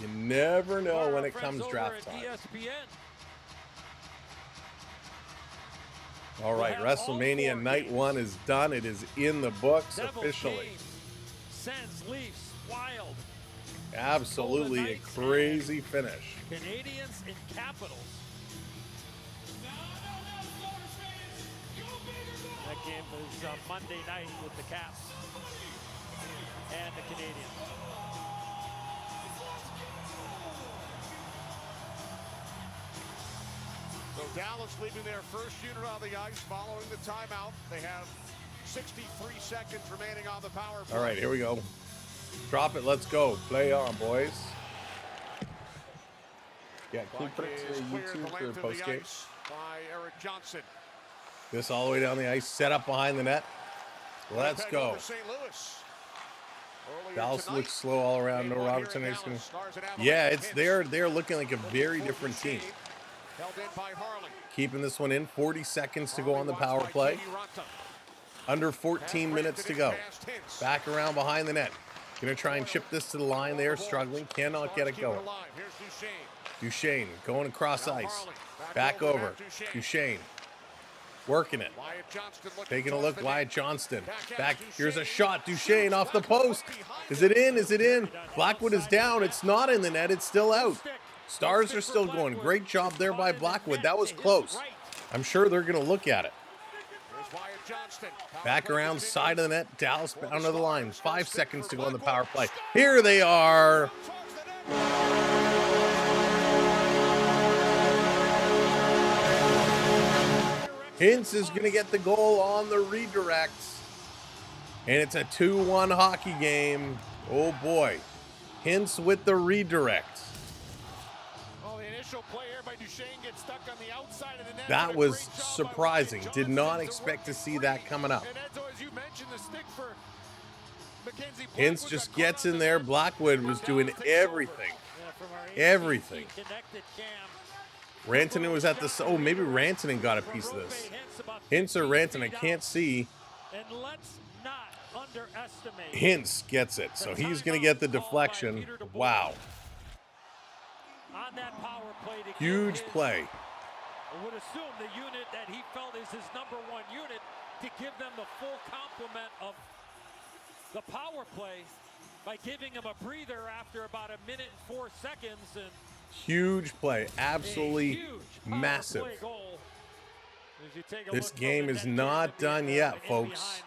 You never know when it comes draft time. All right, WrestleMania Night 1 is done. It is in the books officially. Sends Leafs wild. Absolutely a crazy finish. Canadiens and Capitals. That game is Monday night with the Caps and the Canadiens. So Dallas leaving their first unit on the ice following the timeout. They have 63 seconds remaining on the power play. All right, here we go. Drop it. Let's go. Play on, boys. Yeah, keep put it to YouTube for the post game. By Eric Johnson. This all the way down the ice, set up behind the net. Let's go. Dallas looks slow all around. No Robertson. Yeah, it's they're looking like a very different team. Keeping this one in. 40 seconds to go on the power play. Under 14 minutes to go. Back around behind the net. Gonna try and chip this to the line there. Struggling. Cannot get it going. Duchesne going across ice. Back over. Duchesne. Working it. Taking a look. Wyatt Johnston. Back. Here's a shot. Duchesne off the post. Is it in? Is it in? Blackwood is down. It's not in the net. It's still out. Stars are still going. Great job there by Blackwood. That was close. I'm sure they're going to look at it. Back around side of the net. Dallas down to the line. 5 seconds to go on the power play. Here they are. Hintz is going to get the goal on the redirects. And it's a 2-1 hockey game. Oh boy. Hintz with the redirect. Oh, the initial play here by Duchesne gets stuck on the outside of the net. That was surprising. Did not expect to see that coming up. Hintz just gets in there. Blackwood was doing everything. Everything. Rantanen was at this. Oh, maybe Rantanen got a piece of this. Hintz or Rantanen, I can't see. And let's not underestimate. Hintz gets it, so he's going to get the deflection. Wow. On that power play to Huge play. I would assume the unit that he felt is his #1 unit to give them the full complement of the power play by giving him a breather after about 1 minute and 4 seconds. And huge play, absolutely massive. This game is not done yet, folks.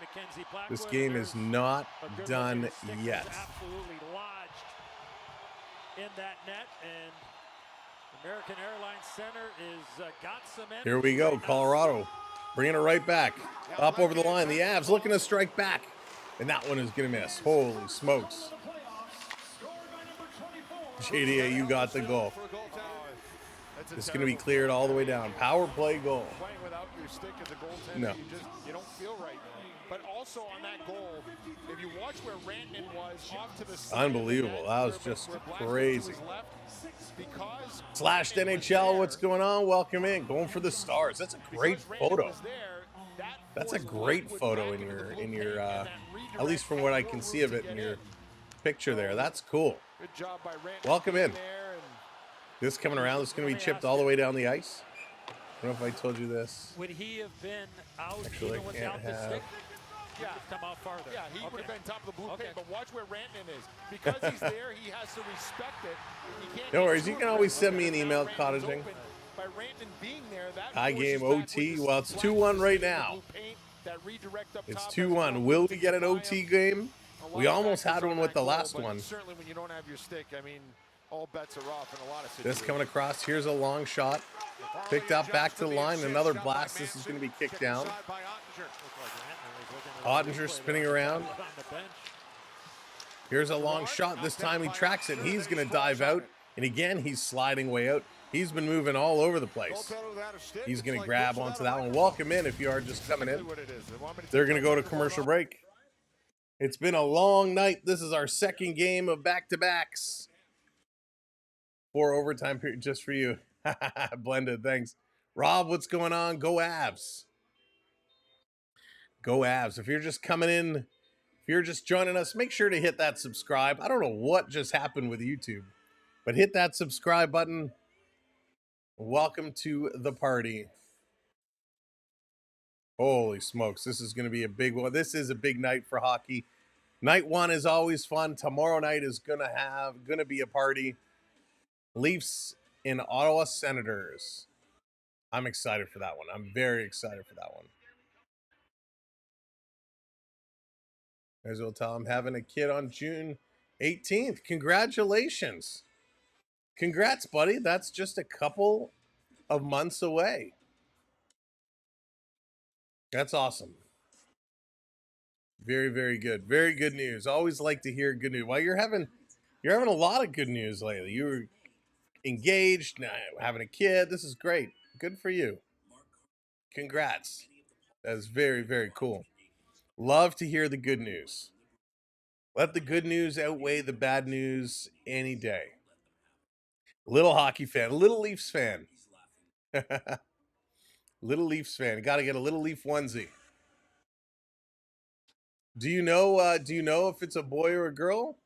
This game is not done yet. Absolutely lodged in that net, and American Airlines Center is got some energy. Here we go, Colorado, bringing it right back, up over the line. The Avs looking to strike back, and that one is going to miss. Holy smokes. JDA, you got the goal. It's going to be cleared all the way down. Power play goal. Playing without your stick as a goaltender, No. you don't feel right. But also on that goal, if you watch where Rantanen was off to the side, Unbelievable. That was just where Blackwood crazy. was left, because Slashed Rantanen was NHL, there, what's going on? Welcome in. Going for the stars. That's a great because Rantanen photo. was there, that That's a forced great Blackwood photo back in into the your blue paint, and that at least from what I can see of it in your picture there. That's cool. Good job by Rantanen Welcome in. there, and This coming around, this is going to be chipped all the way down the ice. I don't know if I told you this. Would he have been out Actually, even I can't without the have. stick? Yeah. Come out farther. yeah, he would have been top of the blue Okay. paint. But watch where Rantanen is. Because he's there, he has to respect it. He can't No get worries, too you can always send me an aggressive. email, Now Rantanen's Cottaging. open. By Rantanen being there, that High forces game Blackwood OT. to Well, it's slash 2-1 the right stick in the now. blue paint, that redirect up It's top, 2-1. that's Will what we get an rely OT on. game? A lot We of almost factors had on one with that the goal, last but one. Certainly when you don't have your stick, I mean, all bets are off in a lot of situations. This coming across. Here's a long shot. Picked up back to the line. Another blast. This is going to be kicked down. Ottinger spinning around. On the bench. Here's a long shot. This time he tracks it. He's going to dive out. And again, he's sliding way out. He's been moving all over the place. He's going to grab onto that one. Welcome in if you are just coming in. They're going to go to commercial break. It's been a long night. This is our second game of back-to-backs. 4 overtime period just for you. Blended, thanks. Rob, what's going on? Go Avs. Go Avs. If you're just coming in, if you're just joining us, make sure to hit that subscribe. I don't know what just happened with YouTube, but hit that subscribe button. Welcome to the party. Holy smokes, this is going to be a big one. This is a big night for hockey. Night one is always fun. Tomorrow night is going to be a party. Leafs in Ottawa Senators. I'm excited for that one. I'm very excited for that one. May as well tell I'm having a kid on June 18th. Congratulations. Congrats, buddy. That's just a couple of months away. That's awesome. Very, very good. Very good news. Always like to hear good news. Well, you're having a lot of good news lately. You were engaged, now having a kid. This is great. Good for you. Congrats. That's very, very cool. Love to hear the good news. Let the good news outweigh the bad news any day. Little hockey fan, little Leafs fan. Little Leafs fan. Got to get a little Leaf onesie. Do you know if it's a boy or a girl?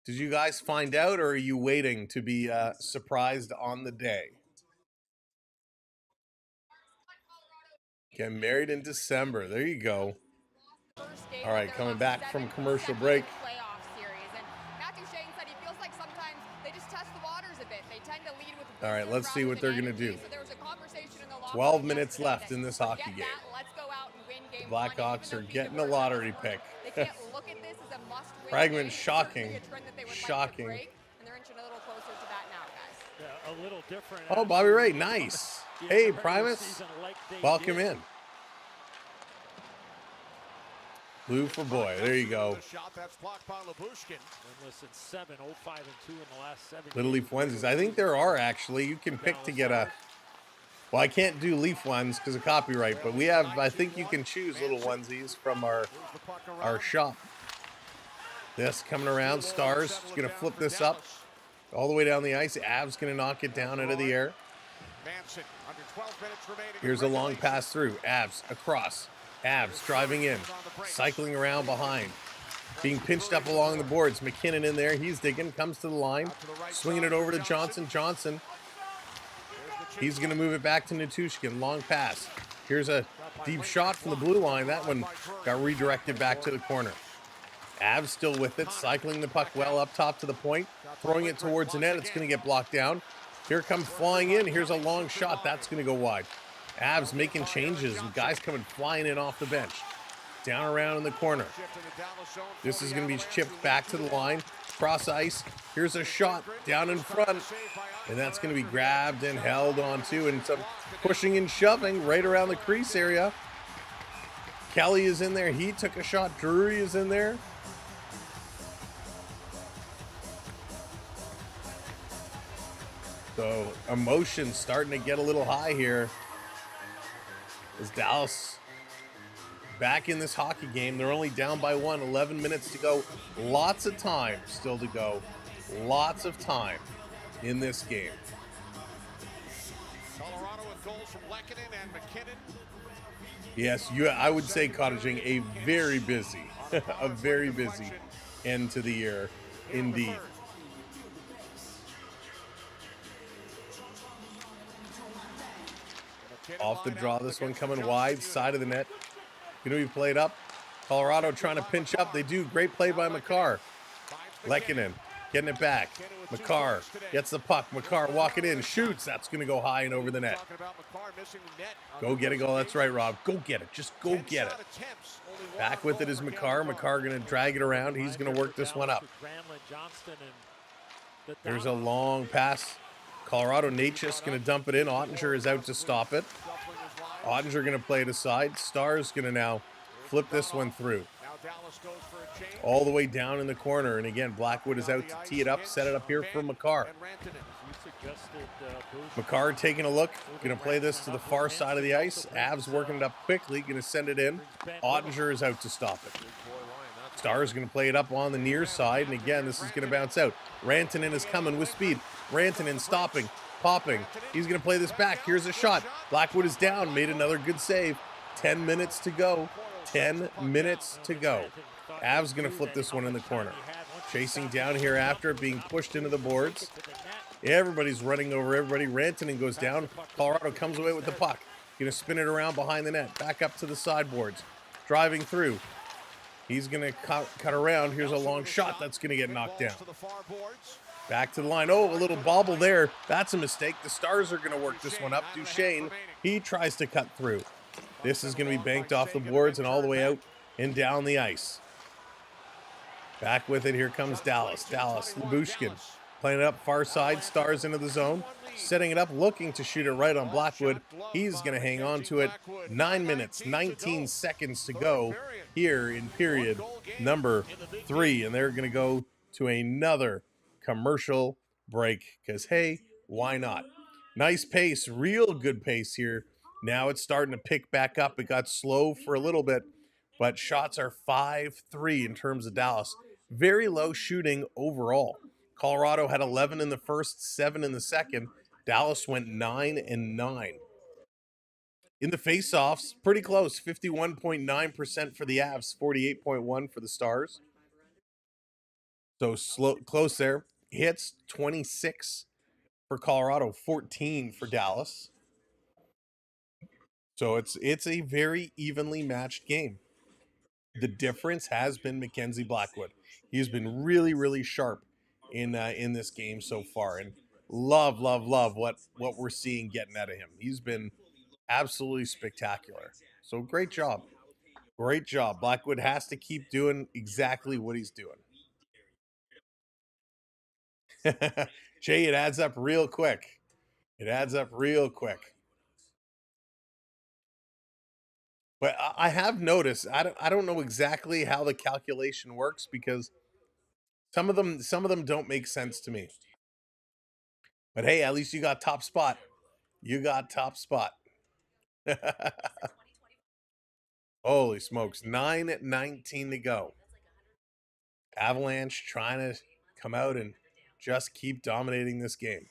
Did you guys find out, or are you waiting to be surprised on the day? Get married in December. There you go. All right, coming back from commercial break. Playoff series, and Matthew Shane said he feels like sometimes they just test the waters a bit. They tend to lead with. All right, let's see what they're gonna do. So there was a conversation in the locker 12 room minutes yesterday left that, in this hockey "Forget game. that, let's go out and win game Blackhawks one." are getting a lottery pick. They can't look at this as a must-win. Fragment, game. shocking. Certainly a trend that they would Shocking. Like to break, and they're inching a little closer to that now, guys. Yeah, a little different. Oh, Bobby Ray, nice. Hey, Primus, welcome in. Blue for boy. There you go. Shot that's blocked by Labushkin. And listen, 7, 0-5 and 2 in the last 7. Little Leaf onesies. I think there are actually. You can pick to get a. Well, I can't do Leaf ones because of copyright, but we have. I think you can choose little onesies from our shop. This coming around. Stars is gonna flip this up all the way down the ice. Av's gonna knock it down out of the air. Manson, under 12 minutes remaining. Here's a long pass through. Avs across. Avs driving in. Cycling around behind. Being pinched up along the boards. McKinnon in there. He's digging. Comes to the line. Swinging it over to Johnson. Johnson. He's going to move it back to Natushkin. Long pass. Here's a deep shot from the blue line. That one got redirected back to the corner. Avs still with it. Cycling the puck well up top to the point. Throwing it towards the net. It's going to get blocked down. Here comes flying in. Here's a long shot. That's going to go wide. Avs making changes. Guys coming flying in off the bench. Down around in the corner. This is going to be chipped back to the line. Cross ice. Here's a shot down in front. And that's going to be grabbed and held onto. And some pushing and shoving right around the crease area. Kelly is in there. He took a shot. Drury is in there. So emotions starting to get a little high here. As Dallas back in this hockey game. They're only down by 1, 11 minutes to go. Lots of time still to go. Lots of time in this game. Colorado with goals from Lehkonen and McKinnon. Yes, I would say, Cottaging, a very busy, a very busy end to the year, indeed. Off the draw, this one coming wide, side of the net. Going to be played up. Colorado trying to pinch up. They do. Great play by Makar. Lehkonen getting it back. Makar gets the puck. Makar walking in, shoots. That's going to go high and over the net. Go get a goal. That's right, Rob. Go get it. Just go get it. Back with it is Makar. Makar going to drag it around. He's going to work this one up. There's a long pass. Colorado Natchez going to dump it in. Ottinger is out to stop it. Ottinger going to play it aside. Star's going to now flip this one through. All the way down in the corner. And again, Blackwood is out to tee it up, set it up here for Makar. Makar taking a look. Going to play this to the far side of the ice. Avs working it up quickly. Going to send it in. Ottinger is out to stop it. Star's going to play it up on the near side. And again, this is going to bounce out. Rantanen is coming with speed. Rantanen stopping. Popping. He's going to play this back. Here's a shot. Blackwood is down. Made another good save. 10 minutes to go. 10 minutes to go. Avs going to flip this one in the corner. Chasing down here after it, being pushed into the boards. Everybody's running over everybody. Rantanen goes down. Colorado comes away with the puck. Going to spin it around behind the net. Back up to the sideboards. Driving through. He's going to cut around. Here's a long shot that's going to get knocked down. Back to the line. Oh, a little bobble there. That's a mistake. The Stars are going to work this one up. Duchesne, he tries to cut through. This is going to be banked off the boards and all the way out and down the ice. Back with it. Here comes Dallas. Dallas, Lyubushkin playing it up far side. Stars into the zone. Setting it up, looking to shoot it right on Blackwood. He's going to hang on to it. 9 minutes, 19 seconds to go here in period number 3. And they're going to go to another commercial break because, hey, why not? Nice pace, real good pace here. Now it's starting to pick back up. It got slow for a little bit, but shots are 5-3 in terms of Dallas. Very low shooting overall. Colorado had 11 in the first, 7 in the second. Dallas went 9-9. In the faceoffs, pretty close. 51.9% for the Avs, 48.1% for the Stars. So close there. Hits 26 for Colorado, 14 for Dallas. So it's a very evenly matched game. The difference has been Mackenzie Blackwood. He's been really, really sharp in this game so far, and love what we're seeing getting out of him. He's been absolutely spectacular. So great job. Great job. Blackwood has to keep doing exactly what he's doing. Jay, it adds up real quick. It adds up real quick. But I have noticed, I don't know exactly how the calculation works because some of them don't make sense to me. But hey, at least you got top spot. You got top spot. Holy smokes. 9:19 to go. Avalanche trying to come out and just keep dominating this game.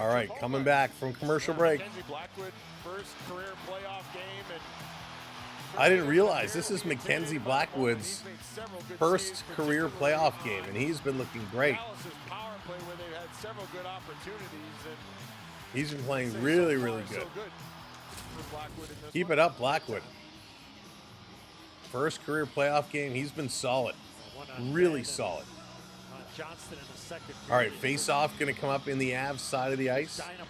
All right, coming back from commercial break. Mackenzie Blackwood, first career playoff game, and I didn't realize this is Mackenzie Blackwood's he's made several good first saves, career particularly playoff on game, and he's been looking great. Dallas's power play where they've had several good opportunities, and He's been playing so really, far, really so good. for Blackwood in this Keep one. it up, Blackwood. First career playoff game, he's been solid. Really solid. Johnston in the second. All right, face-off going to come up in the Avs side of the ice. Dynamite.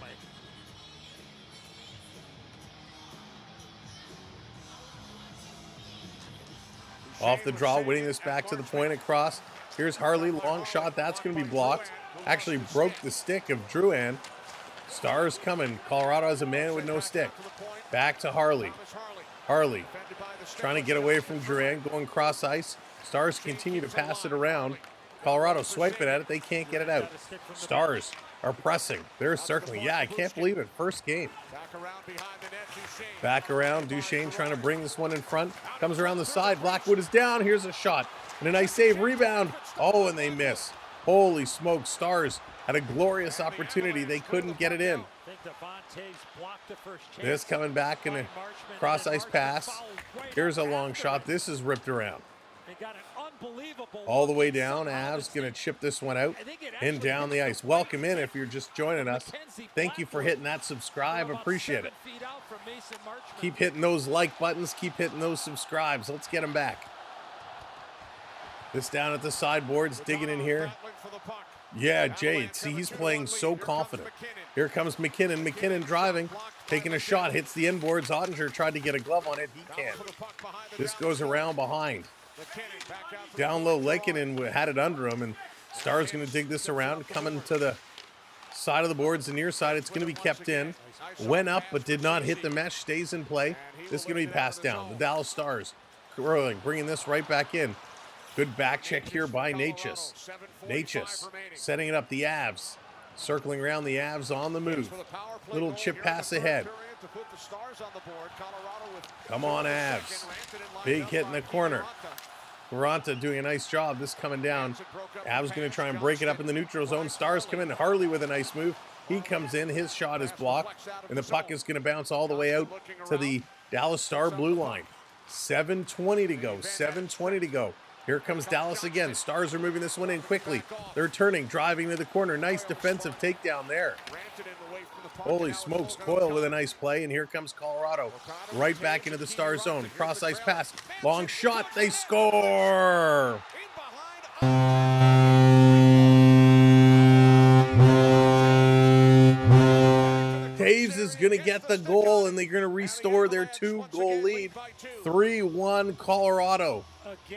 Off the draw, winning this back to the point across. Here's Harley, long shot. That's going to be blocked. Actually broke the stick of Drouin. Stars coming. Colorado has a man with no stick. Back to Harley. Harley trying to get away from Drouin, going cross ice. Stars continue to pass it around. Colorado swiping at it. They can't get it out. Stars are pressing. They're circling. Yeah, I can't believe it. First game. Back around behind the net, Duchesne. Back around. Duchesne trying to bring this one in front. Comes around the side. Blackwood is down. Here's a shot. And a nice save. Rebound. Oh, and they miss. Holy smoke. Stars had a glorious opportunity. They couldn't get it in. This coming back in a cross ice pass. Here's a long shot. This is ripped around. All the way down. Avs going to chip this one out and down the ice. Welcome in if you're just joining us. Thank you for hitting that subscribe. Appreciate it. Keep hitting those like buttons. Keep hitting those subscribes. Let's get them back. This down at the sideboards, digging in here. Yeah, Jay, see, he's playing so confident. Here comes McKinnon. McKinnon driving, taking a shot, hits the inboards. Ottinger tried to get a glove on it. He can't. This goes around behind. Down low, Lakeinen had it under him, and Star's going to dig this around, coming to the side of the boards, the near side. It's going to be kept in. Went up, but did not hit the mesh. Stays in play. This is going to be passed down. The Dallas Stars rolling, bringing this right back in. Good back check here by Natchez. Natchez setting it up. The Avs circling around. The Avs on the move. Little chip pass ahead. Come on, Avs. Big hit in the corner. Garanta doing a nice job. This coming down. Avs going to try and break it up in the neutral zone. Stars come in. Harley with a nice move. He comes in. His shot is blocked. And the puck is going to bounce all the way out to the Dallas Star blue line. 7:20 to go. 7:20 to go. Here comes Dallas again. Stars are moving this one in quickly. They're turning, driving to the corner. Nice defensive takedown there. Holy smokes, Coyle with a nice play, and here comes Colorado. Right back into the Star zone. Cross ice pass. Long shot. They score! Taves is going to get the goal, and they're going to restore their 2-goal lead. 3-1 Colorado.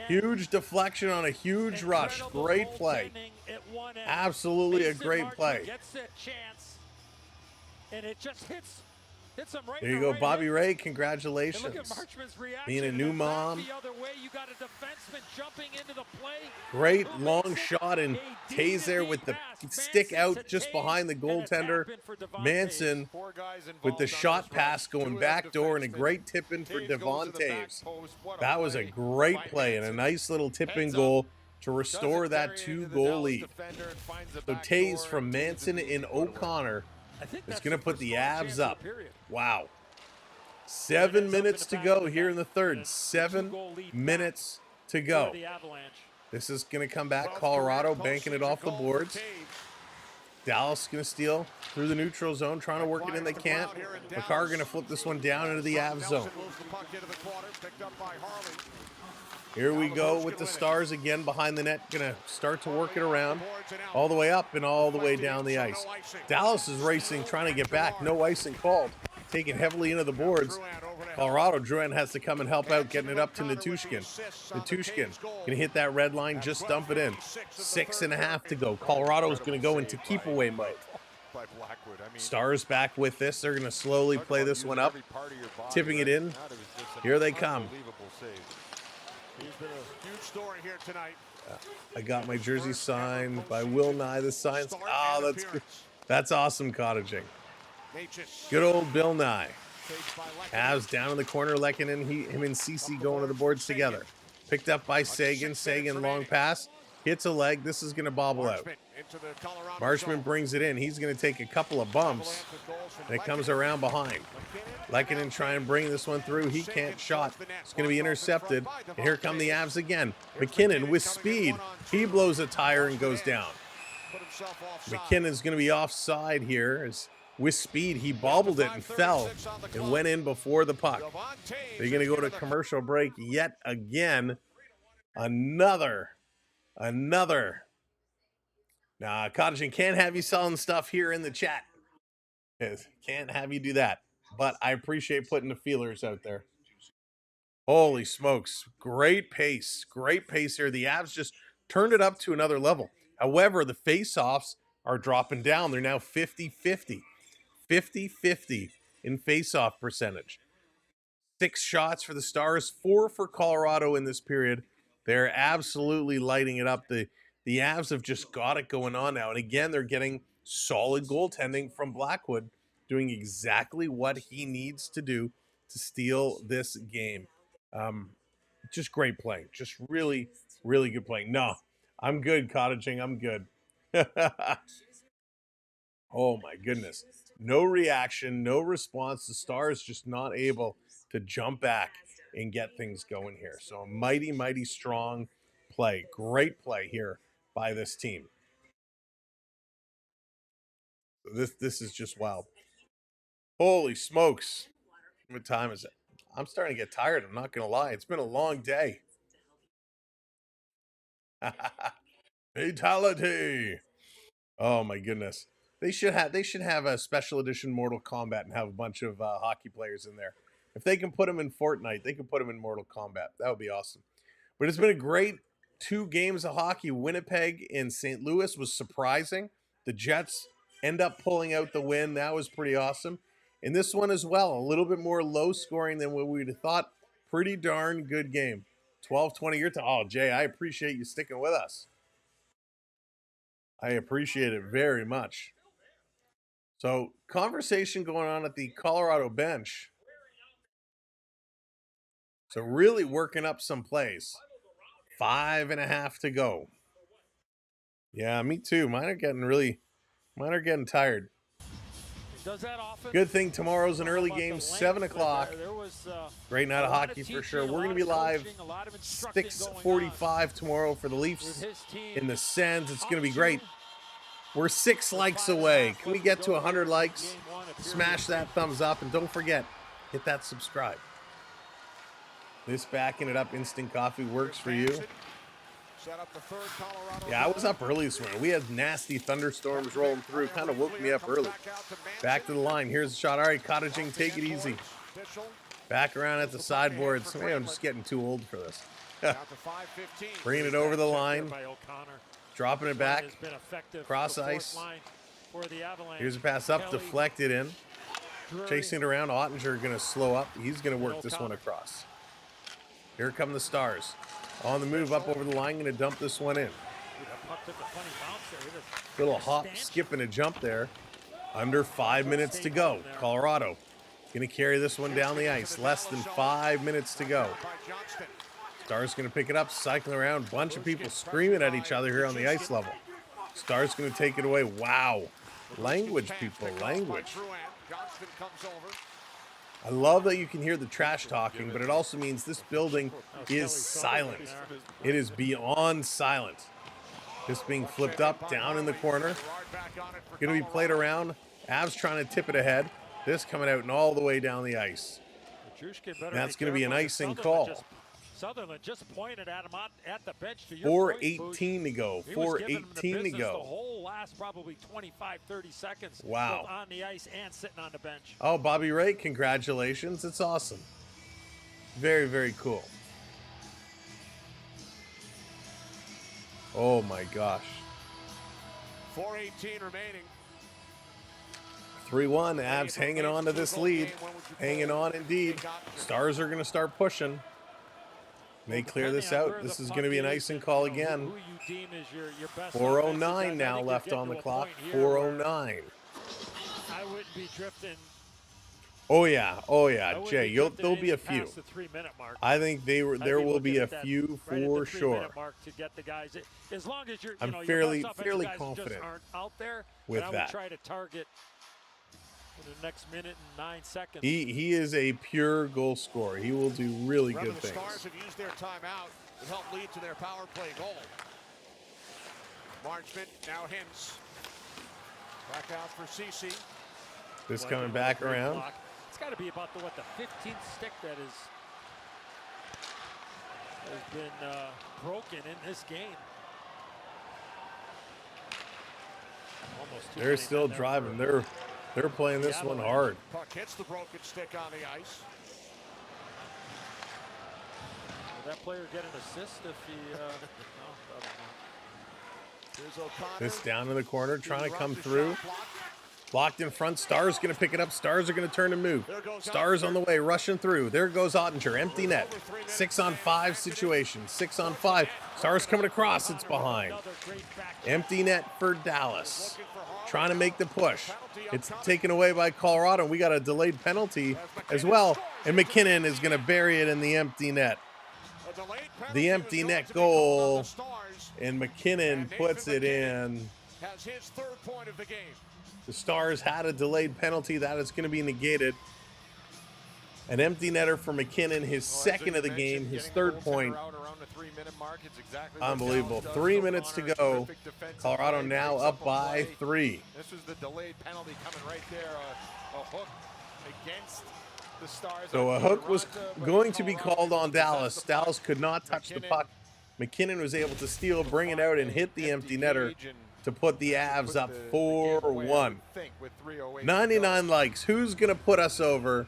Huge deflection on a huge rush. Great play. Absolutely a great play. There you go, Bobby Ray. Congratulations. Being a new mom. Great long shot, and Taves there with the stick out just behind the goaltender. Manson with the shot pass going back door, and a great tip in for Devon Taves. That was a great play and a nice little tip in goal to restore that 2-goal lead. So Taves from Manson and O'Connor is going to put the Avs up. Wow. 7 minutes to go here in the third. 7 minutes to go. This is going to come back. Colorado banking it off the boards. Dallas going to steal through the neutral zone, trying to work it in. They can't. McCarr going to flip this one down into the Avs zone. Here we go with the Stars again behind the net. Going to start to work it around all the way up and all the way down the ice. Dallas is racing, trying to get back. No icing called. Taken heavily into the boards. Colorado, Drouin has to come and help out, getting it up to Natushkin. Natushkin going to hit that red line, just dump it in. 6.5 to go. Colorado's going to go into keep away mode. Stars back with this. They're going to slowly play this one up. Tipping it in. Here they come. He's been a huge story here tonight. I got my jersey signed by Will Nye, the Science. Oh, that's awesome cottaging. Good old Bill Nye. Avs down in the corner, Lehkonen, him and Cece going to the boards together. Picked up by Sagan. Sagan long pass. Hits a leg. This is going to bobble out. into the Colorado Marshman zone. brings it in. He's going to take a couple of bumps, and it comes around behind. Lehkonen trying to bring this one through. He can't shot. It's going to be intercepted. And here come the Avs again. McKinnon with speed. He blows a tire and goes down. McKinnon's going to be offside here. With speed, he bobbled it and fell and went in before the puck. They're going to go to commercial break yet again. Another. Nah, Cottagen can't have you selling stuff here in the chat. Can't have you do that. But I appreciate putting the feelers out there. Holy smokes. Great pace. Great pace here. The Avs just turned it up to another level. However, the face-offs are dropping down. They're now 50-50. 50-50 in face-off percentage. 6 shots for the Stars, 4 for Colorado in this period. They're absolutely lighting it up. The Avs have just got it going on now. And again, they're getting solid goaltending from Blackwood, doing exactly what he needs to do to steal this game. Just great playing. Just really, really good playing. No, I'm good, Cottaging. I'm good. Oh, my goodness. No reaction, no response. The Stars just not able to jump back and get things going here. So a mighty, mighty strong play. Great play here by this team. This is just wild. Holy smokes. What time is it? I'm starting to get tired. I'm not going to lie. It's been a long day. Fatality. Oh, my goodness. They should have a special edition Mortal Kombat and have a bunch of hockey players in there. If they can put them in Fortnite, they can put them in Mortal Kombat. That would be awesome. But it's been a great 2 games of hockey. Winnipeg and St. Louis was surprising. The Jets end up pulling out the win. That was pretty awesome. And this one as well, a little bit more low scoring than what we'd have thought. Pretty darn good game. 12-20 your time. Oh, Jay, I appreciate you sticking with us. I appreciate it very much. So, conversation going on at the Colorado bench. So, really working up some plays. 5.5 to go. Yeah, me too. Mine are getting tired. Does that often. Good thing tomorrow's an early game, 7 o'clock. Great night of hockey for sure. We're going to be live 6:45 tomorrow for the Leafs in the Sens. It's going to be great. We're 6 likes away. Can we get to 100 likes? Smash that thumbs up, and don't forget, hit that subscribe. This backing it up instant coffee works for you. Yeah, I was up early this morning. We had nasty thunderstorms rolling through. Kind of woke me up early. Back to the line. Here's the shot. All right, Cottaging, take it easy. Back around at the sideboards. Maybe I'm just getting too old for this. Bringing it over the line. Dropping it back. Cross ice. Here's a pass up. Deflected in. Chasing it around. Ottinger going to slow up. He's going to work this one across. Here come the Stars. On the move up over the line. Going to dump this one in. Little hop, skip, and a jump there. Under 5 minutes to go. Colorado going to carry this one down the ice. Less than 5 minutes to go. Stars going to pick it up, cycling around. Bunch of people screaming at each other here on the ice level. Stars going to take it away. Wow. Language, people. Language. I love that you can hear the trash talking, but it also means this building is silent. It is beyond silent. This being flipped up, down in the corner. Going to be played around. Avs trying to tip it ahead. This coming out and all the way down the ice. That's going to be an icing call. Sutherland just pointed at him at the bench. 4:18 to go. 4:18 to go. The whole last probably 25-30 seconds. Wow. On the ice and sitting on the bench. Oh, Bobby Ray, congratulations. It's awesome. Very, very cool. Oh my gosh. 4:18 remaining. 3-1. Avs hanging on to this lead. Hanging on indeed. Stars are going to start pushing. They clear this out. This is going to be an icing call again. 4:09 now left on the clock. 4:09. I wouldn't be drifting Oh yeah, I wouldn't Jay. be drifting There'll be a any few. past the 3-minute mark. I think there I'd will looking be a at that few right at for the sure. 3-minute mark to get the guys. As long as you're, I'm your fairly best offensive guys confident just aren't out there. with and I that. would try to target in the next minute and 9 seconds. He is a pure goal scorer. He will do really Rather, good the things. Stars have used their timeout to help lead to their power play goal. Marchment now Hintz. Back out for CC. This coming back around. Block. It's got to be about the 15th stick that has been broken in this game. Almost too They're many still men there driving. for- They're playing this one hard. Puck hits the broken stick on the ice. Will that player get an assist if he? No, probably not. Here's O'Connor. This down in the corner, trying to come Interrupts the through. shot clock. Blocked in front. Stars going to pick it up. Stars are going to turn and move. Stars on the way, rushing through. There goes Ottinger. Empty net. 6-on-5 situation. 6-on-5. Stars coming across. It's behind. Empty net for Dallas. Trying to make the push. It's taken away by Colorado. We got a delayed penalty as well. And McKinnon is going to bury it in the empty net. A delayed penalty The was empty going net to be called on goal. the Stars. And McKinnon puts it in. Has his third point of the game. The Stars had a delayed penalty. That is going to be negated. An empty netter for McKinnon, his second of the game, his third point. Unbelievable. 3 minutes to go. Colorado now up by 3. This was the delayed penalty coming right there. A hook against the Stars. So a hook was going to be called on Dallas. Dallas could not touch the puck. McKinnon was able to steal, bring it out, and hit the empty netter to put the Avs up 4-1. 99 likes. Who's going to put us over?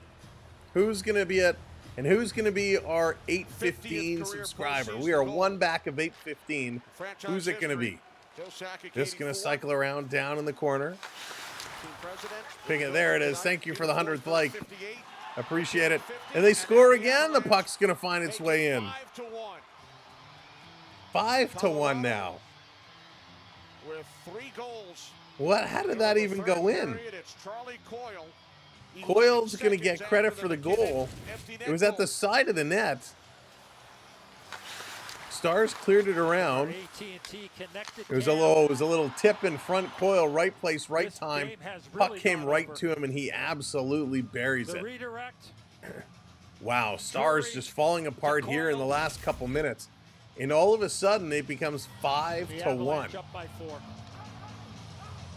Who's going to be at, and who's going to be our 815 subscriber? We are one back of 815. Who's it going to be? This going to cycle around down in the corner. Pick it. There it is. Thank you for the 100th like. Appreciate it. And they score again. The puck's going to find its way in. 5-1 now. With 3 goals. What? How did that even go in? Coyle's going to get credit for the goal. It was at the side of the net. Stars cleared it around. It was a little tip in front. Coyle, right place, right time. Puck came right to him, and he absolutely buries it. Wow, Stars just falling apart here in the last couple minutes. And all of a sudden, it becomes 5-1.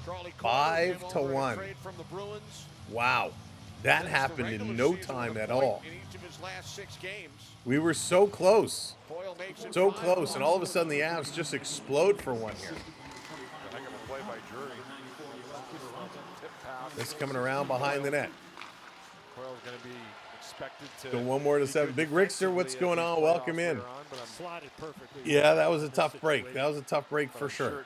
5-1. Wow, that happened in no time at all. We were so close. So close, and all of a sudden the Avs just explode for one here. This coming around behind the net. So 1 more to 7. Big Rickster, what's going on? Welcome in. Yeah, that was a tough break. That was a tough break for sure.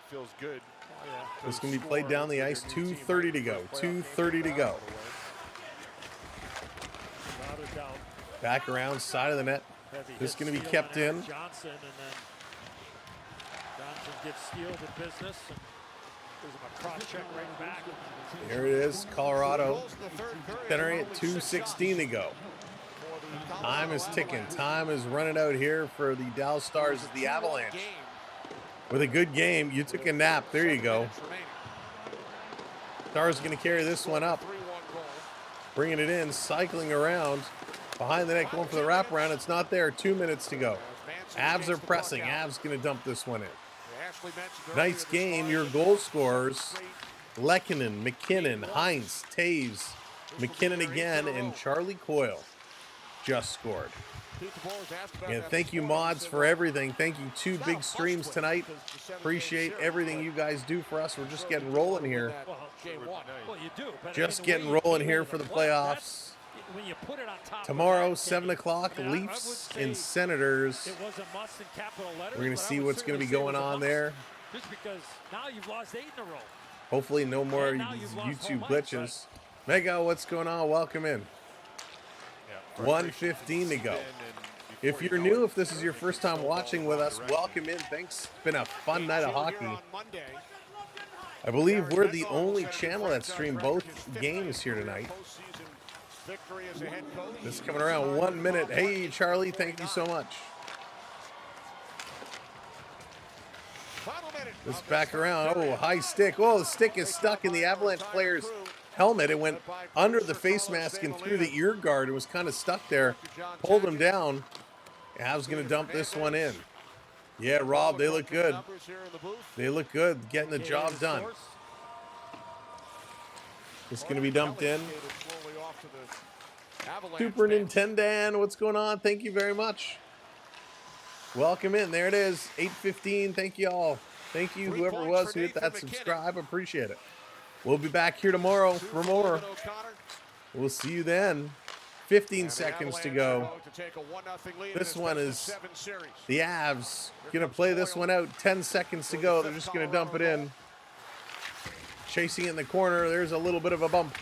This can be played down the ice. 2:30 to go. 2:30 to go. Back around, side of the net. This is going to be kept in. Johnson gets steal the business. And gives him a cross check right back. Here it is, Colorado. Centering at 2:16 to go. Time is ticking. Time is running out here for the Dallas Stars as the Avalanche. With a good game, you took a nap. There you go. Stars going to carry this one up. Bringing it in, cycling around. Behind the net, going for the wraparound. It's not there. 2 minutes to go. Avs are pressing. Avs going to dump this one in. Nice game. Your goal scorers, Lehkonen, McKinnon, Hintz, Taves, McKinnon again, and Charlie Coyle just scored. And thank you, mods, for everything. Thank you. 2 big streams tonight. Appreciate everything you guys do for us. We're just getting rolling here. Just getting rolling here for the playoffs. Tomorrow, 7 o'clock, Leafs and Senators. We're going to see what's going to be going on there. Hopefully no more YouTube glitches. Mega, what's going on? Welcome in. 1:15 to go. If you're new, if this is your first time watching with us, welcome in. Thanks. It's been a fun night of hockey. I believe we're the only channel that streamed both games here tonight. victory as a head coach. This is coming around 1 minute. Hey, Charlie, thank you so much. This back around. Oh, high stick. Oh, the stick is stuck in the Avalanche player's helmet. It went under the face mask and through the ear guard. It was kind of stuck there. Pulled him down. Avs going to dump this one in. Yeah, Rob, they look good. They look good, getting the job done. It's going to be dumped in. Super Nintendo, what's going on? Thank you very much. Welcome in. There it is, 8:15. Thank you all. Thank you, whoever it was who hit that subscribe. Appreciate it. We'll be back here tomorrow for more. We'll see you then. 15 seconds to go. This one is the Avs going to play this one out. 10 seconds to go. They're just going to dump it in. Chasing in the corner. There's a little bit of a bump.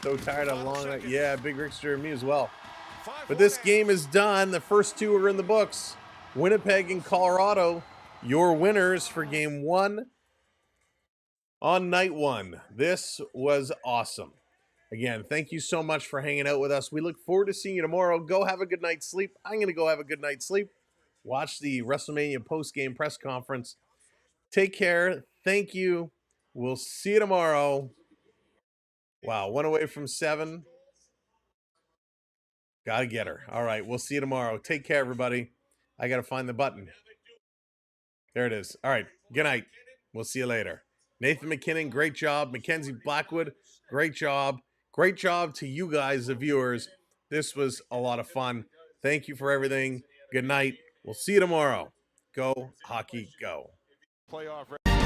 So tired of long night. Yeah, Big Rickster and me as well. But this game is done. The first two are in the books. Winnipeg and Colorado, your winners for game one on night one. This was awesome. Again, thank you so much for hanging out with us. We look forward to seeing you tomorrow. Go have a good night's sleep. I'm going to go have a good night's sleep. Watch the WrestleMania post-game press conference. Take care. Thank you. We'll see you tomorrow. Wow, 1 away from 7. Got to get her. All right, we'll see you tomorrow. Take care, everybody. I got to find the button. There it is. All right, good night. We'll see you later. Nathan McKinnon, great job. Mackenzie Blackwood, great job. Great job to you guys, the viewers. This was a lot of fun. Thank you for everything. Good night. We'll see you tomorrow. Go, hockey, go. Playoff.